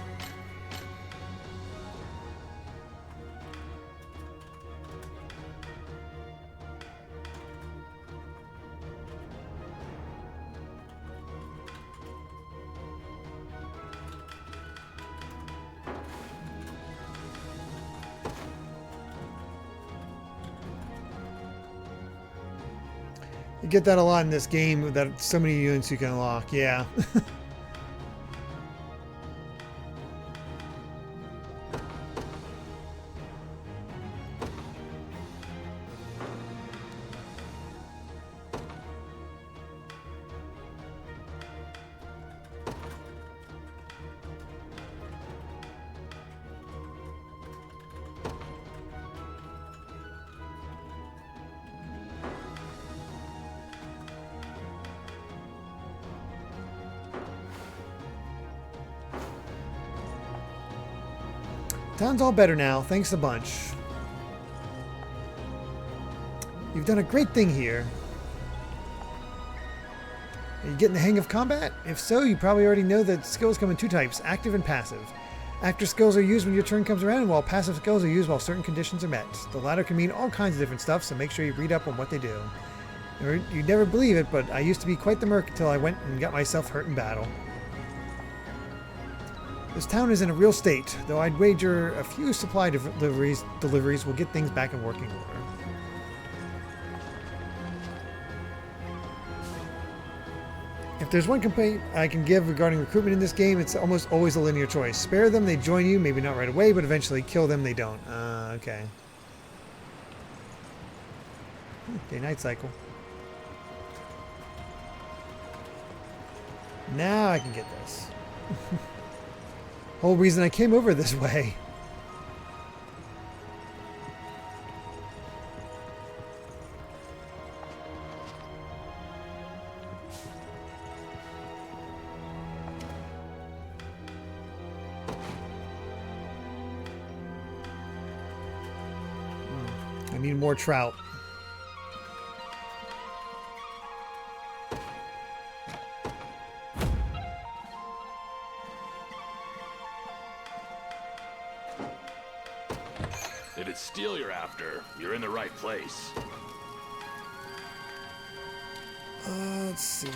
You get that a lot in this game, that so many units you can unlock, yeah. Town's all better now, thanks a bunch. You've done a great thing here. Are you getting the hang of combat? If so, you probably already know that skills come in two types, active and passive. Active skills are used when your turn comes around, while passive skills are used while certain conditions are met. The latter can mean all kinds of different stuff, so make sure you read up on what they do. You'd never believe it, but I used to be quite the merc until I went and got myself hurt in battle. This town is in a real state, though I'd wager a few supply deliveries will get things back in working order. If there's one complaint I can give regarding recruitment in this game, it's almost always a linear choice. Spare them, they join you, maybe not right away, but eventually kill them, they don't. Okay. Day-night cycle. Now I can get this. Whole reason I came over this way. I need more trout. If it's steel you're after, you're in the right place. Let's see.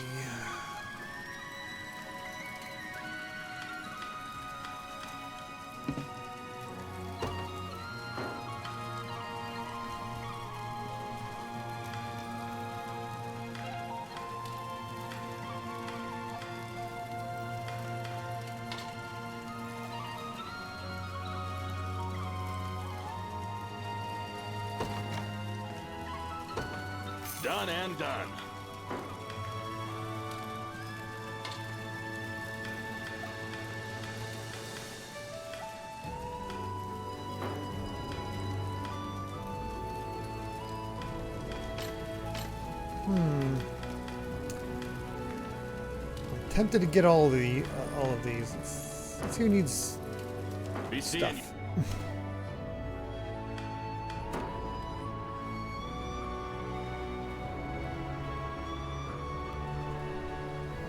Done and done. I'm tempted to get all of these. Let's see who needs Be seeing you. stuff.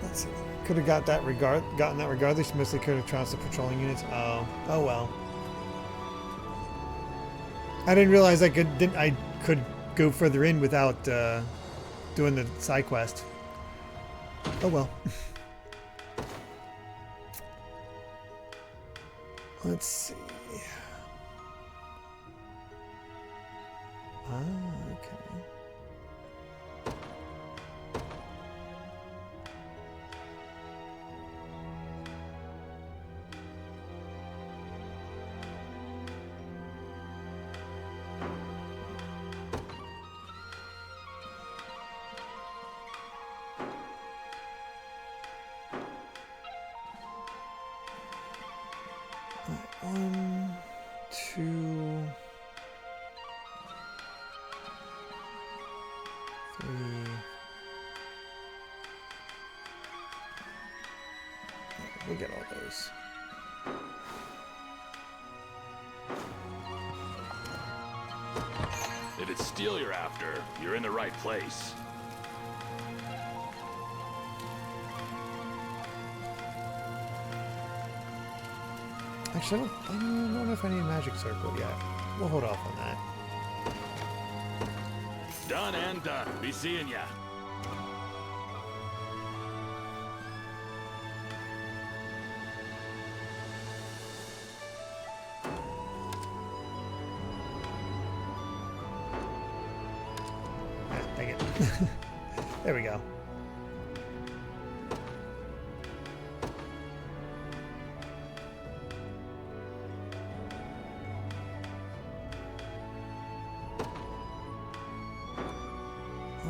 Let's see. Could have gotten that regardless. Mostly could have trounced the patrolling units. Oh well. I didn't realize I could go further in without doing the side quest. Oh well. Let's see. Okay. One, two, three. We'll get all those. If it's steel you're after, you're in the right place. Actually, I don't know if I need a magic circle yet. We'll hold off on that. Done and done. Be seeing ya. Dang it. There we go.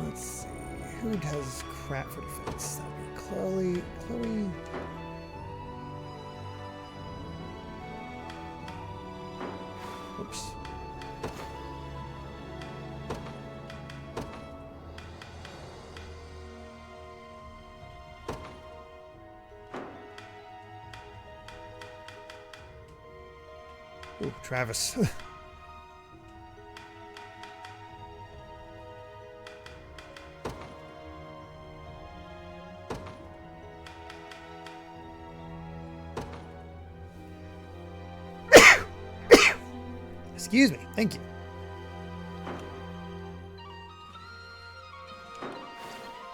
Let's see. Who has crap for defense? That'd be Chloe. Oops. Ooh, Travis. Excuse me. Thank you.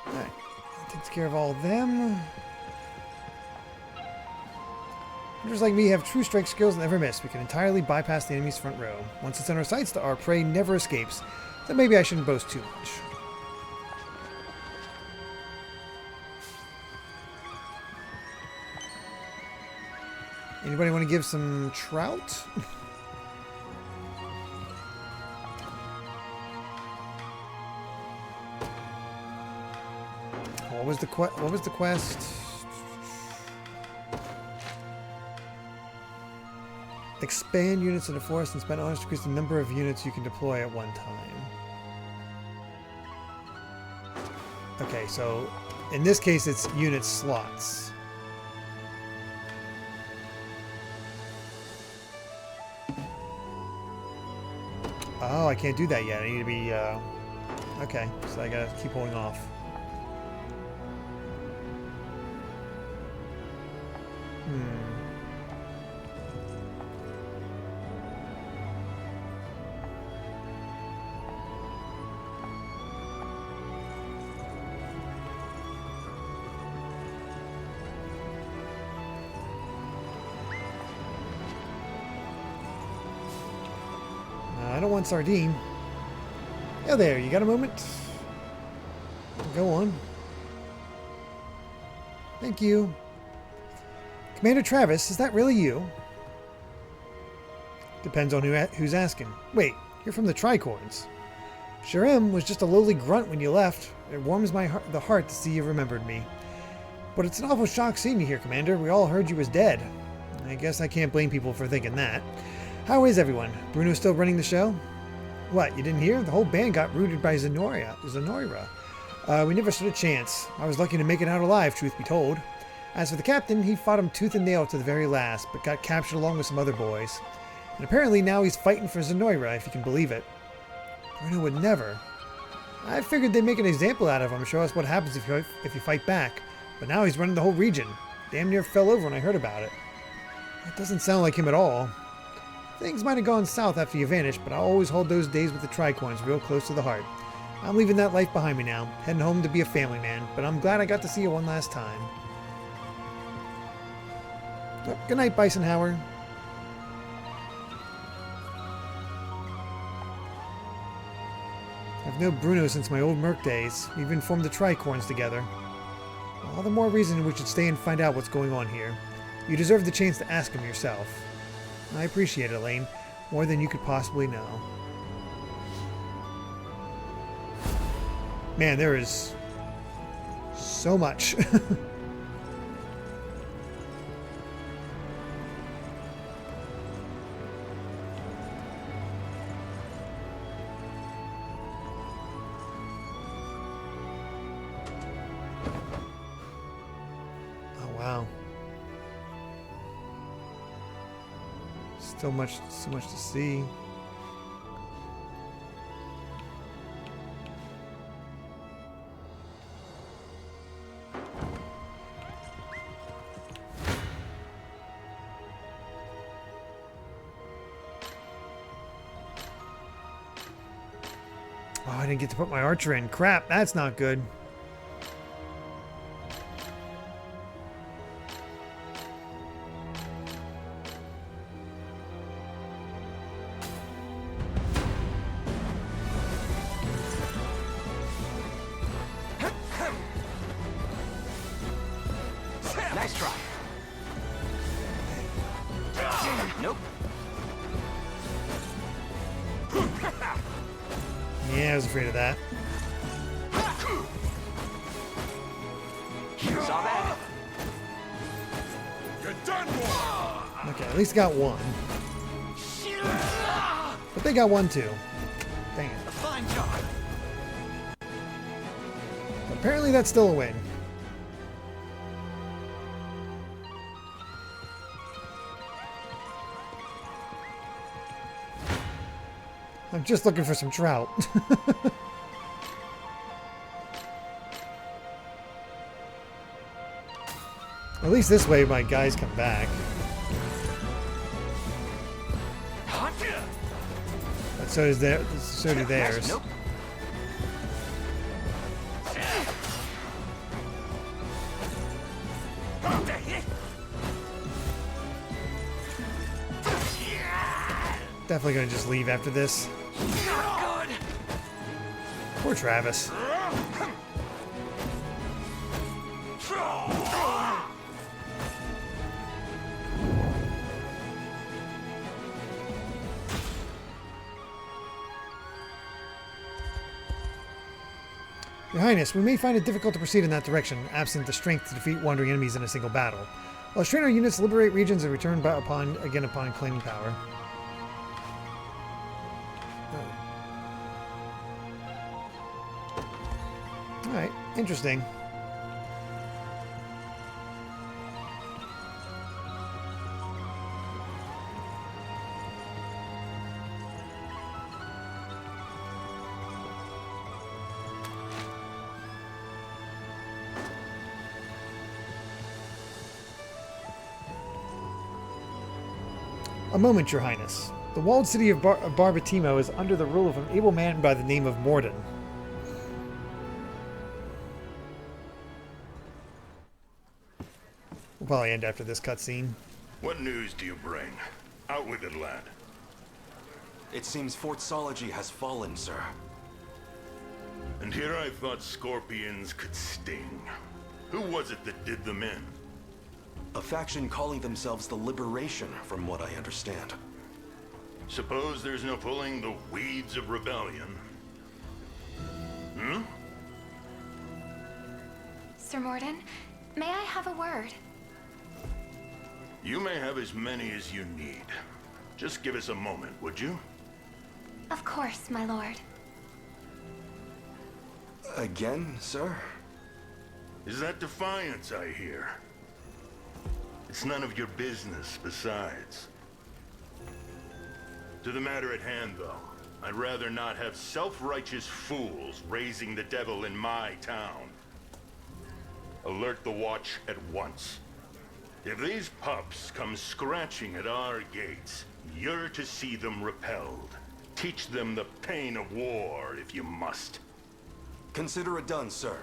Alright. That takes care of all of them. Hunters like me have true strike skills and never miss. We can entirely bypass the enemy's front row. Once it's in our sights, our prey never escapes. So maybe I shouldn't boast too much. Anybody want to give some trout? What was the quest? Expand units in the forest and spend honors to increase the number of units you can deploy at one time. Okay, so in this case it's unit slots. Oh, I can't do that yet. I need to be okay, so I gotta keep holding off. don't want sardine. Oh, there. You got a moment? Go on. Thank you. Commander Travis, is that really you? Depends on who's asking. Wait, you're from the Tricorns. Sharem was just a lowly grunt when you left. It warms the heart to see you remembered me. But it's an awful shock seeing you here, Commander. We all heard you was dead. I guess I can't blame people for thinking that. How is everyone? Bruno still running the show? What, you didn't hear? The whole band got rooted by Zenoira. We never stood a chance. I was lucky to make it out alive, truth be told. As for the captain, he fought him tooth and nail to the very last, but got captured along with some other boys. And apparently now he's fighting for Zenoira, if you can believe it. Bruno would never. I figured they'd make an example out of him, show us what happens if you fight back. But now he's running the whole region. Damn near fell over when I heard about it. That doesn't sound like him at all. Things might have gone south after you vanished, but I'll always hold those days with the Tricorns real close to the heart. I'm leaving that life behind me now, heading home to be a family man, but I'm glad I got to see you one last time. Oh, good night, Bisonhauer. I've known Bruno since my old Merc days. We even formed the Tricorns together. All the more reason we should stay and find out what's going on here. You deserve the chance to ask him yourself. I appreciate it, Elaine, more than you could possibly know. Man, there is so much. Oh, wow. So much to see. Oh, I didn't get to put my archer in. Crap, that's not good. Nice try. Nope. Yeah, I was afraid of that. Saw that. You're done for. Okay, at least got one. But they got one too. Dang it. A fine job. Apparently that's still a win. I'm just looking for some trout. At least this way my guys come back. But so do theirs. Nope. Definitely gonna just leave after this. Poor Travis. Your Highness, we may find it difficult to proceed in that direction, absent the strength to defeat wandering enemies in a single battle. Let's train our units to liberate regions and return upon claiming power. Alright, interesting. A moment, Your Highness. The walled city of Barbatimo is under the rule of an able man by the name of Morden. We'll probably end after this cutscene. What news do you bring? Out with it, lad. It seems Fort Sology has fallen, sir. And here I thought scorpions could sting. Who was it that did them in? A faction calling themselves the Liberation, from what I understand. Suppose there's no pulling the weeds of rebellion. Hmm? Sir Morden, may I have a word? You may have as many as you need. Just give us a moment, would you? Of course, my lord. Again, sir? Is that defiance I hear? It's none of your business, besides. To the matter at hand, though, I'd rather not have self-righteous fools raising the devil in my town. Alert the watch at once. If these pups come scratching at our gates, you're to see them repelled. Teach them the pain of war, if you must. Consider it done, sir.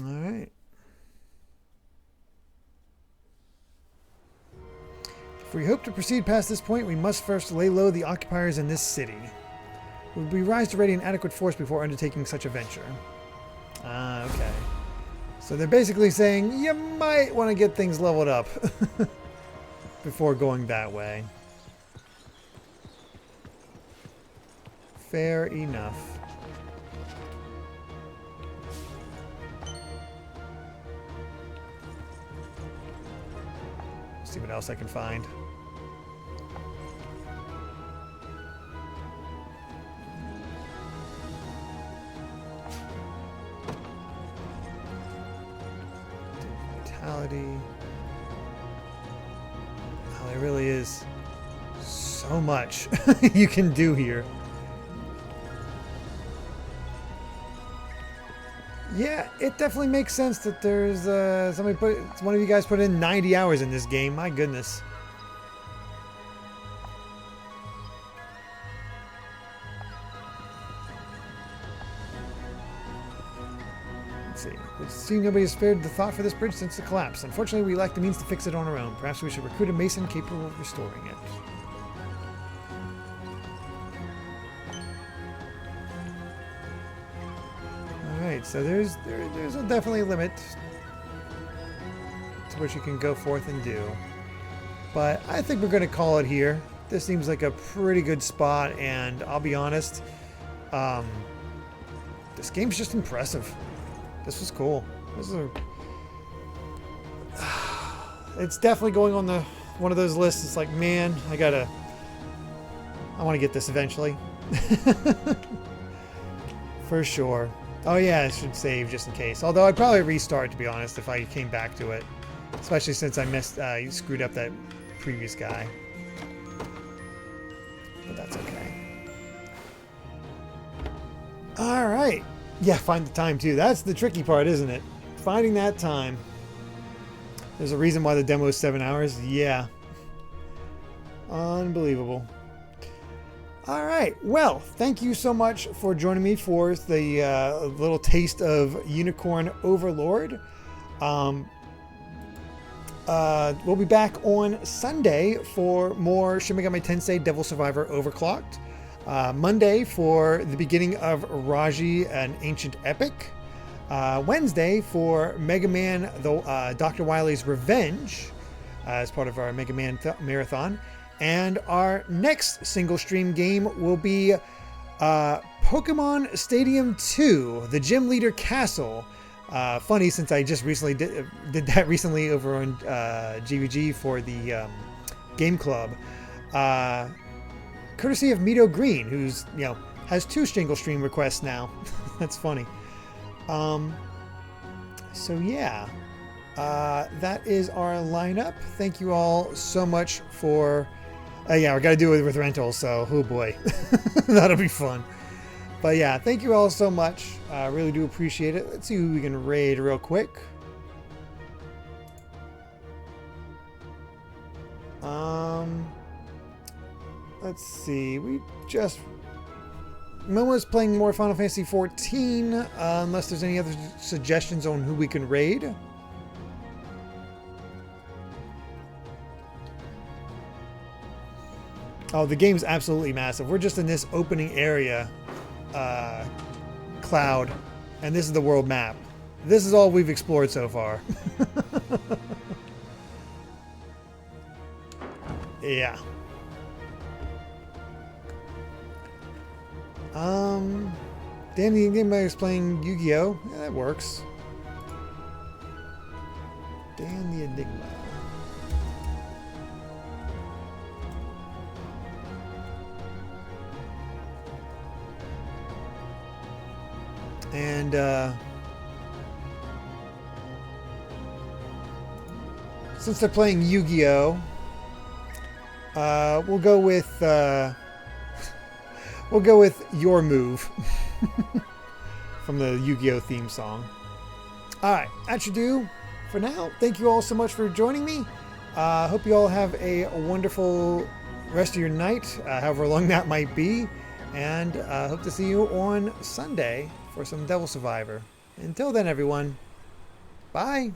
All right. If we hope to proceed past this point, we must first lay low the occupiers in this city. We rise to ready an adequate force before undertaking such a venture. Ah, okay. So they're basically saying you might want to get things leveled up before going that way. Fair enough. See what else I can find. Vitality. Oh, there really is so much you can do here. Yeah, it definitely makes sense that there's one of you guys put in 90 hours in this game. My goodness. Let's see. It seems nobody has spared the thought for this bridge since the collapse. Unfortunately, we lack the means to fix it on our own. Perhaps we should recruit a mason capable of restoring it. Alright, so there's definitely a limit to what you can go forth and do. But I think we're going to call it here. This seems like a pretty good spot, and I'll be honest, this game's just impressive. This was cool. This is it's definitely going on one of those lists. It's like, man, I want to get this eventually. For sure. Oh yeah, I should save just in case. Although I'd probably restart, to be honest, if I came back to it. Especially since I screwed up that previous guy. But that's okay. Alright. Yeah, find the time too. That's the tricky part, isn't it? Finding that time. There's a reason why the demo is 7 hours. Yeah. Unbelievable. All right. Well, thank you so much for joining me for the little taste of Unicorn Overlord. We'll be back on Sunday for more Shin Megami Tensei Devil Survivor Overclocked. Monday for the beginning of Raji, an Ancient Epic. Wednesday for Mega Man, Dr. Wily's Revenge, as part of our Mega Man Marathon. And our next single stream game will be Pokemon Stadium 2, the Gym Leader Castle. Funny, since I just recently did that recently over on GVG for the Game Club. Courtesy of Mito Green, who's, has 2 single stream requests now. That's funny. So yeah, that is our lineup. Thank you all so much for... yeah, we got to do it with rentals, so oh boy. That'll be fun. But yeah, thank you all so much. I really do appreciate it. Let's see who we can raid real quick. Let's see. We just Momo's playing more Final Fantasy 14, unless there's any other suggestions on who we can raid. Oh, the game's absolutely massive. We're just in this opening area, cloud, and this is the world map. This is all we've explored so far. Yeah. Danny Enigma is playing Yu-Gi-Oh! Yeah, that works. Dan the Enigma. And since they're playing Yu-Gi-Oh! We'll go with Your Move from the Yu-Gi-Oh! Theme song. Alright, that should do for now. Thank you all so much for joining me. Hope you all have a wonderful rest of your night, however long that might be. And hope to see you on Sunday for some Devil Survivor. Until then, everyone, bye.